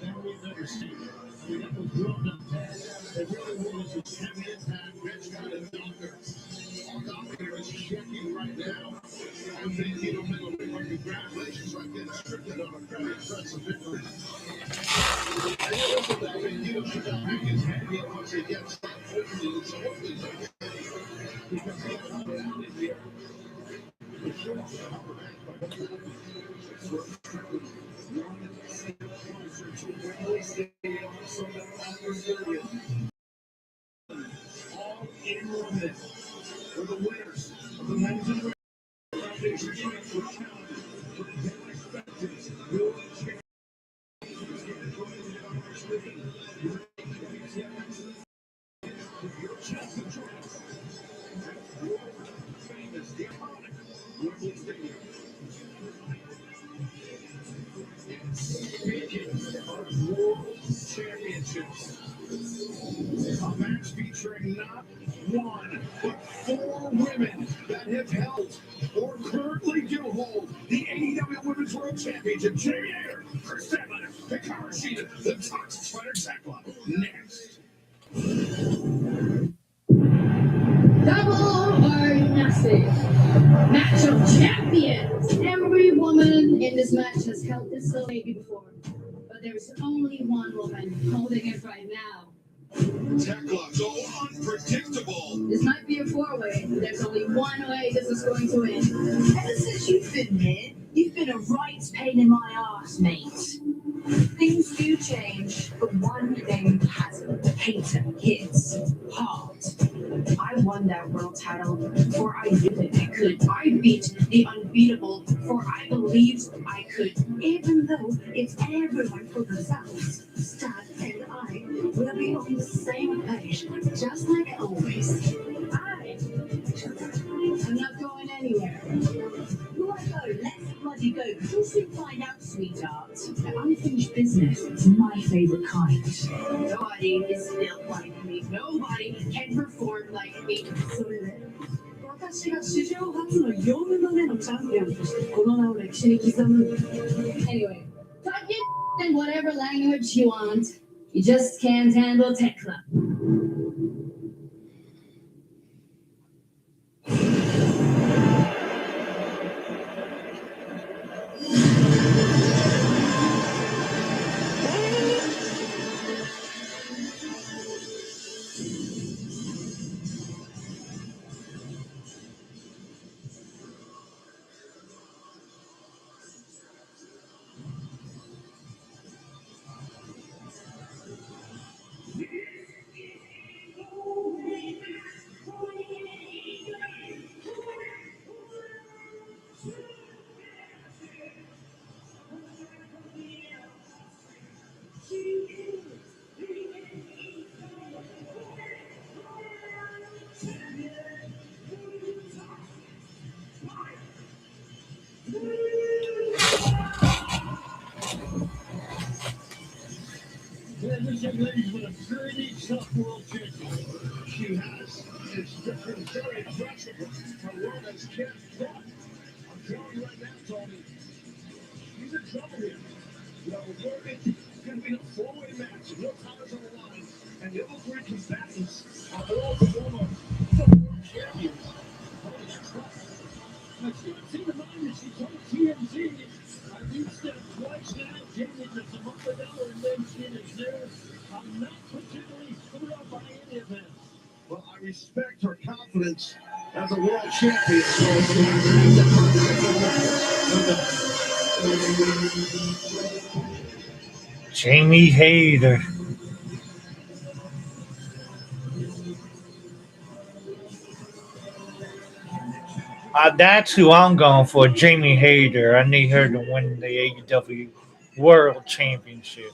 that we've ever seen. I mean, it was drilled up. It really was a heavy attack. Mitch got it younger. Our dominator is checking right now. And Bandito Middleton, congratulations right there. Strickland on a very impressive victory. And you look at that, Bandito should not hang his head yet once he gets hopefully it's okay. Because he comes down in here. All in one minute for the winners of the men's and women's foundation championship challenge for the expected world champion. Your chance to join us at world famous, the iconic Wembley Stadium. Speaking of world championships, a match featuring not one, but 4 women that have held or currently do hold the AEW Women's World Championship. Jamie Hayter, Chris Statlander, Hikaru Shida, the Toxic Spider Tekla. Next. Double or nothing. Match of champions. Every woman in this match has held this little baby before, but there's only one woman holding it right now. Tekla so unpredictable. This might be a four-way, but there's only one way this is going to win. Ever since you've been here, you've been a right pain in my arse, mate. Things do change, but one thing hasn't. Hater hits hard. I won that world title, for I knew that I could. I beat the unbeatable, for I believed I could. Even though it's everyone for themselves, Stud and I will be on the same page, just like always. I'm not going anywhere. Righto, let's bloody go. We'll soon find out, sweetheart. Unfinished business is my favourite kind. Nobody is built like me. Nobody can perform like me. それで、私が史上初の4度目のチャンピオンとしてこの名を歴史に刻む。 Anyway, talk your in whatever language you want. You just can't handle Tekla. This young lady's been a pretty tough world champion. She has. It's been very impressive. Her world has kept up. I'm telling you right now, Tony, she's in trouble here. You know, it's going to be a four-way match. No titles on the line. And the other three combatants are all former world champions. Holy tough. Let's see. See the mind that she told TMZ. I've used them twice now. Jamie just a month ago, and then she is there. I'm not particularly thrilled by any of this. Well, I respect her confidence as a world champion. Jamie Hayter. That's who I'm going for, Jamie Hayter. I need her to win the AEW World Championship.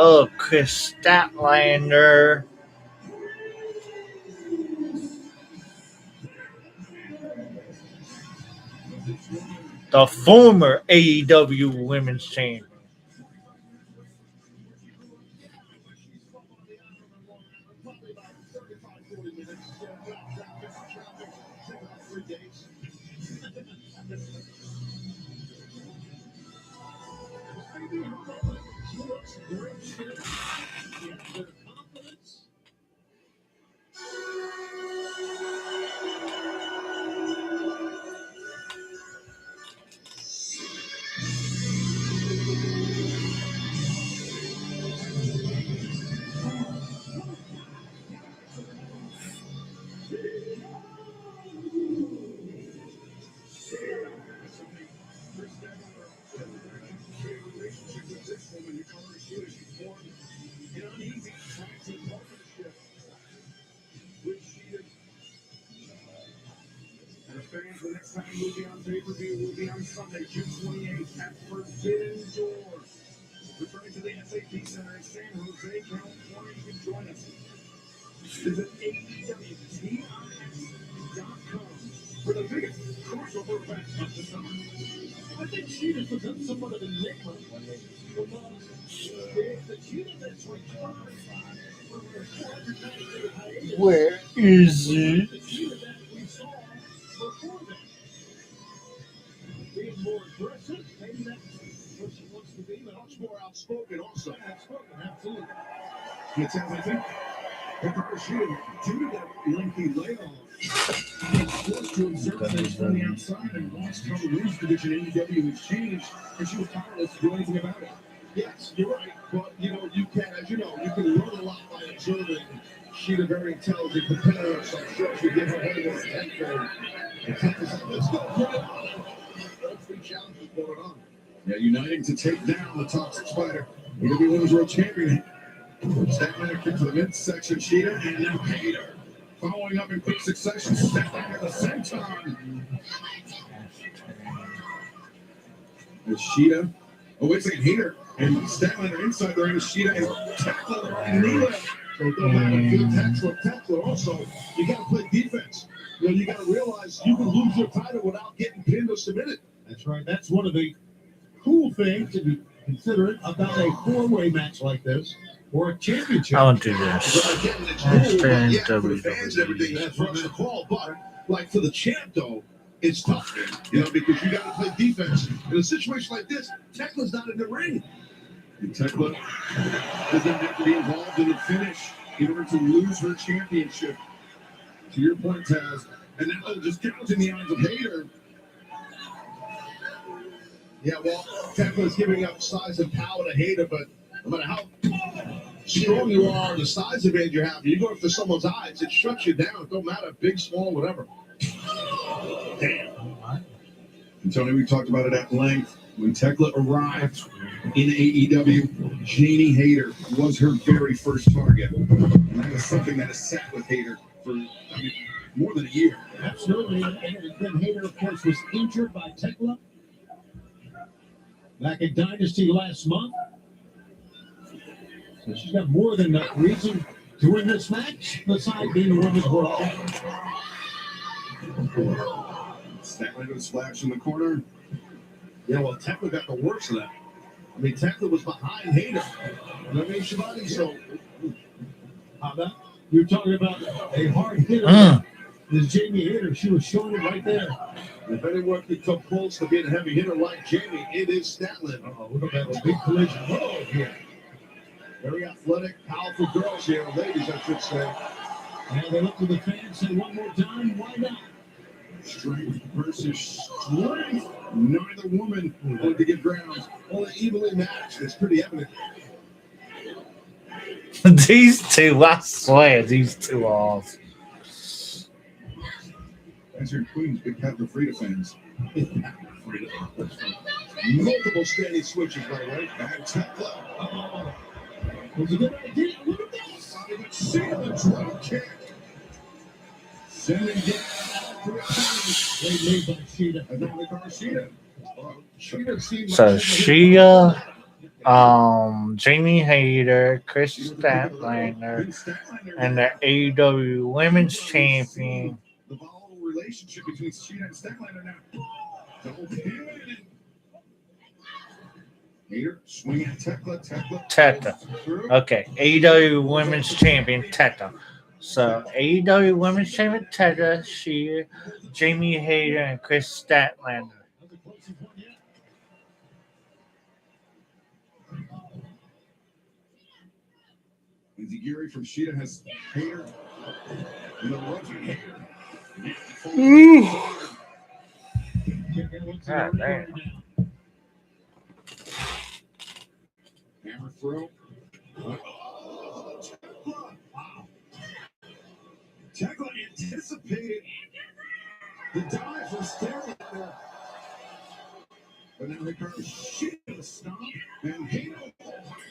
Oh, Chris Statlander. The former AEW Women's Champion. The next time we'll be on pay-per-view will be on Sunday, June 28th at Forbidden Door. Returning to the SAP Center in San Jose, California. You can join us. Visit AEWTRX.com for the biggest crossover event of the summer. I think Sheeta presents somewhat of an enigma. It's the Sheeta that's returned from her 490-day hiatus. Where is it? The Sheeta that we saw before that. Being more aggressive, maybe that's what she wants to be, but Much more outspoken also. outspoken, absolutely. It sounds like that. Hikaru Shida, due to that lengthy layoff, was forced to observe things from the outside and lost her women's division. AEW has changed, and she was powerless to do anything about it. Yes, you're right. But, you know, you can, as you know, you can learn a lot by observing. She's a very intelligent competitor, so I'm sure she'll give her homework tenfold. And let's go, put it on. All three challenges going on. Yeah, uniting to take down the Toxic Spider. AEW Women's World Champion. Statlander kick to the midsection, Sheeta, and now Hater. Following up in quick succession, Statlander at the same time. There's Sheeta. Oh, wait a second, Hater. And Statlander inside the ring is Sheeta and tackle and knee lift. So don't have a good tackler. Also, you got to play defense. You know, you got to realize you can lose your title without getting pinned or submitted. That's right. That's one of the cool things to be considerate about a four-way match like this or a championship. I want to do this. But again, it's Hashtag cool, but yeah, for the fans and WWE. everything, that's what's the call. But like for the champ, though, it's tough, you know, because you got to play defense. In a situation like this, Tekla's not in the ring. And Tekla doesn't have to be involved in the finish in order to lose her championship. To your point, Taz. And now just counts in the eyes of Hater. Yeah, well, Tekla's giving up size and power to Hater, but no matter how strong you are, the size advantage you have, you go after someone's eyes, it shuts you down. It don't matter, big, small, whatever. Damn. And Tony, we talked about it at length. When Tekla arrived in AEW, Janie Hater was her very first target. And that is something that has sat with Hater for more than a year. Absolutely. And then Hater, of course, was injured by Tekla back in Dynasty last month. So she's got more than enough reason to win this match, besides being the women's world champion. Statlander splash in the corner. Yeah, well, Tekla got the worst of that. I mean, Tekla was behind Hater. You know what I mean, Shivani? So, How about you're talking about a hard hitter? This Jamie Hater, she was showing it right there. if anyone could come close to being a heavy hitter like Jamie, it is Statlander. Look at that big collision. Oh, yeah. Very athletic, powerful girls here, ladies, I should say. And they look to the fans, say one more time, why not? Strength versus strength. Neither woman wanted to get ground. Only evenly matched. It's pretty evident. These two, I swear, these two are. That's your Queen's big Pat Frida fans. Multiple standing switches, by the way. And Tekla. Was a good idea. Look at this. See the drop kick. Sending down Great lead by Sheeta. and then the Garcia. Sheeta seemed So like Shia, Jamie Hater, Chris Statlander, and the AEW Women's Champion. the volatile relationship between Sheeta and Statlander now. Double pin. Hater swing at Tekla. Teta. Okay, AEW Women's Champion Teta. So AEW Women's Champion Teta, Shia, Jamie Hater, and Chris Statlander. That's the closest one yet. Lindsay Geary from Sheeta has Hater. And the lunging Hater. God damn. Hammer throw. Tekla anticipated the dive from Statlander. But now Hikaru Shida stomp and Hater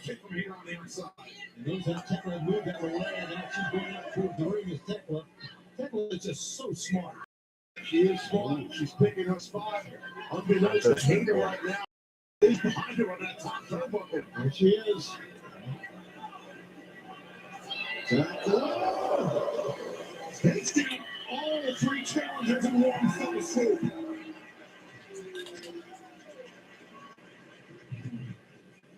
kick from Hater on the outside. And those that Tekla moved out of the way, and now she's going up towards the ring as Tekla. Tekla is just so smart. She is smart. She's picking her spot. Unbeknownst to Hayter right now. Is behind her on that top turnbuckle. There she is. Takes down all three challengers in one fell swoop.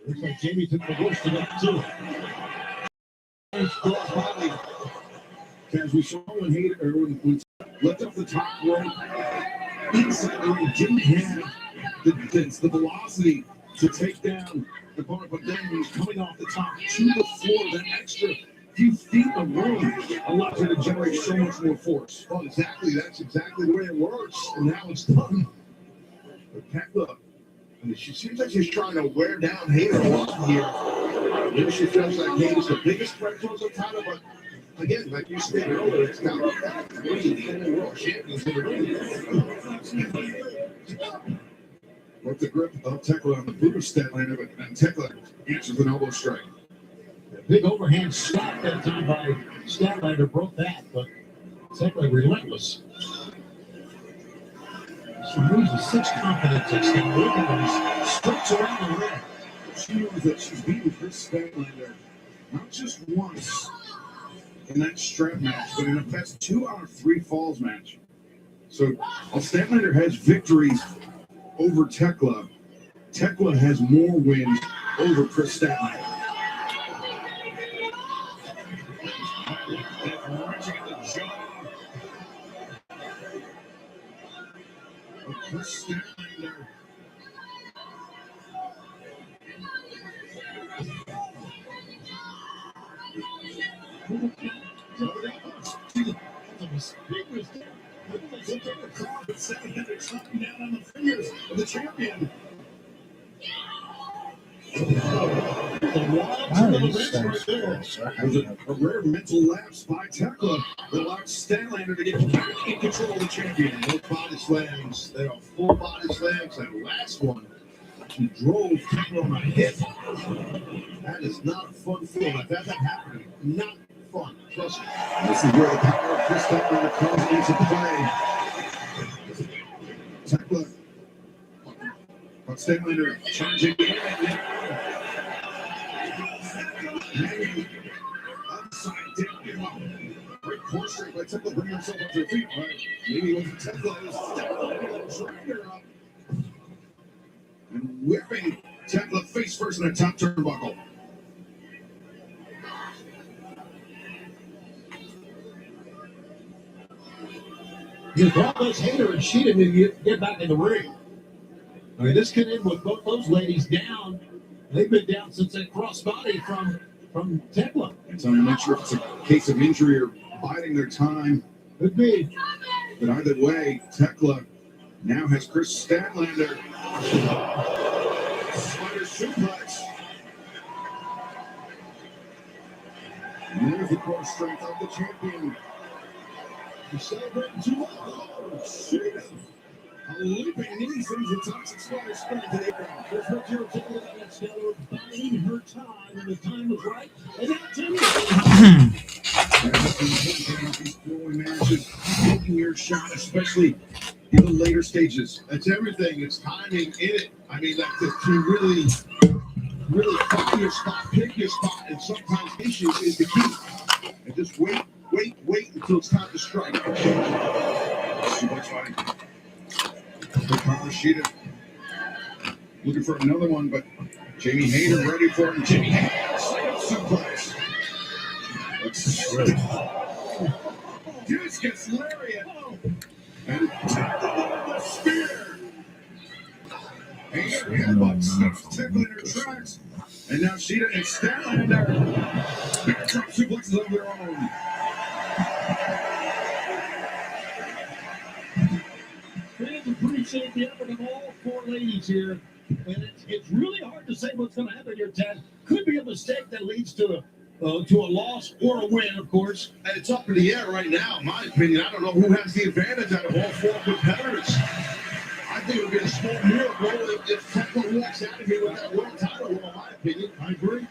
Looks like Jamie took the worst of it, too. Finally, as we saw when Hayter, or when left off the top rope, inside the ring, didn't have the velocity to take down the opponent, but then when he's coming off the top to the floor, that extra few feet of room allows her to generate so much more force. Well, that's exactly the way it works, and now it's done. But Tekla, I mean, she seems like she's trying to wear down Hayter a lot here. Maybe she feels like Hayter's the biggest threat towards the title, but again, like you stated earlier, it's got three world champions in the ring. With the grip of Tekla on the boot of Statlander, but Tekla answers an elbow strike. A big overhand slap that time by Statlander broke that, but Tekla relentless. She loses 6 confidence at Statlander and strikes around the ring. She knows that she's beaten Chris Statlander not just once in that strap match, but in a past 2 out of 3 falls match. So while Statlander has victories over Tekla, Tekla has more wins over Chris Statlander. Chris Statlander. Slapping down on the fingers of the champion. There's a rare mental lapse by Tekla that allowed Statlander to get back in control of the champion. Those body slams, they are full body slams. That last one, she drove Tekla on a hip. That is not a fun feeling. If that's happening, not fun. Trust me. This is where the power of Chris Statlander comes into play. Tekla, but Statlander charging in upside down. Great horse straight by Tekla, bringing herself up to her feet. Right. Maybe it wasn't Tekla, it was Statlander dragging her up and whipping Tekla face first in that top turnbuckle. You brought this Hayter and she didn't get back in the ring. I mean, this could end with both those ladies down. They've been down since that crossbody from Tekla. So I'm not sure if it's a case of injury or biding their time. Could be. But either way, Tekla now has Chris Statlander. Spider suplex. And there's the core strength of the champion. He's celebrating too much. Oh, shit. A leaping knee sends the Toxic Spider spinning to the ground. There's no territory that Stellar buying her time when the time was right. And now Timmy. These flowing matches, taking your shot, especially in the later stages. That's everything. It's timing in it. I mean, like to really find your spot, pick your spot, and sometimes issues is the key. And just wait until it's time to strike. Suplex fighting. Sheeta looking for another one, but Jamie Hayter ready for it. And Jamie Hayter suplex. Discus lariat. And the spear. Hayter headbutt stuffs Tekla in her tracks. And now Sheeta and Statlander. Bear trap suplexes of their own. Fans appreciate the effort of all 4 ladies here. And it's really hard to say what's going to happen here, Ted. Could be a mistake that leads to a loss or a win, of course. And it's up in the air right now, in my opinion. I don't know who has the advantage out of all 4 competitors. I think it would be a small miracle if Tekla walks out of here with that world title, in my opinion. I agree.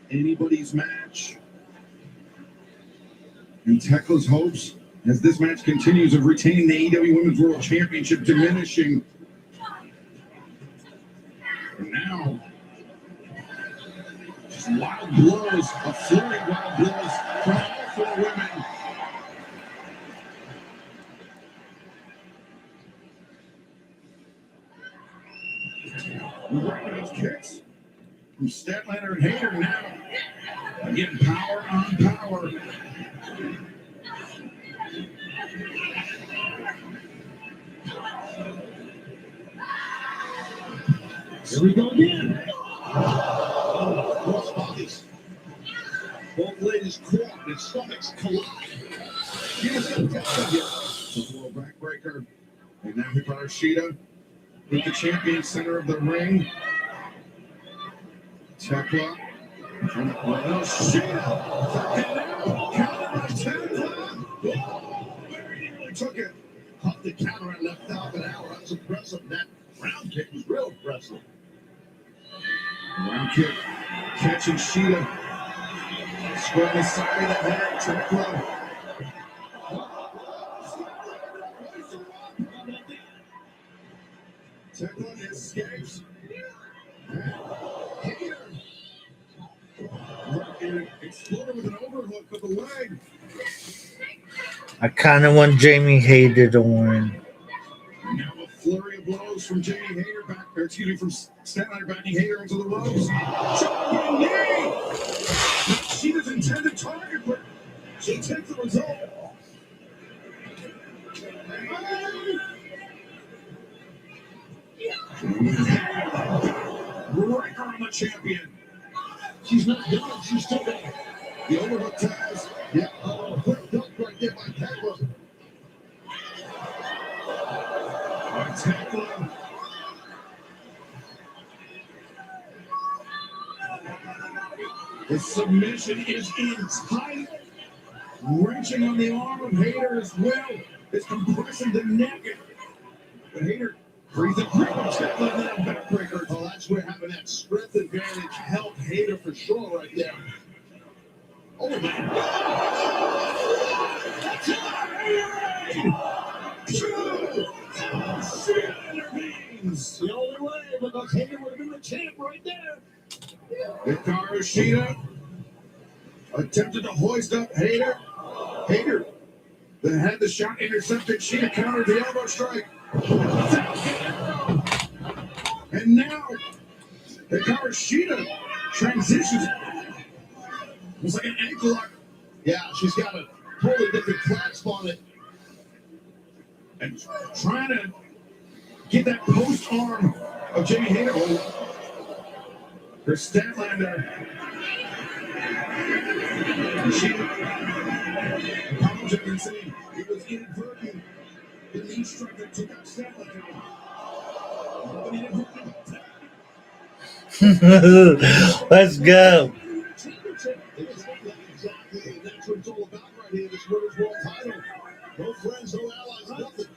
Anybody's match. And Tekla's hopes as this match continues of retaining the AEW Women's World Championship diminishing. And now, just wild blows, a flurry of wild blows from all four women. Roundhouse kicks from Statlander and Hayter now. Again, power on power. Here we go again. Cross bodies. Both ladies caught, their stomachs collide. She's got the little backbreaker. And now Hikaru Shida with the champion center of the ring. Tekla. Well, Shida. And now, counter by Tekla. Oh, very nearly took it. Caught the counter and left out an hour. That's impressive. That round kick was real impressive. Round kick. Catching Shida. Square on the side of the head. Tekla. Tekla escapes. Hayter. And exploded with an overhook of the leg. I kind of want Jamie Hayter to win. Now a flurry of blows from Jamie Hayter back, or excuse me, from Statlander backing Hayter into the ropes. Chopping knee! She doesn't intend to target, but she takes the result. Breaker on the champion. She's not done. She's still there. The overhook ties. Yeah, quick duck right there by Tekla. By Tekla. The submission is in tight. Wrenching on the arm of Hayter as well. It's compressing the neck. But Hayter breathes a grip of Tekla and then a backbreaker. Oh, that's where having that strength advantage helped Hayter for sure right there. Oh, man. She intervenes. The only way, because Hayter would have been the champ right there. Hikaru Shida attempted to hoist up Hayter. Hayter then had the shot intercepted. Shida countered the elbow strike. And now Hikaru Shida transitions. It's like an ankle lock. Yeah, she's got a totally different clasp on it. And trying to get that post arm of Jamie Hayter. For Statlander. She apologized and saying it was inadvertent. The knee strike that took out Statlander. Nobody inadvertent about that. Let's go. Exactly. That's what it's all about right here. This Women's World title. No friends, no allies, nothing.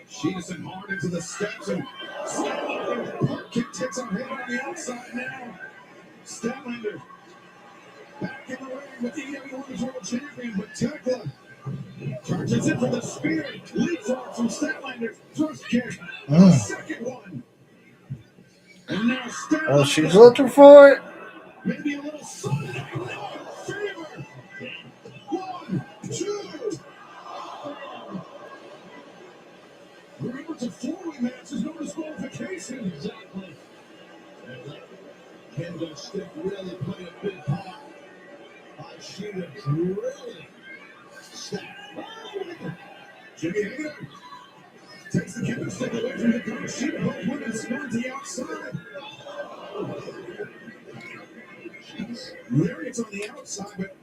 She's sent hard into the steps and Statlander park kick takes on Hayter on the outside now. Statlander back in the ring with the AEW Women's World Champion, but Tekla charges in for the spear. Leapfrog from Statlander. First kick. Second one. And now Statlander. Oh, she's looking for it. Maybe a little Sunday night fever. 1, 2. Remember, it's a 4-way match. There's no disqualification. Exactly. And that kendo stick really played a big part. Shida really stacked. Jimmy Hayter takes the kendo stick away from the coach. Shida both women spun to the outside. Lariat's on the outside, but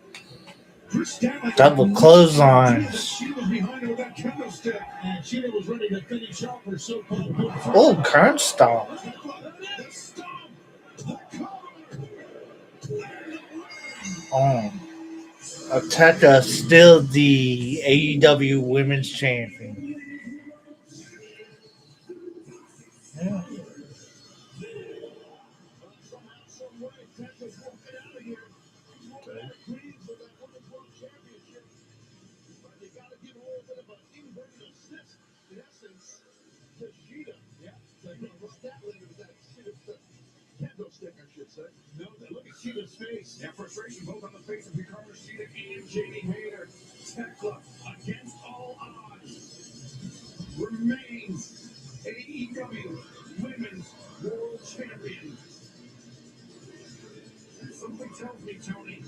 Chris Statlander Double clothesline. Shida was behind her with that kendo stick. And Shida was ready to finish off her so-called good fight. Oh, current stall. The stomp, the cover. Oh. Ateka still the AEW Women's Champion. Yeah. face. Yeah, frustration both on the face of Hikaru Shida and Jamie Hayter. Tekla, against all odds, remains AEW Women's World Champion. And something tells me, Tony,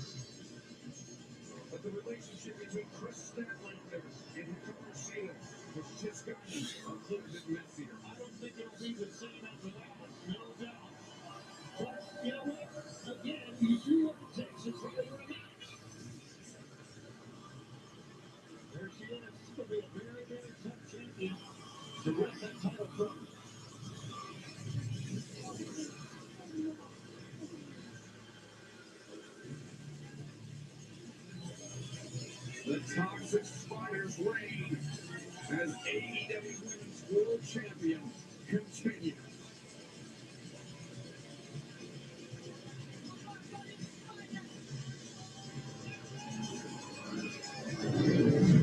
that the relationship between Chris Statlander and Hikaru Shida has just gotten a little bit messier. I don't think it'll be the same after that, no doubt. But you know what? Again, you do what it takes to try to win a match. There she is. This will be a very, very tough champion to wrest that title from. The Toxic Spiders reign as AEW Women's World Champion continues.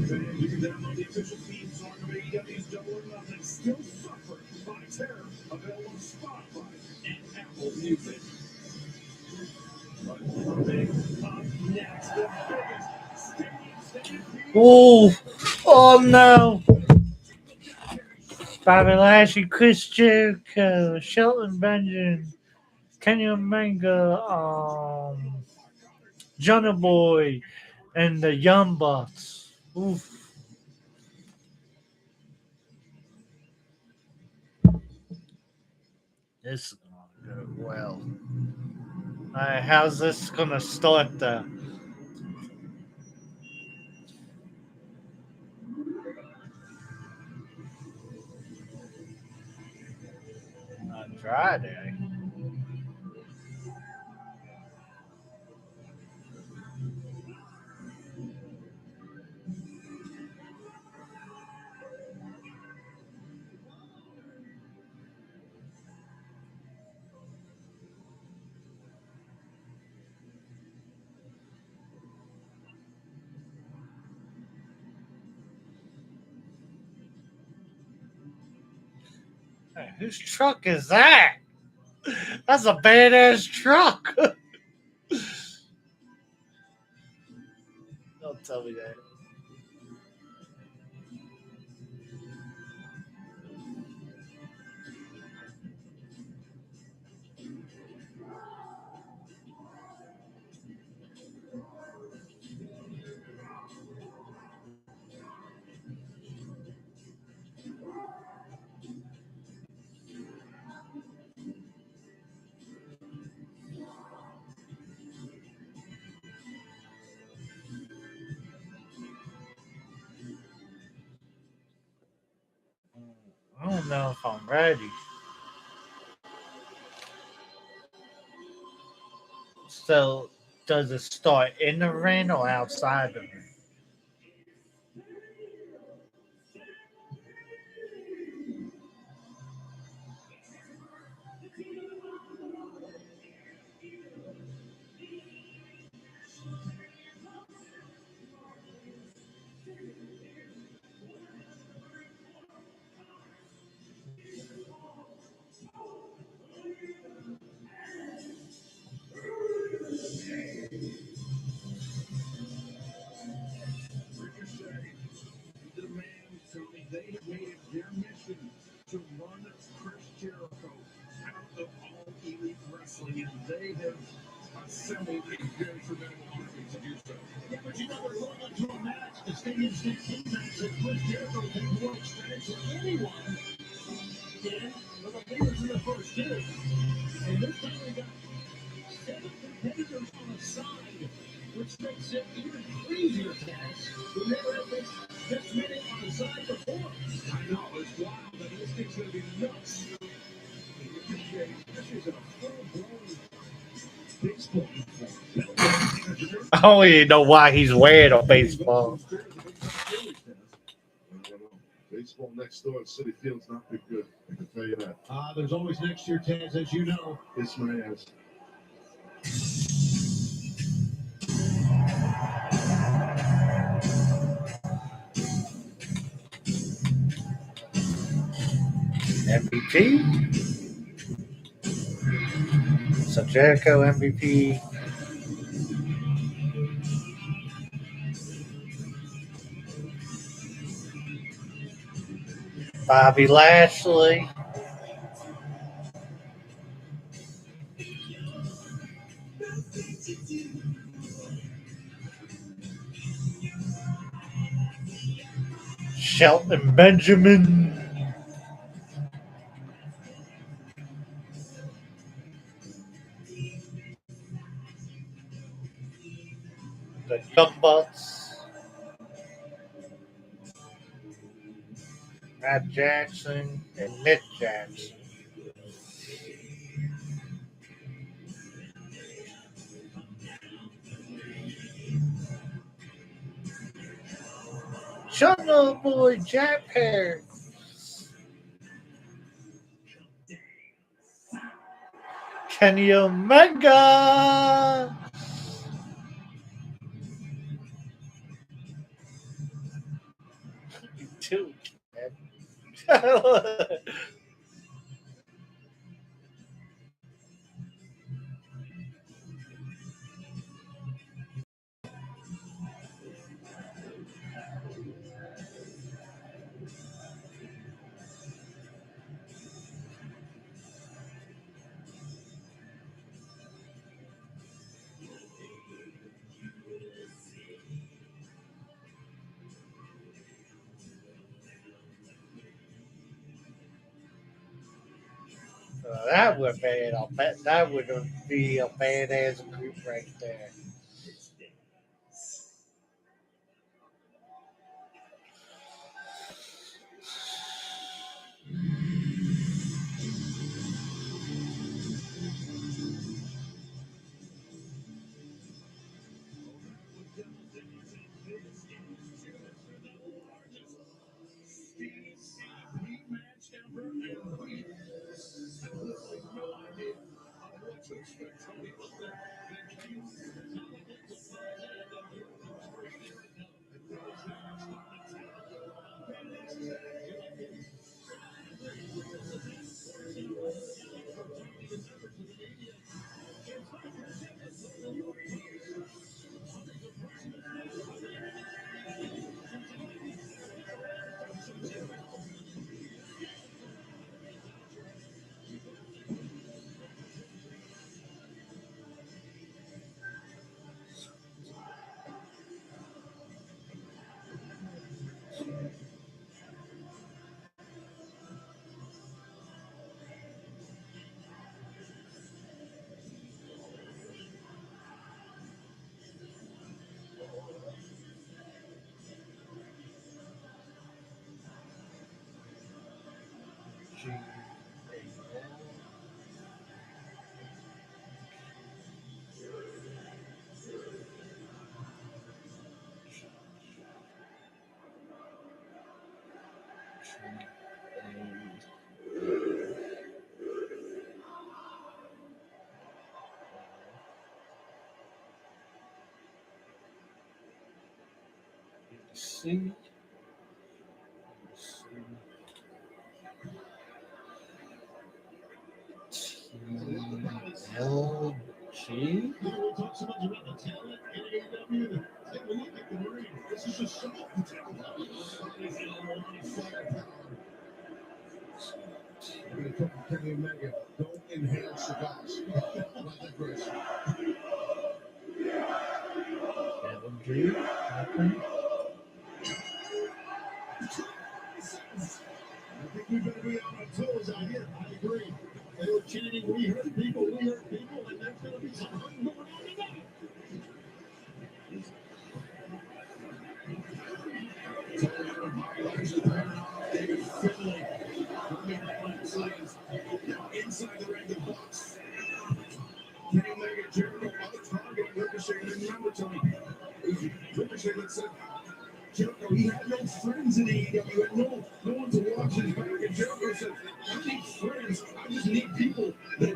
Fans, you can download the official theme song of AEW's Double or Nothing, Still Suffer by Terror, available on Spotify and Apple Music. But coming up next, the biggest stadium stampede. Oh no! Bobby Lashley, Chris Jericho, Shelton Benjamin, Kenny Omega, Jungle Boy, and the Young Bucks. Oof. This is gonna go well. Alright, how's this gonna start though? Friday. Hey, whose truck is that? That's a badass truck. Don't tell me that. I don't know if I'm ready. So, does it start in the ring or outside the ring? Ricochet demands Tony, they have made it their mission to run Chris Jericho out of All Elite Wrestling, and they have assembled a very formidable army to do so. Yeah, but you know we're going into a match, the Stadium Stampede match, that Chris Jericho can work stands for anyone. Yeah, but the leaders in the first two. And this time we got 7 competitors on the side, which makes it even crazier task. We never had this many on the side before. I know, it's wild, but this thing's going to be nuts. Ricochet, this is a full-blown baseball uniform. I don't even know why he's wearing a baseball. Baseball next door at Citi Field's not big good. I can tell you that. There's always next year, Taz, as you know. It's my ass. MVP. So Jericho MVP. Bobby Lashley. Shelton Benjamin. The Young Bucks. Matt Jackson and Nick Jackson. Jungle Boy Jack Perry. Kenny Omega. Too. That would be it. I'll bet that would be a badass group right there. See. LG. We'll talk so much about the talent in AEW that take a look at the ring. This is a show of talent. We're going to come from Kenny Omega. Don't inhale cigars. Not that great. LG. Nothing. I think we better be on our toes out here. I agree. They were chanting, we hurt people, and there's going to be something going on tonight. David Finlay. Inside the ring, the box. Kenny Omega, Jericho, other target, Ricochet, and remember, Tony, it was Ricochet that said, Jericho, he had no friends in AEW, he had no one to watch his back, and Jericho said, I need friends, I just need people that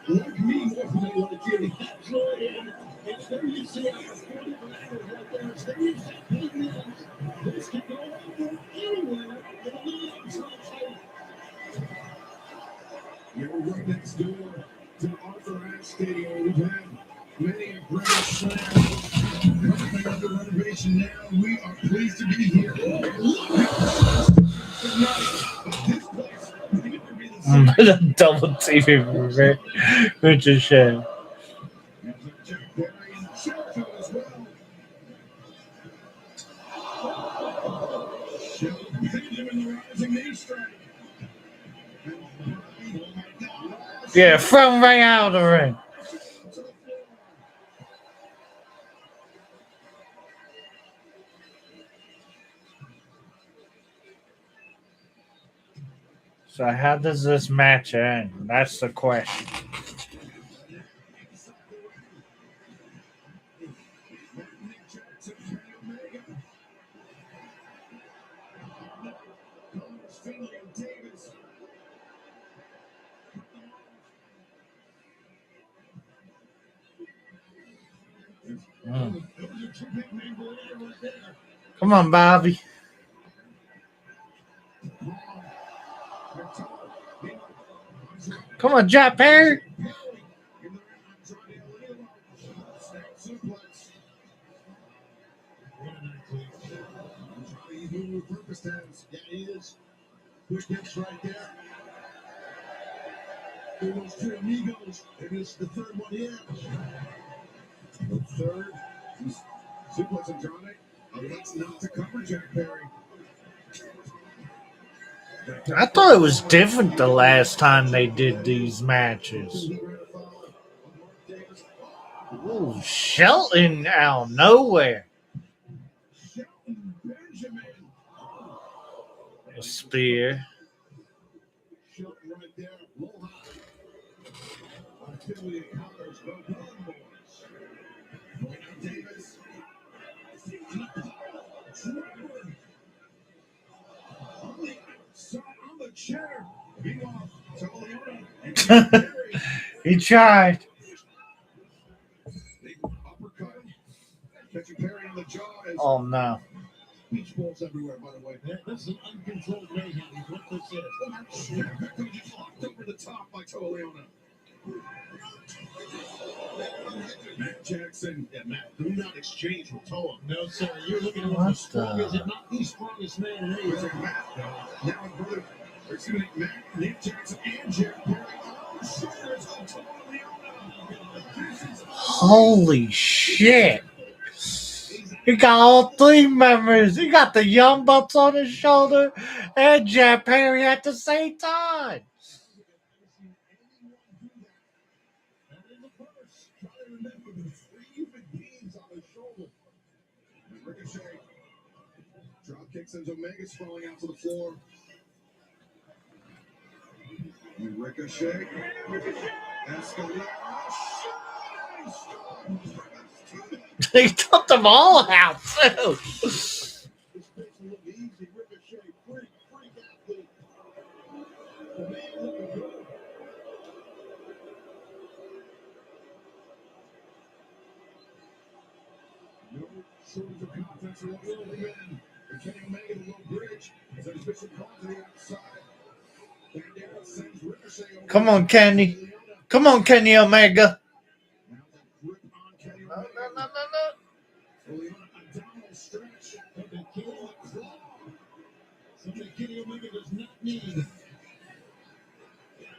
like me more than they want to kill me. Jordan, and there you see it, 40 bananas right there. There you see big men. This can go over anywhere in a little outside. You're right next door to Arthur Ashe Stadium. We've had many a grand slam. Coming under renovation now. We are pleased to be here. Tonight, Double TV Ricochet. Jack Perry and Jericho as well. Shelton Benjamin, the rising knee strike. Yeah, from right out of the ring. So how does this match end? That's the question. Come on, Bobby. Come on, Jack Perry. Yeah, he is. Quick hits right there. Those two amigos. And it's the third one here. The third. Suplex Andrade. Elects not to cover Jack Perry. I thought it was different the last time they did these matches. Ooh, Shelton out of nowhere. Shelton Benjamin. A spear. Shelton right there. Low high. Until he encounters the Gun Boys. Going out Davis. On the outside, on the chair. Being off to Leona and Jack Perry. He tried. Big uppercut. Catching Perry in the jaw. Oh no. Beach balls everywhere, by the way. This is an uncontrolled mayhem, is what this is. Jack Perry just locked over the top by Toa Leona. Matt Jackson. Yeah, Matt, do not exchange with Toa. No, sir. You're looking at one of the strongest, if not the strongest man in It's AEW. like Matt, now in blue. Excuse me, Matt, Nick Jackson, and Jack Perry. Oh, shoulders on Toa Leona. This is Holy shit. He got all three members. He got the Young Bucks on his shoulder and Jack Perry at the same time. Ricochet. Drop kick sends Omega's falling out to the floor. Ricochet. Escalade. He took them all out too. This makes it look easy. Ricochet. Freak athlete. The man looking good. No shortage of confidence in what will be in. And Kenny Omega, the low bridge, as an official call to the outside. Bandera sends Ricochet over. Come on, Kenny. Come on, Kenny Omega. Now the grip on Kenny No, Omega. no, no, no, Leona, abdominal stretch. Something Kenny Claw. Something Kenny Omega does not need.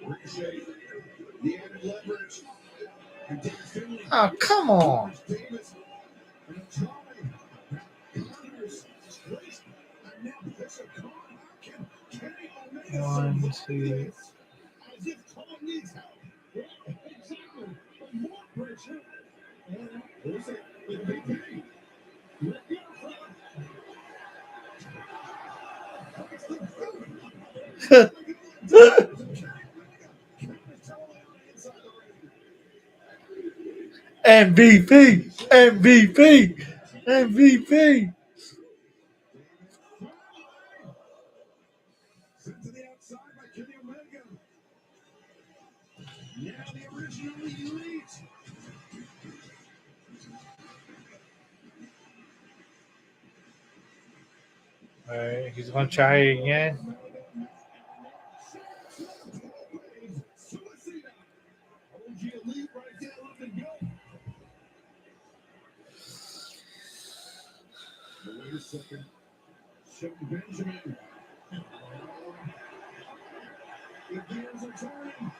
Ricochet. The added leverage. And Dave Finlay. no. Oh, come on. Davis. And a try. Connors displaced. And now Bishop Khan. Can Kenny Omega One, survive two. this? As if Khan needs help. Yeah, exactly. But more pressure. And who's it? With BP. Let go, fella. That's the MVP. MVP. MVP. Sent to the outside by Kenny Omega. Now the original elite. All right, he's gonna try it again. Suicida. OG elite right there, let it go. But wait a second. Shelton Benjamin. The gears are turning.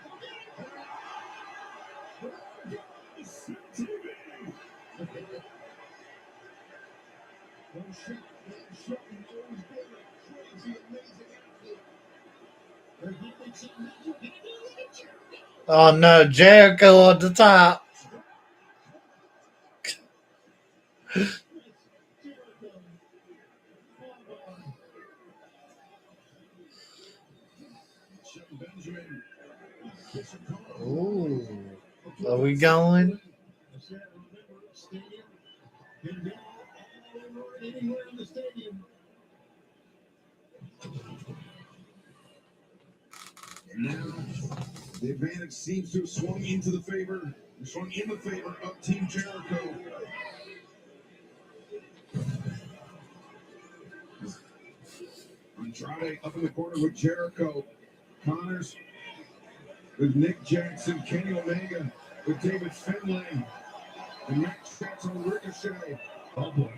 Oh no, Jericho on the top. Benjamin. Ooh. Are we going? Anywhere in the stadium. Now, the advantage seems to have swung in the favor of Team Jericho. Andrade up in the corner with Jericho. Connors with Nick Jackson. Kenny Omega with David Finlay. And Matt Jackson on Ricochet. Oh boy.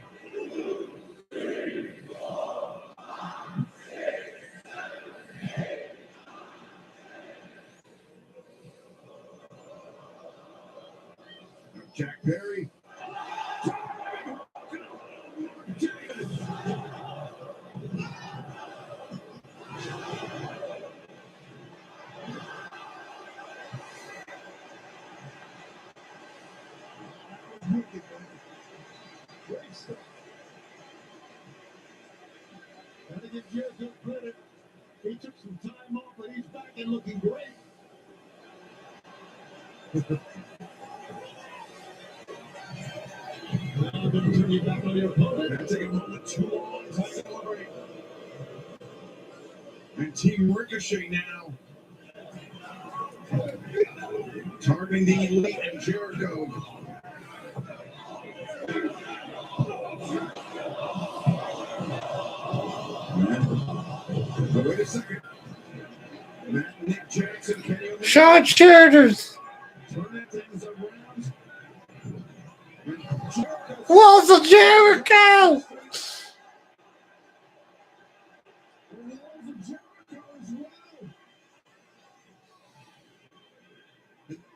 Jack Perry. Gotta give Jericho credit. He took some time off, but he's back and looking great. Now then turn you back on your opponent. Now take a moment too long to celebrate. And Team Ricochet now targeting the Elite and Jericho. But wait a second. Matt, Nick Jackson, Kenny Omega. Shot shooters. Turning things around. Walls of Jericho.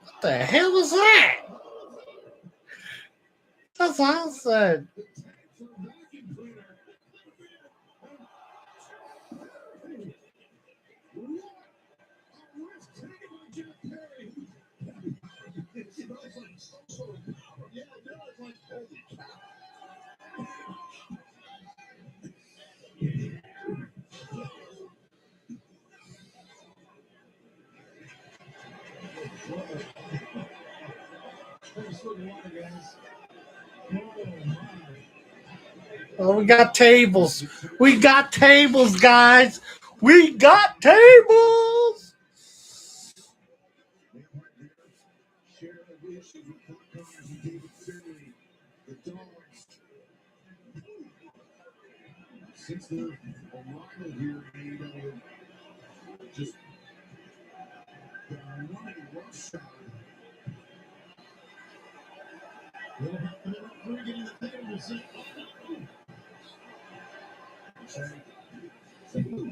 What the hell was that? That's what I said. Oh, we got tables. We got tables, guys. We got tables. Since the arrival here in AEW, just been running roughshod.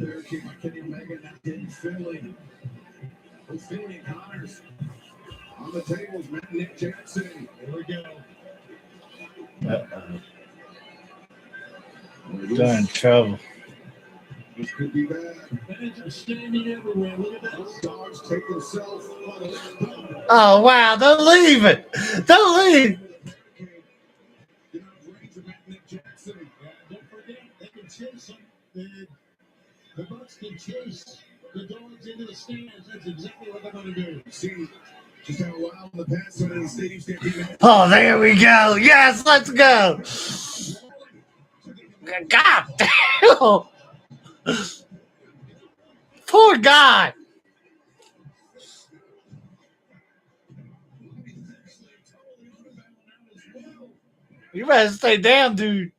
There came Kenny Omega, now David Finlay. With Finlay and Connors on the tables, Matt and Nick Jackson. Here we go. They're in trouble. This could be bad. Fans are standing everywhere. Look at that. Dogs take themselves. Oh, wow. They're leaving. They're leaving. Don't forget, they can chase them. The Bucks can chase the dogs into the stands. That's exactly what they're going to do. See just how loud the pass went in the stadium stampede. Oh, there we go. Yes, let's go. God damn. Poor guy. You better stay down, dude.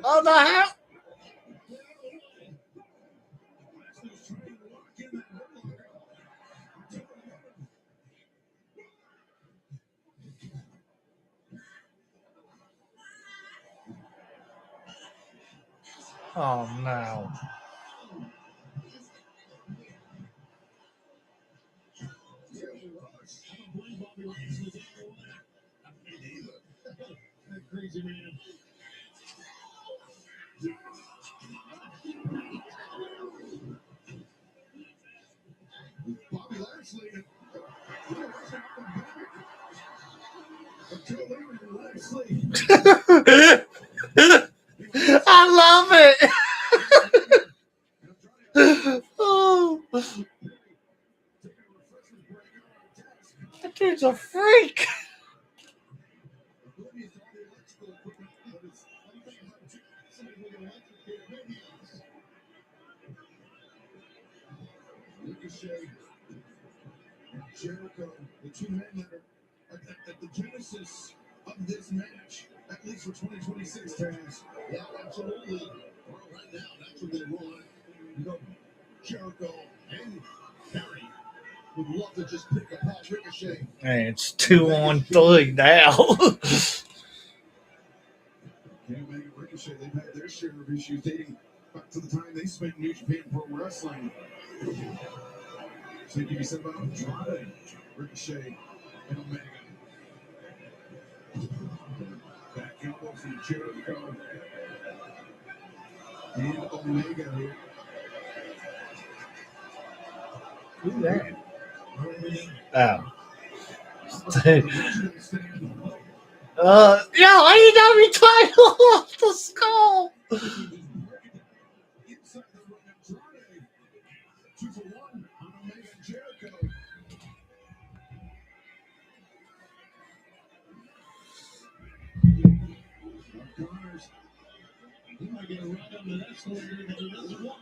Oh, the hell? Oh, no. crazy man. Bobby Lashley. Until later, Lashley. I love it. Oh, that dude's a freak. Ricochet, Jericho, the two men that are at the genesis of this match, at least for 2026, Taz. Yeah, absolutely. Well, right now, that's what they want. You know, Jericho and Perry would love to just pick apart Ricochet. And it's 2-on-3 now. Can't make it Ricochet. They've had their share of issues dating back to the time they spent in New Japan Pro Wrestling. Same can be said about Andrade, Ricochet, and Omega. Back elbow from Jericho. And Omega here. Who's that? Oh. Yo, AEW title off the skull. Inside the ring, Andrade. 2-for-1 on Omega and Jericho. Connors. He might get a ride on the escalator that he doesn't want.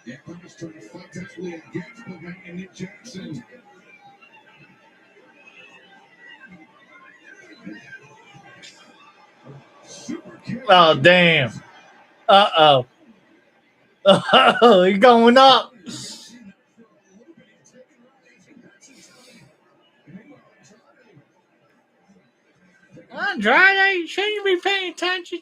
Yeah, Connors trying to fight desperately against Omega and Nick Jackson. Super kick. Oh, damn. Uh-oh. Uh-oh, he's going up. Andrade, shouldn't you be paying attention?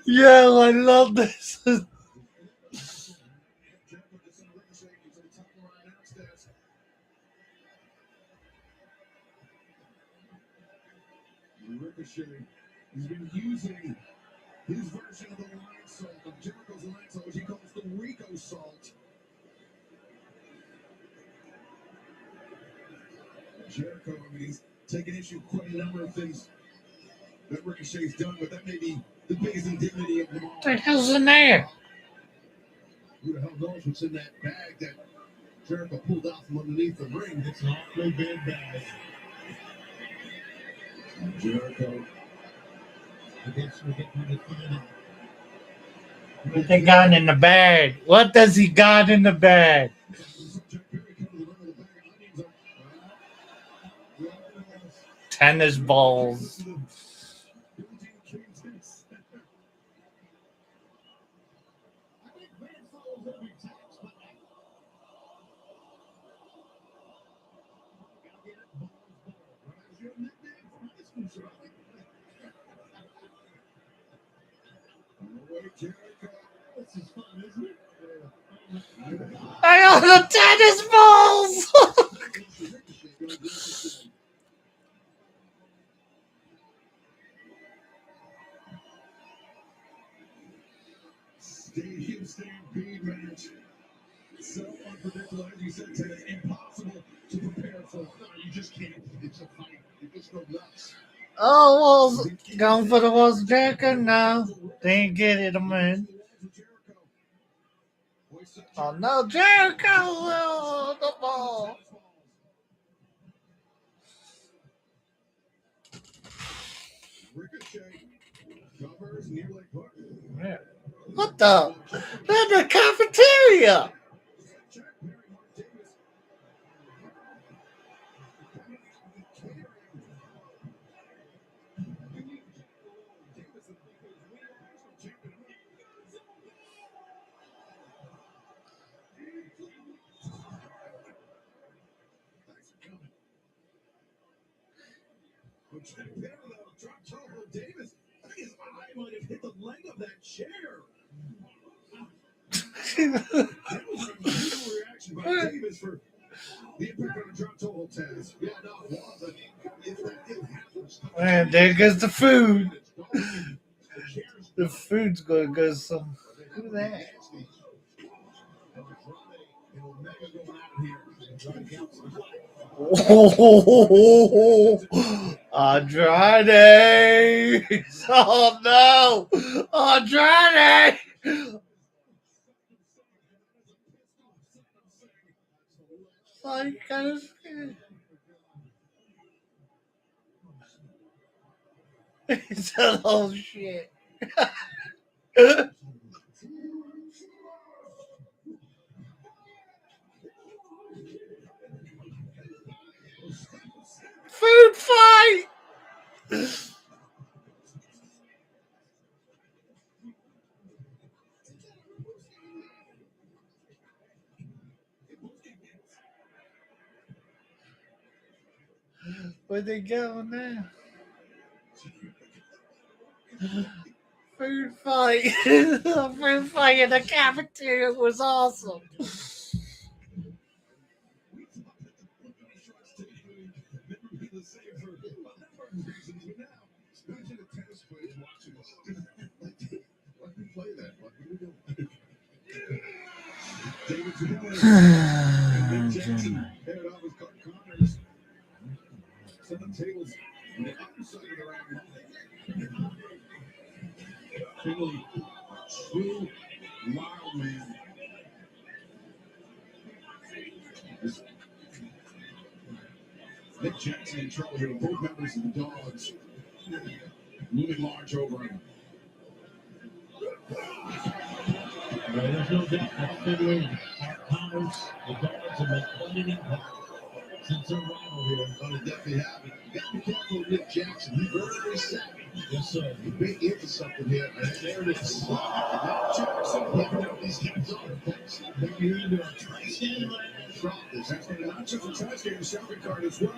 Yeah, I love this. Ricochet has been using his version of the Lion Salt, of Jericho's Lion Salt, which he calls the Rico Salt. Jericho, I mean, he's taken issue with quite a number of things that Ricochet's done, but that may be the biggest indignity of them all. What the hell's in there? Who the hell knows what's in that bag that Jericho pulled out from underneath the ring? It's an awfully big bag. And Jericho. I guess we're getting to find out. What they got in the bag? What does he got in the bag? Tennis balls. This is fun, isn't it? I got the tennis balls. Stadium Stampede match. So unpredictable, as you said, Ted, impossible to prepare for. No, you just can't. It's a fight. You just go nuts. Oh, well, going for the Walls Jericho now. Didn't get it, man. Oh, no, Jericho. Oh, the ball. Ricochet covers near leg hook. Yeah. What the? They're in the cafeteria. Jack Perry, though, dropped toe from Davis. I think his eye might have hit the leg of that chair. That was an unusual reaction by Davis for the impact on a drop toe hold, Taz. Yeah, no, it was. I mean, if that didn't happen, Man, there goes the food. The food's gonna go some. Look at that. Oh, Andrade! Oh no, Andrade! Like, it's a whole shit. Food fight! Where they going now? Food fight. The food fight in the cafeteria was awesome. Imagine a tennis player watching this. Let me play that. What are we doing? David Tadano and Nick Jackson headed off with Connors. Set up tables on the other side of the ring. Finley, true wild man. Nick Jackson in trouble here. Both members of the Dogs looming large over him. There's no doubt that Finley, Connors, the Dogs have been quite an impact since their arrival here. Oh, they definitely have it. You got to be careful with Nick Jackson. He's very savvy. Yes, sir. He's big into something here. And there it is. Nick Jackson picking up these guys on the place. Maybe you're into a tri-stand right now. Drop this. That's not just a tri-stand, a shopping cart as well.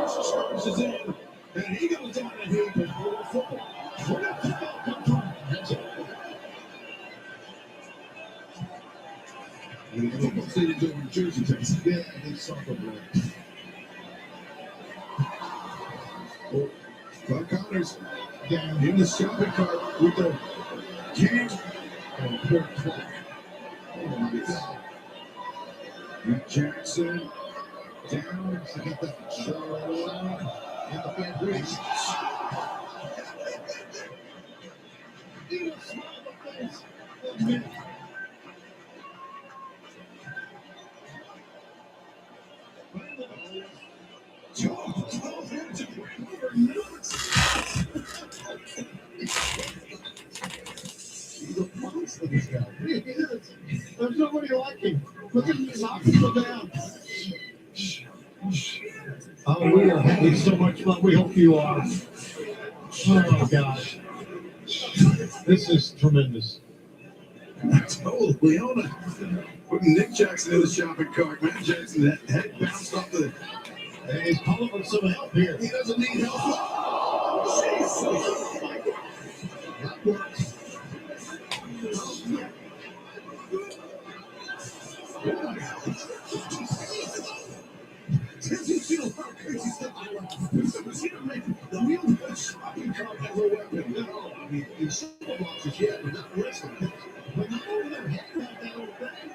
Scrubs is in. And he goes down and he can pull the football. Where did the football come from? That's it. The football stadium's over in Jersey, Texas. Yeah, they soccer boy. Oh, Bob Connors down in the shopping cart with the king. Oh, poor Clark. Oh, my God. Nick Jackson down. I got that show in the back race. He was smile on the face. He's a monster, this guy. He is. There's nobody like him. Look at him knocking people down. Oh, we are having so much fun. We hope you are. Oh, gosh. This is tremendous. Oh, Leona putting Nick Jackson in the shopping cart. Matt Jackson, that head bounced off the. And he's calling for some help here. He doesn't need help. Oh, Jesus. That works. Does he feel how crazy stuff I like? Was he to make the real shopping cart as a weapon? No, I mean, in some boxes, yeah, but not wrestling. But not over their head like that old thing.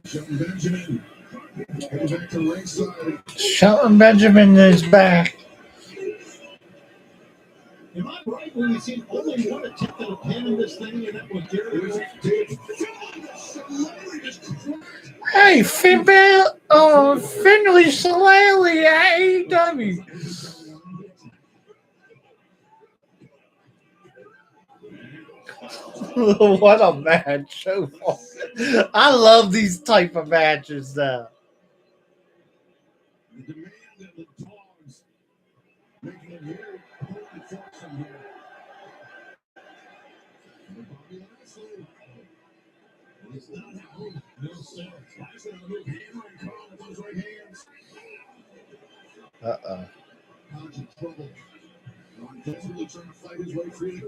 Shelton Benjamin goes back to ringside. Shelton Benjamin is back. Am I right when we seen only one attempt at a pin in this thing, and that was Jerry? Hey, Finley Shillelagh at AEW. What a match so far. I love these type of matches now. The demand of the Dogs making it very important for some here. Bobby Lashley. It's not Lashley on the move, hammering Carl with those right hands. Uh-oh. College in trouble. Ron desperately trying to fight his way free.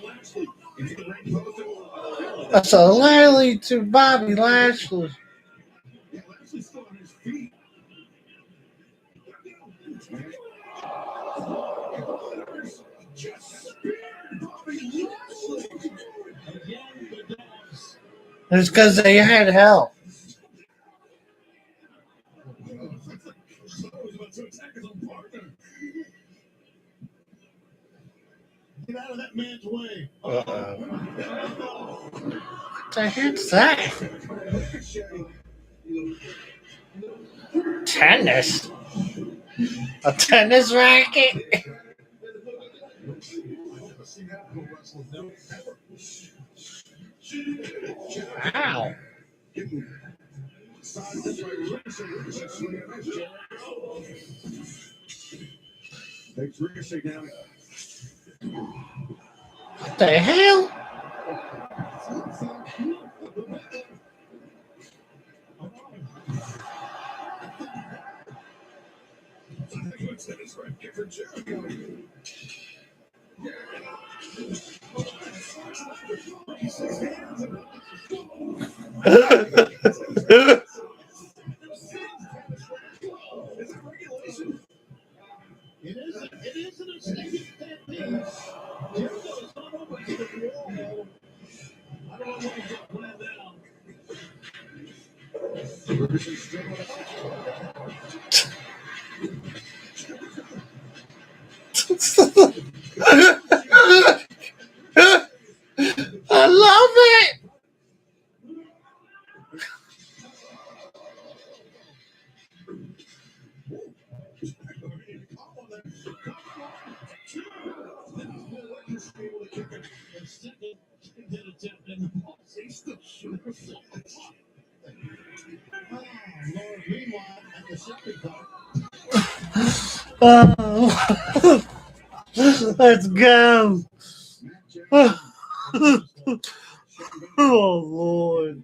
Lashley into the ring post. That's a rally to Bobby Lashley. Yeah, Lashley's still on his feet. Just speared Bobby Lashley. Again, the dogs. It's because they had help. Get out of that man's way. Uh-oh. What the heck's that? Tennis? A tennis racket? Wow. Takes Ricochet down. What the hell? It isn't a statement stampede. Jericho's not over to the wall. I don't know what he's got planned down. Ricochet's still on I love it. Oh. Let's go. Oh, Lord.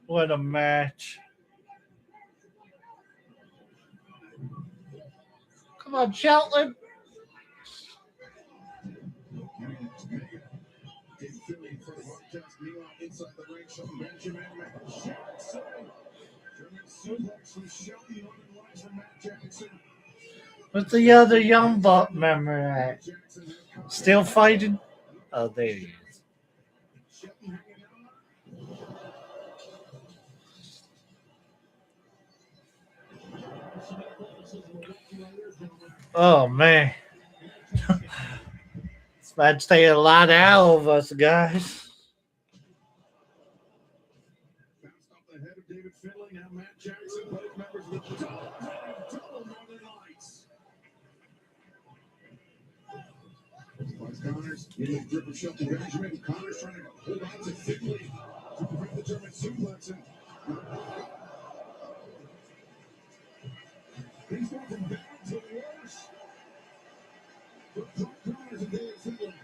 What a match. Come on, Shelton. inside the ring, showing Benjamin Jackson. German suplex from Shelton, Northern Lights from Matt Jackson. What's the other Young Buck member at? Still fighting? Oh, there he is. Oh, man. This match taking a lot out of us, guys. Ahead of David Finlay, now Matt Jackson, both members of the double Northern Lights. Connors in the grip of Shelton Benjamin. Connors trying to hold on to Finlay to prevent the German suplex. Things go from bad to worse. For Connors and David Finlay.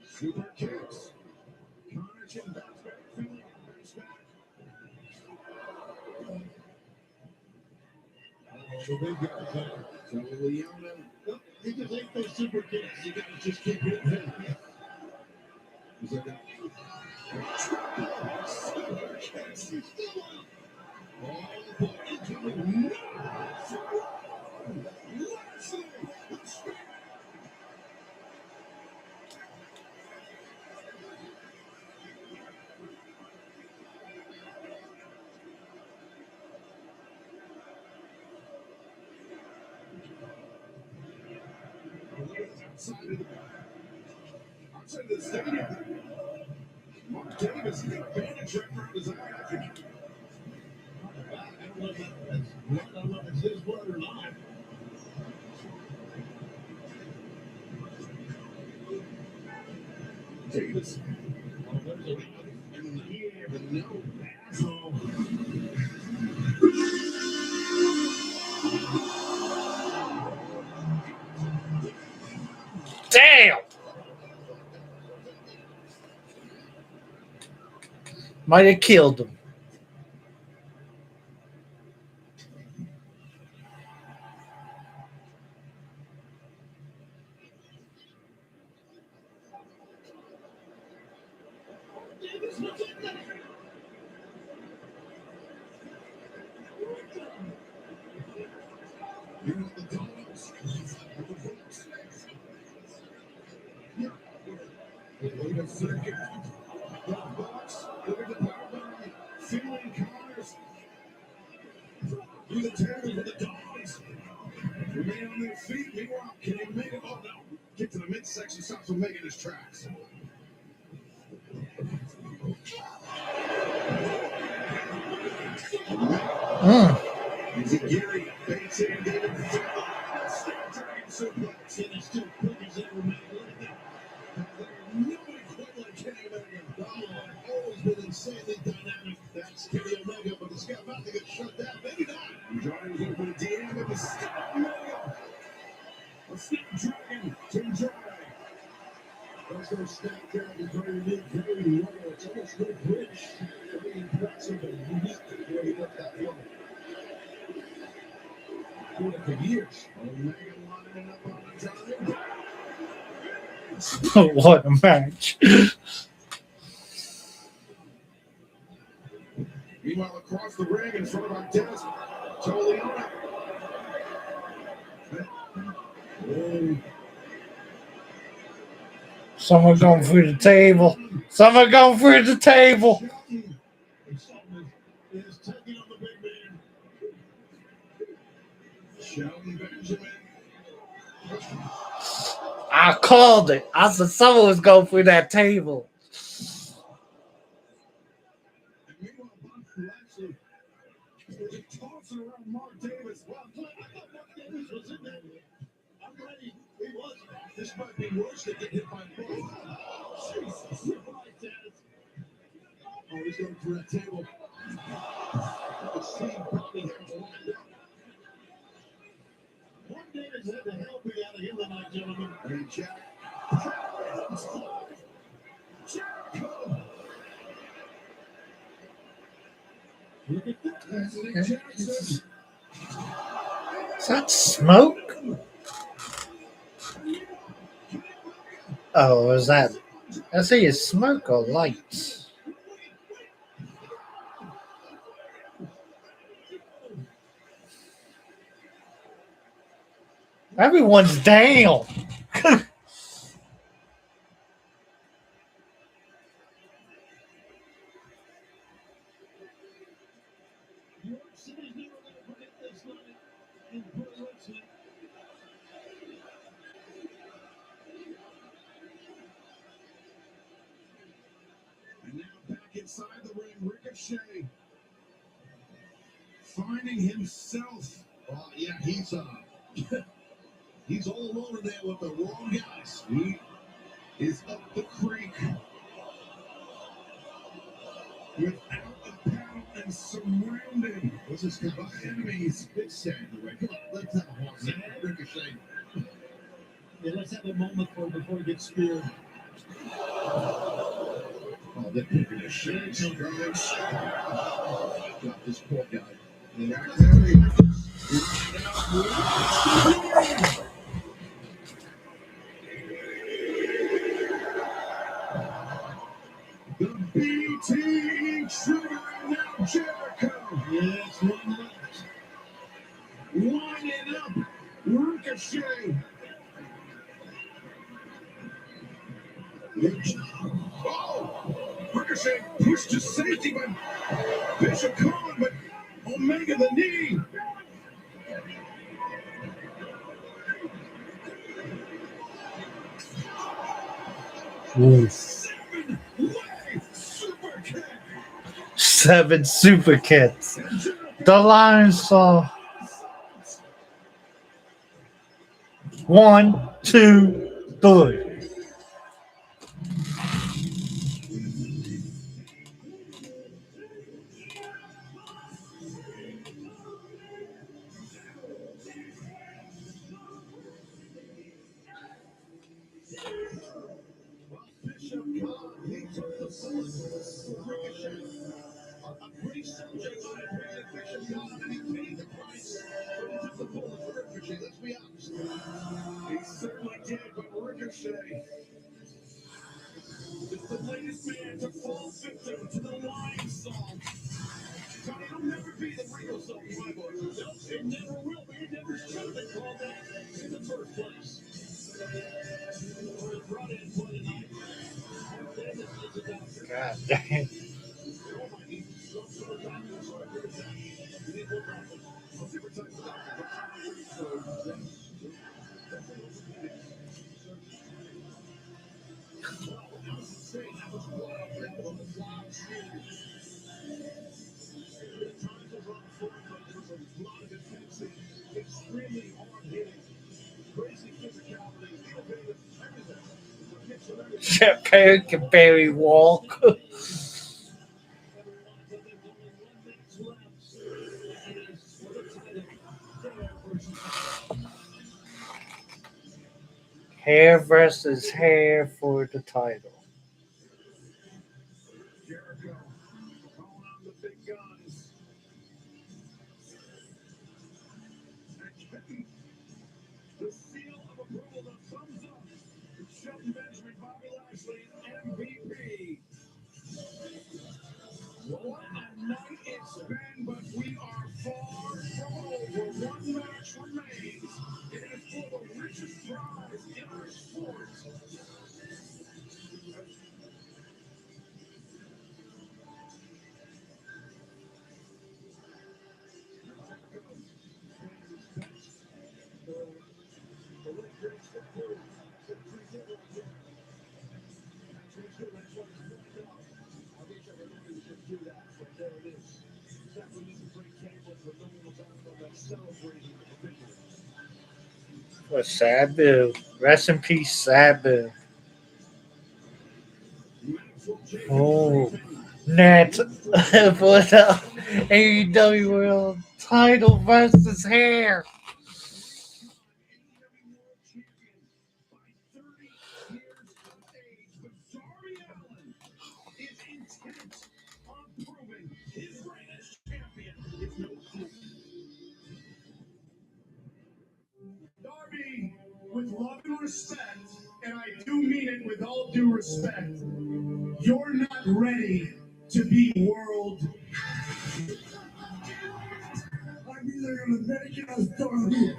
Super kicks. Connors and bounce back. Finlay bounce back. So they got that. So Leona, you can take those super kicks. You got to just keep hitting him. He's like that. Super kicks. He's still up. All the way incoming. Lashley. Outside of the stadium, Mark Davis, the advantage right from his eye. I don't know if it's his blood or not. Davis. In the air, but no asshole. Damn! Might have killed him. You know the dogs. The folks. Wait a second. The box. Look at the power button. Feeling cars. Through the table for the dogs. Remain on their feet. Meanwhile, Kenny Omega. Oh no. Get to the midsection. Stops Omega in his tracks. Gary Bates and David Snapdragon suplex. And it's still quick as ever, man. Look at that. Nobody quite like Kenny Omega. Oh, always been insanely dynamic. That's Kenny Omega, but it's about to get shut down. Maybe not. Johnny was open to DM with the Snap Omega. A Snapdragon to Johnny. That's no Snapdragon, very unique, very low. It's almost no bridge. Very impressive and unique the way he left that flow. Doing it for years. Omega lining up on the time. What a match. Meanwhile, across the ring in front of our desk, totally on it. Someone going through the table. Someone going through the table. Is taking on the big man. Shelton Benjamin. I called it. I said someone was going through that table. And meanwhile, Bob Lashley is tossing around Mark Davis. Well, I thought Mark Davis was in there. I'm ready. He was. This might be worse than getting hit by a ball. Jesus. You're right, Dennis. Oh, he's going through that table. The same probably had to line up. Mark Davis had the hell beat out of him tonight, gentlemen. Hey, Jack. Jericho. Look at that. Nick Jackson. Is that smoke? Oh, is that? I see it's smoke or lights. Everyone's down. New York City's never going to forget this night in pro wrestling. And now back inside the ring, Ricochet finding himself. Oh yeah, he's all alone in there with the wrong guys. He is up the creek without a paddle and surrounded. This is by enemies. Big stand, right? Come on, let's have a walk. Ricochet. Yeah, let's have a moment before he gets speared. Oh, they're picking a shit. God, this poor guy. The BT triggering now Jericho. Yes, one left. Winding up Ricochet. Oh! Ricochet pushed to safety by Bishop Khan, but Omega the knee. Seven super kits. The Lions saw 1, 2, 3. Bishop Khan, he took the A pretty subject on it, pretty efficient guy, and he paid the price. But he took the bullet for Ricochet, let's be honest. He certainly did, but Ricochet is the latest man to fall victim to the lying song. Johnny, it'll never be the real song, my boy. Nope, it never will be. It never should have been called that in the first place. Brought in for the night. God damn. Extremely hard hitting, crazy physicality, innovative, everything. Shit, Perry can barely walk. Hair versus hair for the title. Jericho calling on the big guns. The seal of approval, the thumbs up. Shelton Benjamin, Bobby Lashley, MVP. What a night it's been, but we are far from over. One match remains. It is for the richest prize in our sport. For Sabu. Rest in peace, Sabu. Oh, Net for the AEW World title versus hair. Darby, with love and respect, and I do mean it with all due respect, you're not ready to be world. I'm either gonna make it as Darby,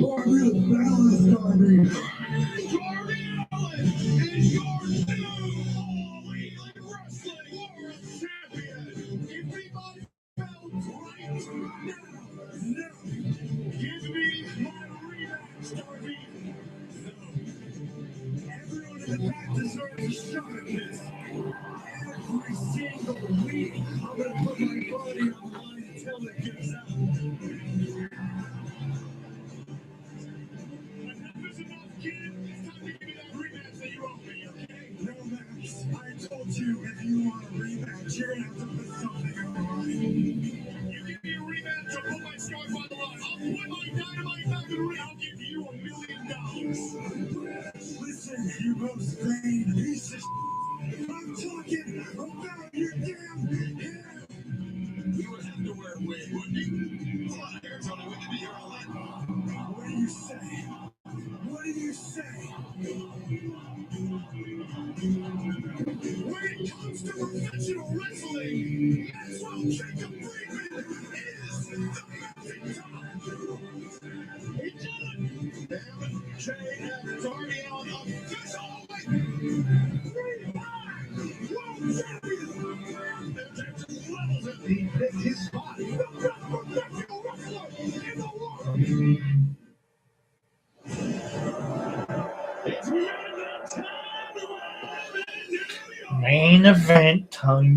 or I'm gonna battle as Darby. Darby Allin is your new All Elite Wrestling World Champion. Give me my belt right now. Give me my rematch, Darby. Everyone in the back deserves a shot at this. Every single week, I'm gonna put my body on the line until it gives out. Enough is enough, kid. It's time to give me that rematch that you owe me, okay? No, Max. I told you if you want a rematch, you're gonna have to put something on the line. You give me a rematch, I'll put my scarf on the line. I'll put my dynamite back in the ring. I'll give you $1 million. Listen, you most vain piece of shit. I'm talking about your damn hair. You would have to wear a wig, wouldn't you? Come on, here, Tony. We can be here all night. What do you say? What do you say? When it comes to professional wrestling, Maxwell Jacob Friedman is the mountain top. He did it! JF Darby Allin, official world champion! There's levels of he picked his spot. The best professional wrestler in the world! It's main event time! Main event time.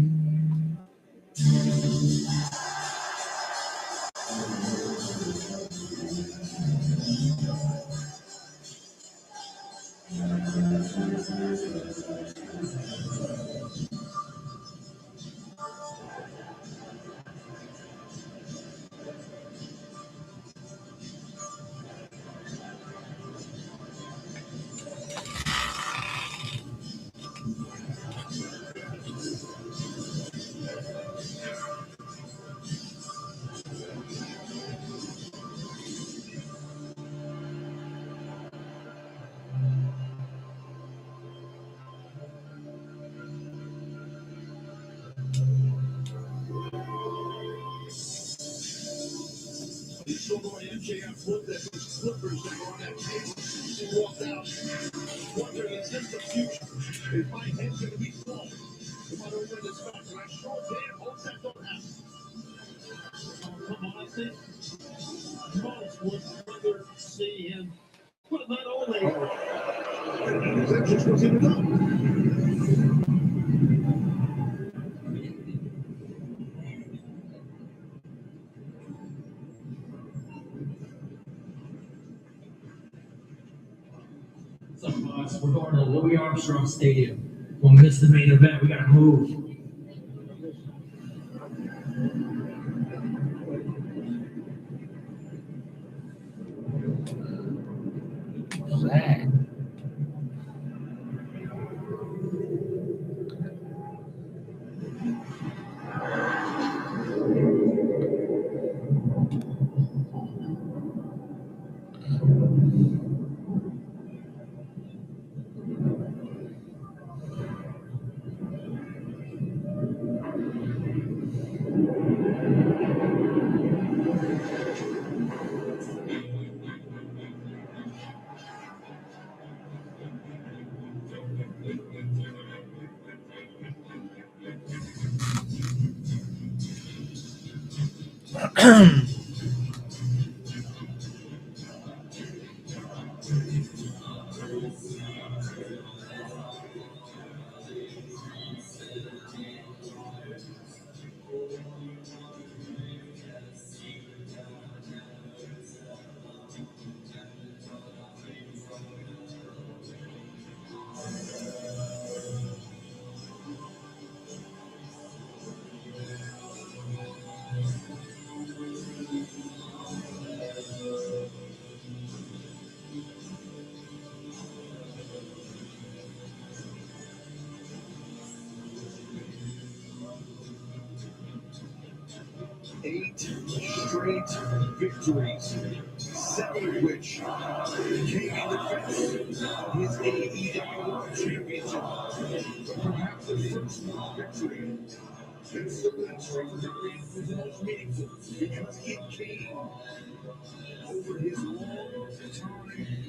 the way MJF looked at those slippers that were on that table. He walked out, wondering, is this the future? Is my head going to be full? If I don't win this match, and I sure damn hope that don't happen. Come on, I think most would rather see him. But not only That just wasn't enough. What's up, boss? We're going to Louis Armstrong Stadium. We'll miss the main event. We gotta move. What's that? Eight straight victories, 7 of which came in defense of his AEW World Championship. But perhaps the first victory that stood that streak for WWE was the most meaningful because it came over his long-time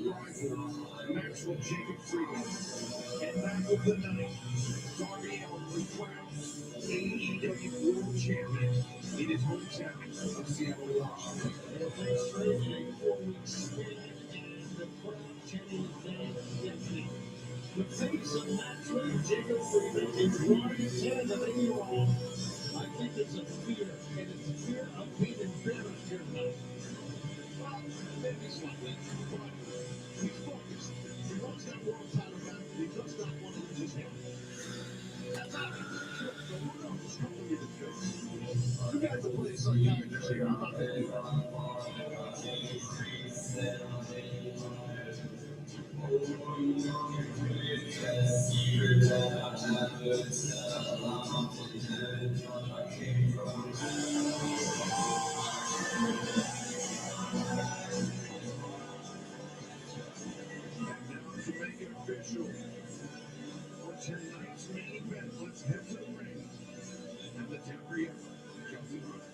rival, Maxwell Jacob Friedman. And that was the night Darby Allin was crowned AEW World Champion in his hometown of Seattle, Washington. The face of Maxwell Jacob Friedman is right in the name. I think it's a fear, and it's a fear of being embarrassed here tonight. Maybe slightly, but he's focused. He wants that world title back. He does not want to lose his head. That's obvious. Sure, so who knows? Just come with the face. You guys are playing some characters here. I'm not going to do that. And now to make it official, for tonight's main event, let's head to the ring. And the champion, Kelsey Rhodes.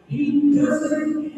He doesn't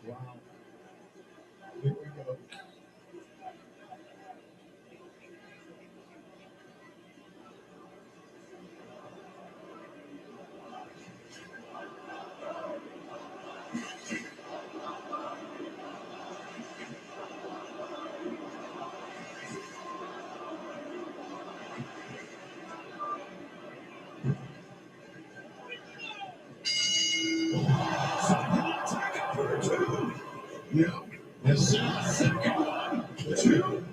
Wow. Here we go. Yeah. This is the second one. Two.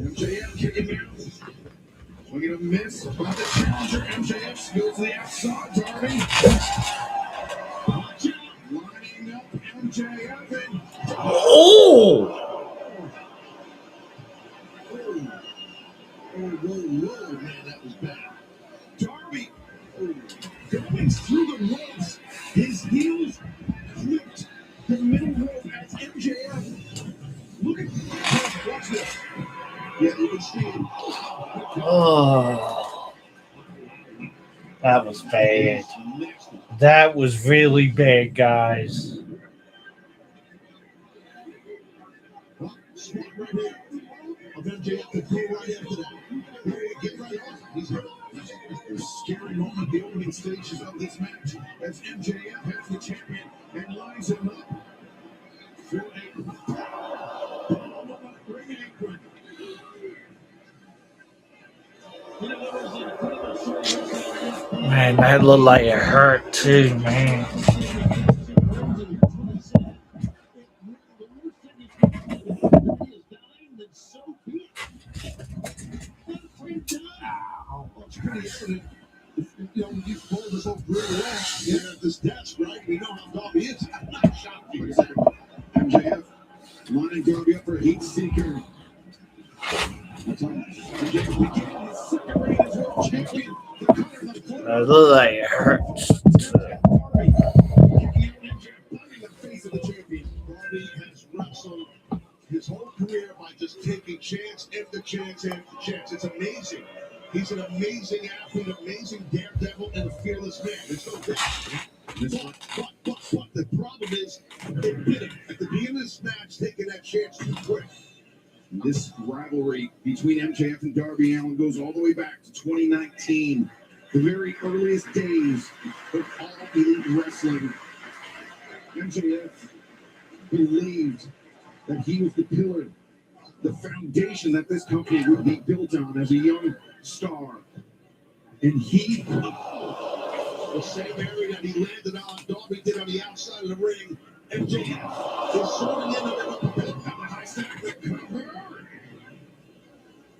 MJF kicking out. Swinging a miss by the challenger. MJF goes to the outside. Darby. Watch out. Lining up MJF and Oh! whoa, man, that was bad. Darby going through the ropes. His heels clipped the middle rope as MJF. Look at watch this. Yeah, you can see him. Oh, that was bad. That was really bad, guys. Spot right here of MJF to go right after that. Here he get right off. He's hurt. A scary moment, the opening stages of this match, as MJF has the champion and lines him up through a ring apron. Man, that looked like it hurt too, man. You know, you pulled us off really well. Yeah, at this desk, right? We know how Darby is. I'm not shocked. MJF lining Darby up for Heat Seeker. MJF beginning his second reign as world champion. That looked like it hurt. Darby kicking out MJF, biting the face of the champion. Darby has wrestled his whole career by just taking chance after chance after chance. It's amazing. He's an amazing athlete, amazing daredevil, and a fearless man. There's no doubt. But the problem is, they did it at the beginning of this match, taking that chance too quick. This rivalry between MJF and Darby Allin goes all the way back to 2019, the very earliest days of All Elite Wrestling. MJF believed that he was the pillar, the foundation that this company would be built on as a young star. And he, the same area that he landed on, Darby did on the outside of the ring. MJF is showing in the high snap the cover.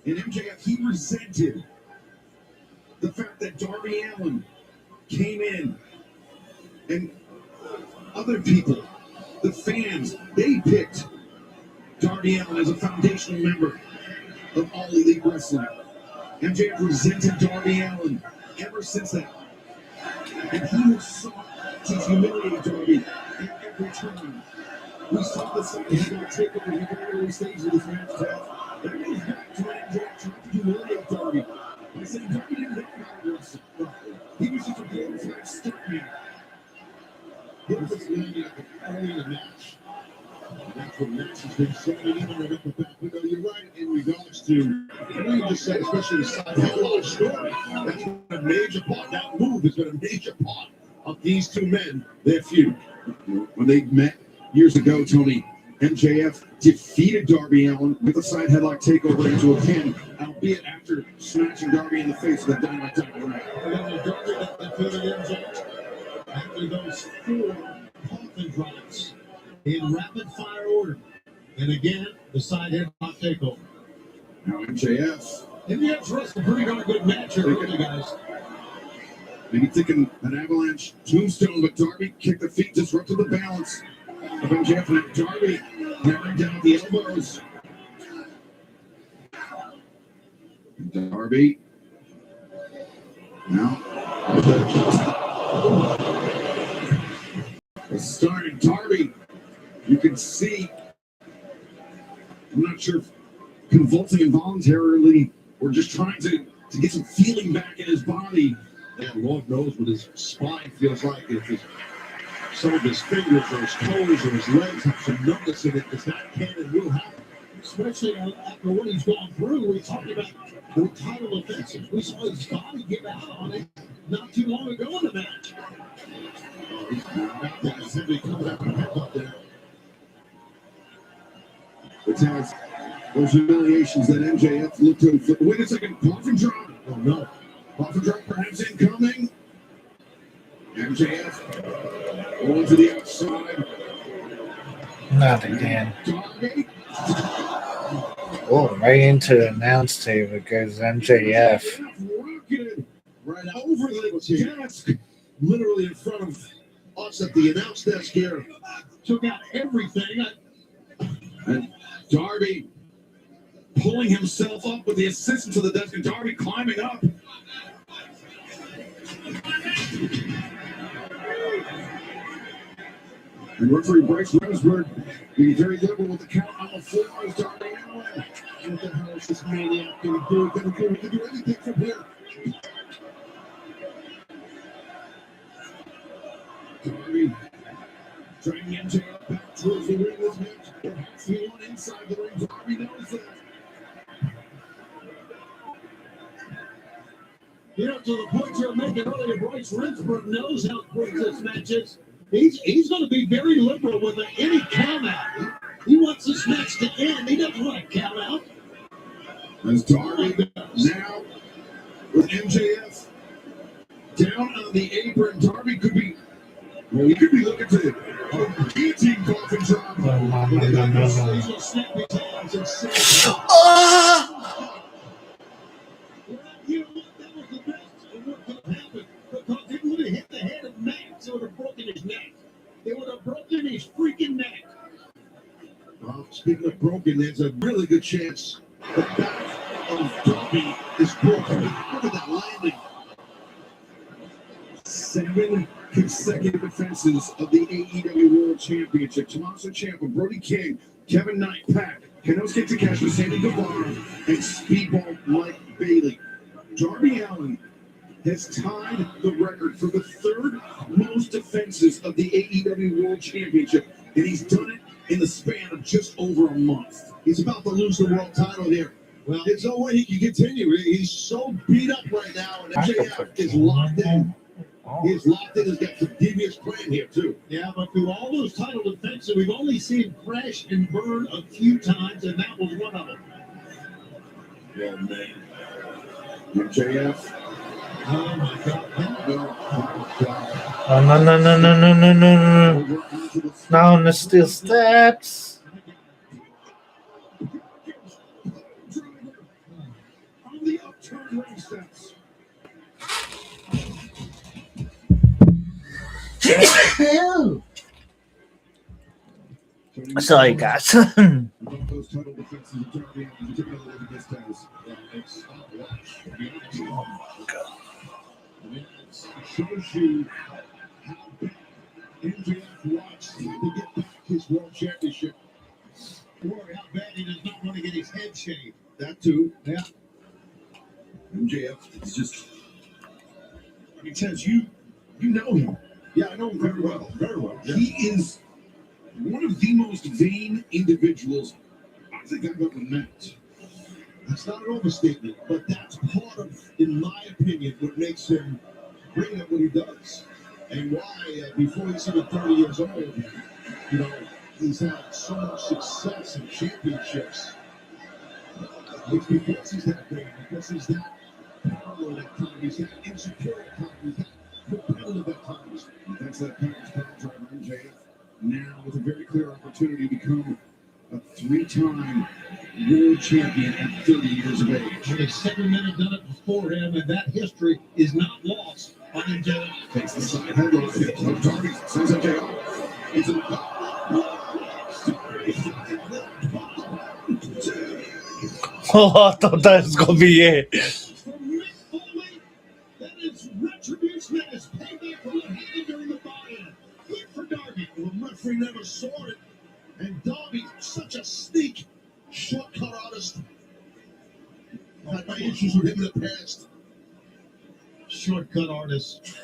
And MJF, he resented the fact that Darby Allin came in and other people, the fans, they picked Darby Allin as a foundational member of All Elite Wrestling. MJF resented Darby Allin ever since that. And he has sought to humiliate Darby at every turn. We saw the side headlock take over the very early stage of this match. That goes back to when MJF tried to humiliate Darby by saying Darby didn't know how to wrestle. He was just a glorified stuntman. It was landing at the early in the match. And that's what Max has been showing even right up the back window. You're right in regards to what you just said, especially the side headlock story. That's been a major part. That move has been a major part of these two men, their feud. When they met years ago, Tony, MJF defeated Darby Allin with a side headlock takeover into a pin, albeit after smashing Darby in the face with a Dynamite Dynamite. And then the Darby that defeated MJF after those 4 coffin drops in rapid fire order. And again, the side headlock takeover. Now MJF. MJF's wrestled a pretty darn good match here early, guys. Maybe thinking an avalanche tombstone, but Darby kicked the feet, disrupted the balance of MJF, and Darby hammering down the elbows. Darby. Now. Starting Darby. You can see, I'm not sure if convulsing involuntarily or just trying to get some feeling back in his body. And Lord knows what his spine feels like. If some of his fingers or his toes or his legs have some numbness in it, because that can and will happen. Especially after what he's gone through. We talked about the title offensive. We saw his body give out on it not too long ago in the match. Simply comes out and head up there. The task, those humiliations that MJF looked to inflict. Wait a second, coffin drop. Oh no. Coffin drop perhaps incoming. MJF going to the outside. Not again. Darby. Oh, right into the announce table goes MJF. Rocketed right over the desk, literally in front of us at the announce desk here. Took out everything. And Darby pulling himself up with the assistance of the desk, and Darby climbing up. And referee Bryce Remsburg being very liberal with the count on the floor as Darby Allin. What the hell is this maniac going to do? He can do anything from here. Darby dragging MJF back towards the ring this match. Perhaps he won inside the ring. Darby knows that. You know, to the point you're making earlier, Bryce Remsburg knows how important this match is. He's going to be very liberal with any count out. He wants this match to end. He doesn't want to count out. As Darby now with MJF down on the apron, Darby could be, well, he could be looking to guillotine coffin drop. He's going to snap his hands and say, you know what? That was the best of what could have happened, because it would have hit the head of Max. It would have broken his neck. It would have broken his freaking neck. Well, speaking of broken, there's a really good chance the back of Darby is broken. Look at that landing. 7 consecutive defenses of the AEW World Championship. Tommaso Ciampa, Brody King, Kevin Knight, Pac, Kenosuke Takeshita, Sammy Guevara, and Speedball Mike Bailey. Darby Allin has tied the record for the 3rd most defenses of the AEW World Championship, and he's done it in the span of just over a month. He's about to lose the world title here. Well, There's no way he can continue. He's so beat up right now, and MJF is locked in. He's locked in. He's got some devious plan here, too. yeah, but through all those title defenses, we've only seen him crash and burn a few times, and that was one of them. Yeah, man. MJF. Oh, my God. Oh, no. Now on the steel steps. On the upturned ring steps. Sorry, guys. About those title defenses of Darby Allin. You take another look at this, Taz. It's watch. I mean, it shows you how bad MJF wants to get back his world championship. Or how bad he does not want to get his head shaved. That too. Yeah. MJF is just. I mean, Tez, you know him. Yeah, I know him very well. Very well. Yeah. He is one of the most vain individuals I think I've ever met. That's not an overstatement, but that's part of, in my opinion, what makes him great at what he does. And why, before he's even 30 years old, you know, he's had so much success and championships. It's because he's that great, because he's that paranoid at times, he's that insecure at times, he's that competitive at times. And that's that package power driver MJF now with a very clear opportunity to become a 3-time world champion at 30 years of age. Only 7 men have done it before him, and that history is not lost on MJF. Takes the side headlock hit. So Darby sends MJF into the Oh, I thought that was gonna be it. From Mick Foley, that is retribution, that is payback for what happened during the buy-in. Good for Darby. The referee never saw it. And Darby, such a sneak, shortcut artist. I've had my issues with him in the past. Shortcut artist.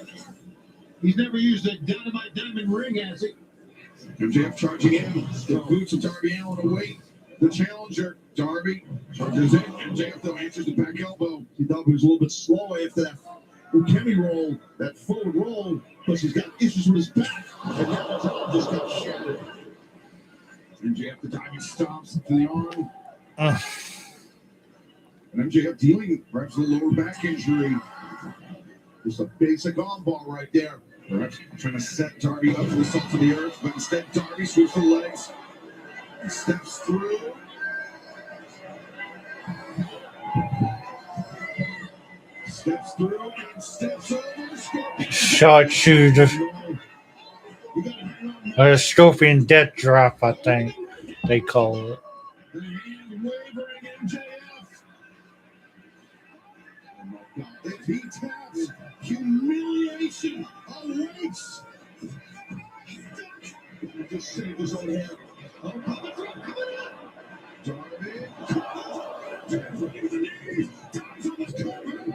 He's never used a dynamite diamond ring, has he? MJF charging in. The boots of Darby Allin await the challenger. Darby charges in. MJF though answers the back elbow. He thought he was a little bit slow after that Ukemi roll, that forward roll, because he's got issues with his back. And now his arm just got shattered. MJF the diving stomps to the arm. Uh. And MJF dealing perhaps a lower back injury. Just a basic arm ball right there. Perhaps trying to set Darby up for the salt of the earth, but instead Darby swoops the legs and steps through. Steps through and steps over the Scorpion. Sharpshooter. Or a Scorpion Death Drop, I think they call it. The hand wavering MJF. If he taps, Humiliation awaits. Just saved his own head. Oh, Papa Drop coming up. Darby. Darby with the knee. Darby's almost covered.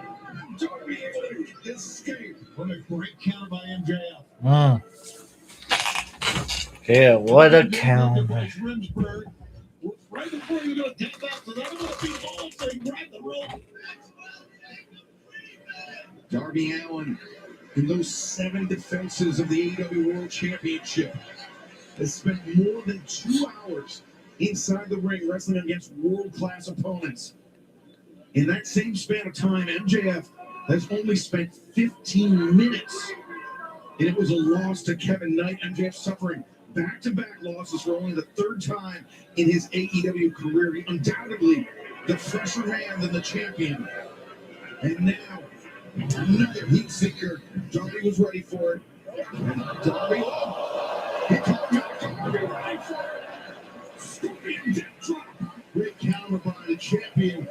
Darby able to escape. What a great counter by MJF. Yeah, what a counter. Remsburg. Right before you go to tap out to that, I'm going to be all so you grab the rope. Darby Allin, in those 7 defenses of the AEW World Championship, has spent more than 2 hours inside the ring wrestling against world-class opponents. In that same span of time, MJF has only spent 15 minutes, and it was a loss to Kevin Knight. MJF suffering back-to-back losses for only the 3rd time in his AEW career. He undoubtedly the fresher man than the champion. And now, another heat seeker. Darby was ready for it. And Darby, he called out Darby ready for it. Scorpion death drop. Great counter by the champion.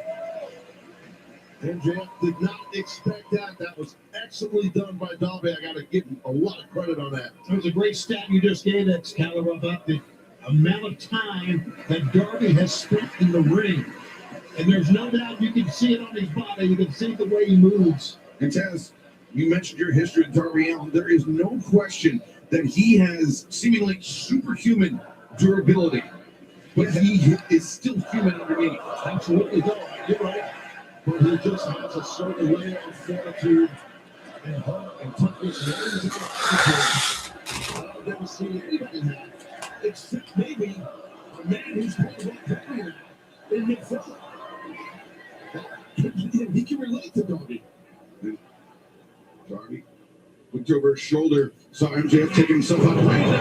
MJF did not expect that. That was excellently done by Darby. I got to give him a lot of credit on that. That was a great stat you just gave, Excalibur, about the amount of time that Darby has spent in the ring. And there's no doubt you can see it on his body. You can see the way he moves. And Taz, you mentioned your history with Darby Allin. There is no question that he has seemingly superhuman durability, but he is still human underneath. Absolutely, no, you're right. But he just has a certain layer of fortitude and heart and toughness. I've never seen anybody have, except maybe a man who's part of that career in Mick Foley. He can relate to Darby. Darby looked over his shoulder, saw MJF taking himself out of the ring.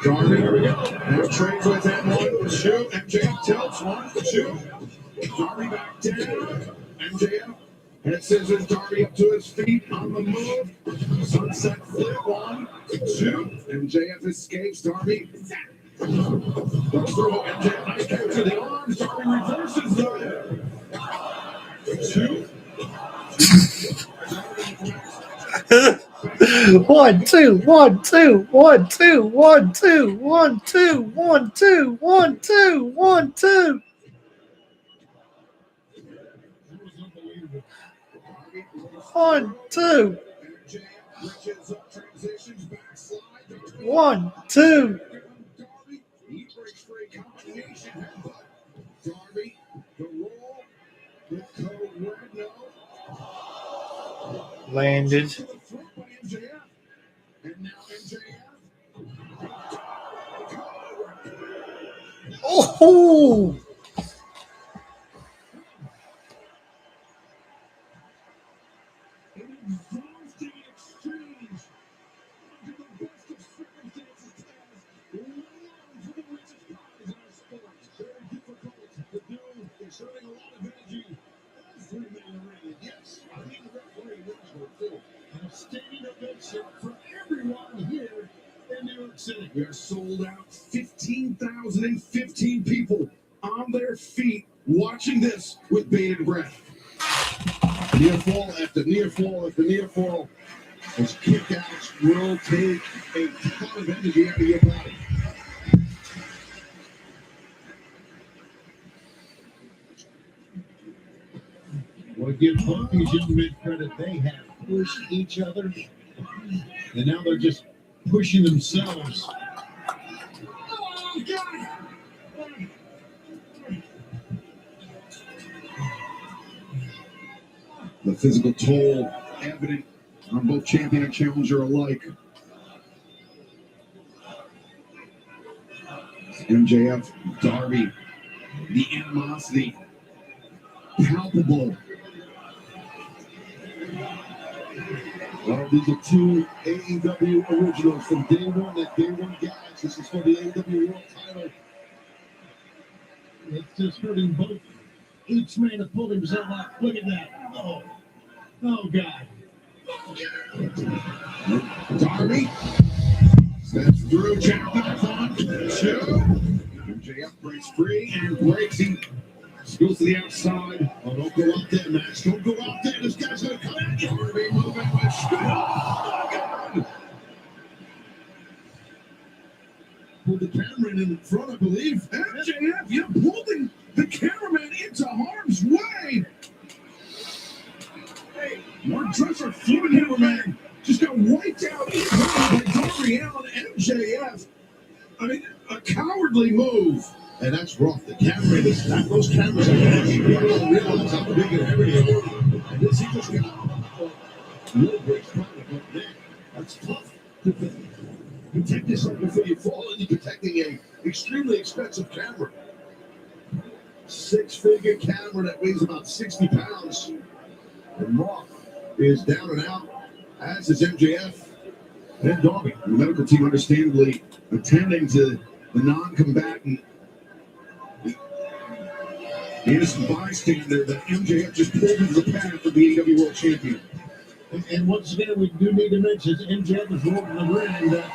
Darby, here we go. Now trades with him. 1, 2. MJF tilts. 1, 2. Darby back down. MJF head scissors Darby up to his feet on the move. Sunset flip. 1, 2. MJF escapes. Darby. Goes through. MJF nice kick to the arms. Darby reverses though. 2. 1, 2, 1, 2, 1, 2, 1, 2, 1, 2, 1, 2, 1, 2, 1, 2. One, two. 1, 2. He breaks free. Combination headbutt. Darby, the roll. The code word no. Landed. To the front by MJF. And now MJF. Oh! An exhausting exchange. Under the best of circumstances, Taz. Long for the richest prize in our sport. Very difficult to do. Exerting a lot of energy. Every man in the ring. Yes, I mean the referee knows too. And a standing ovation for everyone here in New York City. We are sold out. 15,015 people on their feet watching this with bated breath. Near fall after near fall after near fall. As kickouts will take a ton of energy out of your body. Want to give both these young men credit. They have pushed each other, and now they're just pushing themselves. Oh, God! The physical toll evident on both champion and challenger alike. MJF, Darby, the animosity palpable. Well, these are 2 AEW originals from day one. That day one guys. This is for the AEW World Title. It's just hurting both. Each man has pulled himself up. Look at that. Oh, oh God. Darby steps through, jackknife on 2. MJF breaks free and breaks. He goes to the outside. Oh, don't go out there, Max. Don't go out there. This guy's going to come at you. Darby moving with speed. Oh, God. Pulled the cameraman in front, I believe. MJF, you're pulling the cameraman into harm's way. Hey, Mark Dresser, flipping cameraman, just got wiped out by Darby Allin. MJF. I mean, a cowardly move. And that's rough. The cameraman is not those cameras. People don't realize how big and heavy they are. And this, he just got real breaks probably, but man, that's tough. Protect yourself before you fall, and you're protecting a extremely expensive camera. 6-figure camera that weighs about 60 pounds. And Roth is down and out, as is MJF and Darby. The medical team understandably attending to the non-combatant, the innocent bystander that MJF just pulled into the path of the AEW World Champion. And once again, we do need to mention MJF is rolling the ring that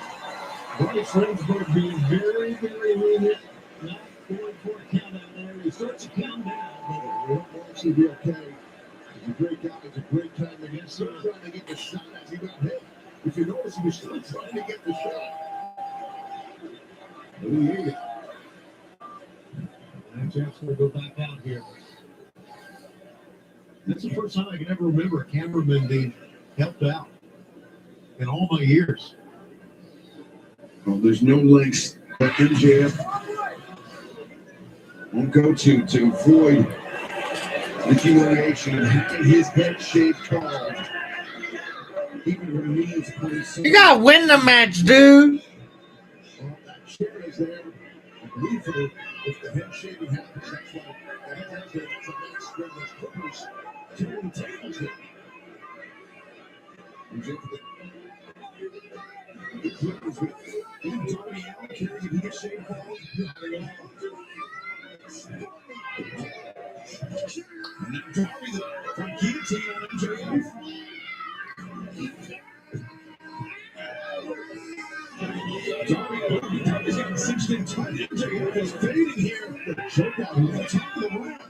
Bryce Remsburg being very, very lenient, not going for a count out there. He starts to count down, but He'll actually be okay. He's a great guy. He's a great time. And he's still trying to get the shot as he got hit. If you notice, he was still trying to get the shot. MJF's going to go back out here. That's the first time I can ever remember a cameraman being helped out in all my years. Well, there's no lengths that MJF won't go to avoid the humiliation of having his head shaved called. Even when he is pretty soon. You gotta win the match, dude. Well, that chair is there. I believe if the head shaving happens, that's why the head has it's a nice spread those clippers to the tables here. The clippers with Darby Allin carrying he gets shaved bald. And now Darby from guillotine on MJF. in tight. MJF is fading here. Choke out on the top of the round.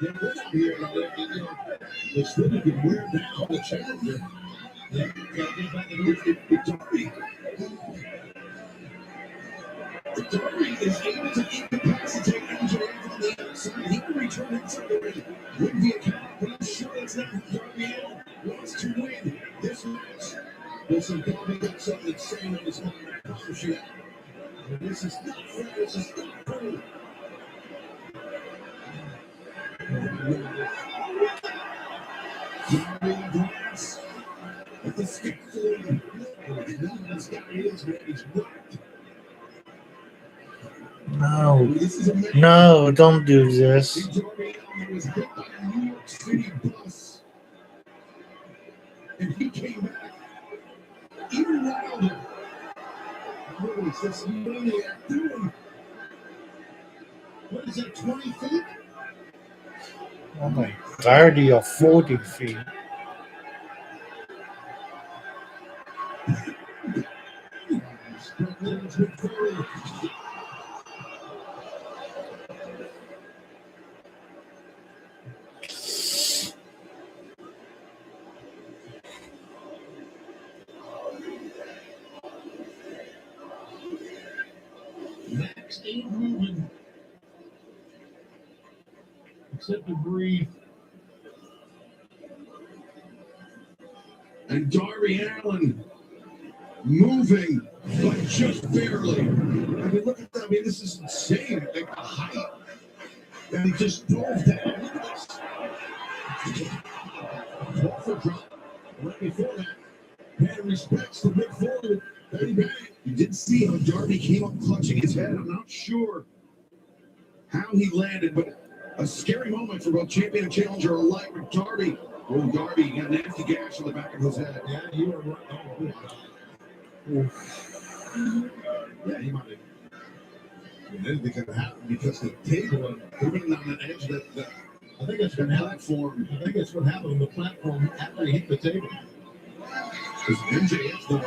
Yeah, we're not here. The Slippy can wear down the challenger. Yeah, Darby is able to incapacitate MJF on the outside. He can return inside the ring. Wouldn't be a count, but I'm sure that's not how Darby Allin wants to win this match. Listen, Darby got something insane on his mind. I promise you that. This is not fair. This is not cool. Darby glass at the scaffolding. This guy is what he's worked. No. No, don't do this. Darby Allin was hit by a New York City bus. And he came back even louder. What is this maniac doing? What is that, 20 feet? Oh my, 30 or 40 feet. Max ain't moving. Except to breathe. And Darby Allin moving, but just barely. I mean, look at that. I mean, this is insane. Like the height. And he just dove down. Look at this. Crawford drop right before that. Paying respects to Mick Foley. Bang, bang. You didn't see how Darby came up clutching his head. I'm not sure how he landed, but a scary moment for both champion and challenger alike with Darby. Oh, Darby got an empty gash on the back of his head. Yeah, you were right. Oh, Yeah, he might have. And anything could have happened because the table, moving on the edge of that I think that's what happened. platform. I think that's what happened on the platform after he hit the table. Because MJF, though,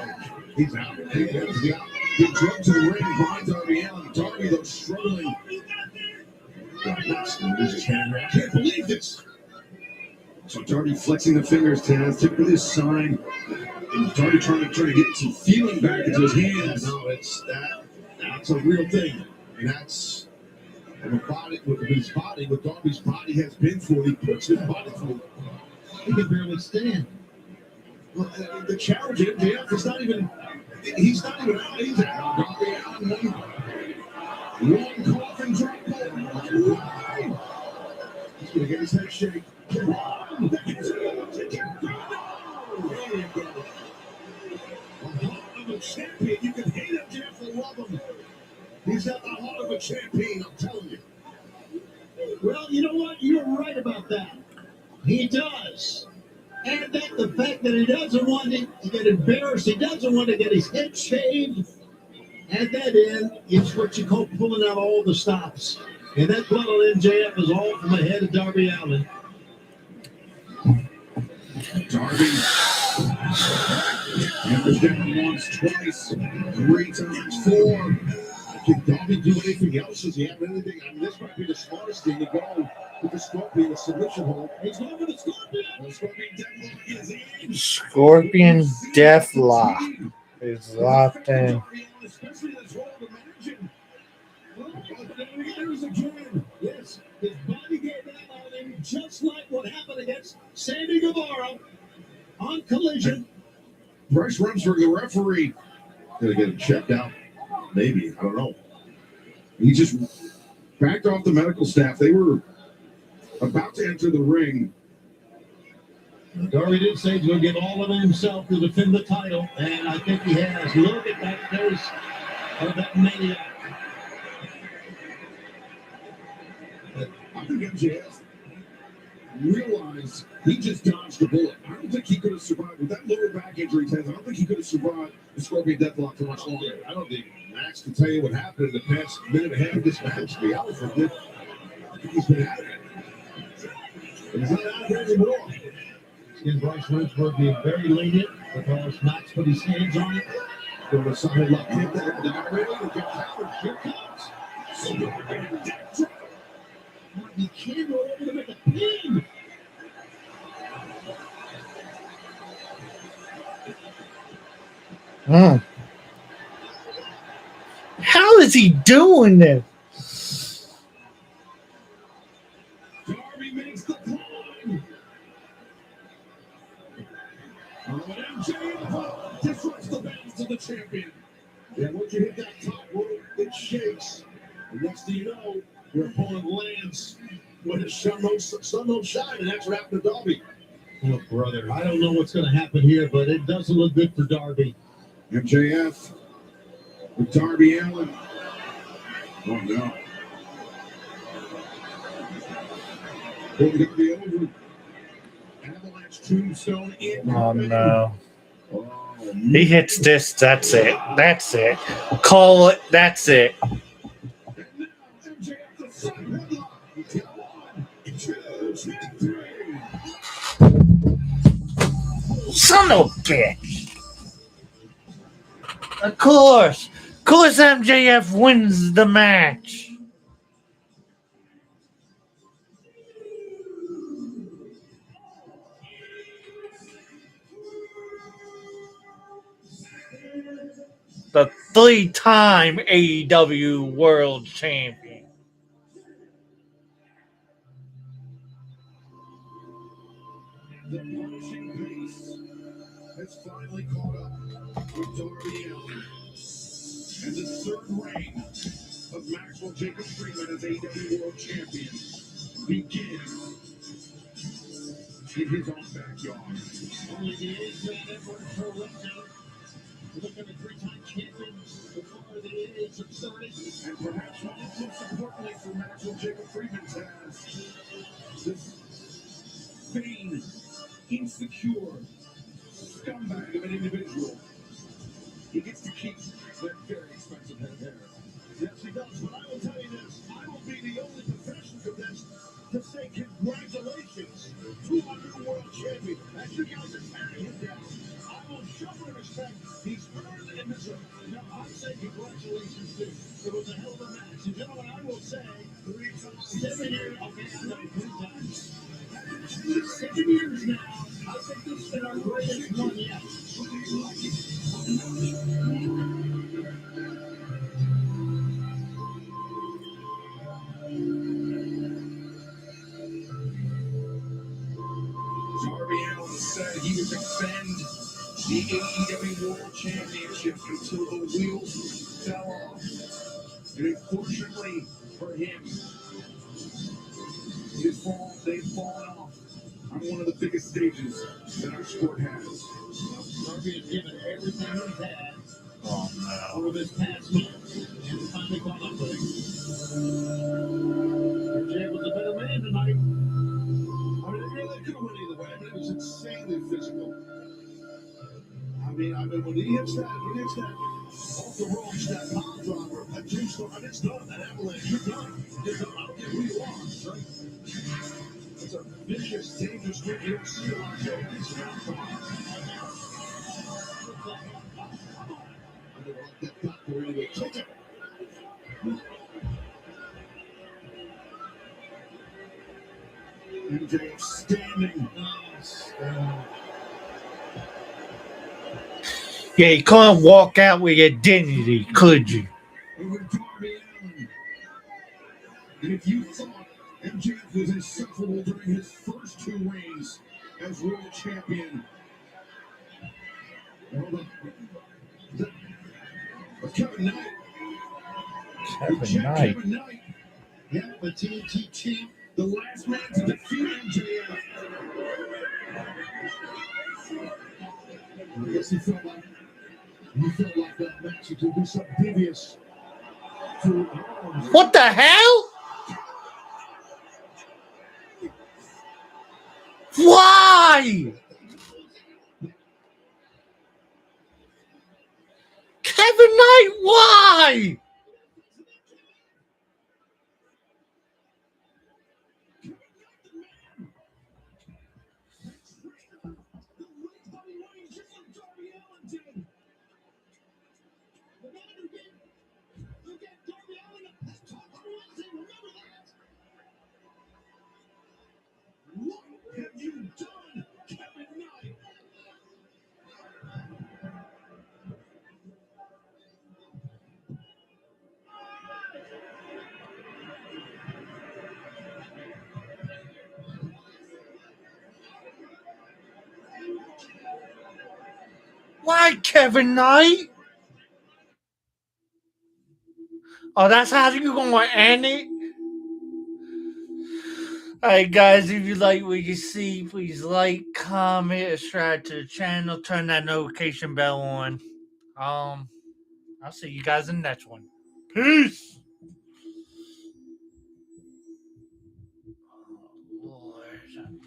he's out. He's out. He jumped to the ring behind Darby Allin. Darby, though, struggling. I can't believe this. So Darby flexing the fingers, Taz, typically a sign. And Darby trying to get some feeling back into his hands. No, that's a real thing. And that's what Darby's body has been for. He puts his body through. He can barely stand. Well, the challenger, MJF, is not even. He's not even out. He's out. Darby Allin, one coffin drop. He's going to get his head shake. There you go. The heart of a champion. You can hate him, Jeff, or love him. He's got the heart of a champion, I'm telling you. Well, you know what? You're right about that. He does. And that the fact that he doesn't want to get embarrassed, he doesn't want to get his head shaved. At that end, it's what you call pulling out all the stops. And that blood on MJF is all from the head of Darby Allin. Darby. Hammers down once, twice, 3 times, 4. Can Darby do anything else? Does he have anything? I mean, this might be the smartest thing to go with the Scorpion, a submission hold. He's going for the Scorpion. The Scorpion Deathlock is in. Scorpion Deathlock is locked in. Especially this hold, imagine. There's again. Yes, his body gave out on him just like what happened against Sammy Guevara on Collision. Bryce Remsburg, the referee, gonna get him checked out. Maybe, I don't know. He just backed off the medical staff. They were about to enter the ring. Darby did say he's going to give all of himself to defend the title, and I think he has. Look at that face of that maniac. I think MJF realized he just dodged a bullet. I don't think he could have survived with that lower back injury. I don't think he could have survived the Scorpion Deathlock for much longer. I don't think Max can tell you what happened in the past minute and a half of this match. To be honest with you, I think he's been out of it. But he's not out of it anymore. And Bryce Remsburg being very lenient because Max put his hands on it. Go to side left. Hit that. That really will get covered. Here comes. Superman deck drop. You can't go over to make a pin. How is he doing this? Darby makes the climb. MJF disrupts the balance of the champion. And once you hit that top rope, it shakes. And next thing you know, your opponent lands with a sun don't shine, and that's what happened to Darby. Look, brother, I don't know what's going to happen here, but it doesn't look good for Darby. MJF with Darby Allin. Oh no. Putting Darby over. Avalanche tombstone in. Oh no. Oh, He hits this. That's it. That's it. Call it. That's it. and now MJF the side headlock. 1, 2, 3. Son of a bitch. Of course. Of course MJF wins the match. The 3-time AEW World Champion. The punishing pace has finally caught up with Darby Allin. And the third reign of Maxwell Jacob Freeman as AEW World Champion begins in his own backyard. Only the 8th man ever for Wrestler. Look at the 3-time champion before the age of 30. And perhaps most importantly for Maxwell Jacob Freeman has this vain, insecure scumbag of an individual. He gets to keep that very expensive head of hair. Yes, he does, but I will tell you this. I will be the only professional of this to say congratulations to our new world champion. As you guys are tearing him down, I will show him respect. He's earned and deserved. Now, I say congratulations too. It was a hell of a match. And gentlemen, I will say 7 years. Okay, I know 3 times. 7 years now. I think this has been our greatest one yet. Darby Allin said he would defend the AEW World Championship until the wheels fell off. And unfortunately for him, they've fallen off on one of the biggest stages that our sport has. Darby has given everything he's had Oh no. over this past month and finally caught up with him. MJF was a better man tonight. I mean, they could have went either way, but it was insanely physical. I mean, when he hits that off the ropes, that pop dropper, that tombstone, and it's done, that avalanche, you're done. You're done. I don't care who you are, right? It's a vicious, dangerous grip. You don't see a lot of these around. Come on. I don't like that back where he would take it. MJF standing. Yeah, you can't walk out with your dignity, could you? Over Darby Allin. And if you thought MJF was insufferable during his first 2 reigns as world champion, well, but Kevin Knight. Kevin Knight. Kevin Knight. Yeah, the TNT champ, the last man to defeat MJF. I guess he felt like that match to do something devious. What the hell? Why? Kevin Knight, why? like Kevin Knight. Oh, that's how you're going to end it? Alright, guys, if you like what you see, please like, comment, subscribe to the channel, turn that notification bell on. I'll see you guys in the next one. Peace!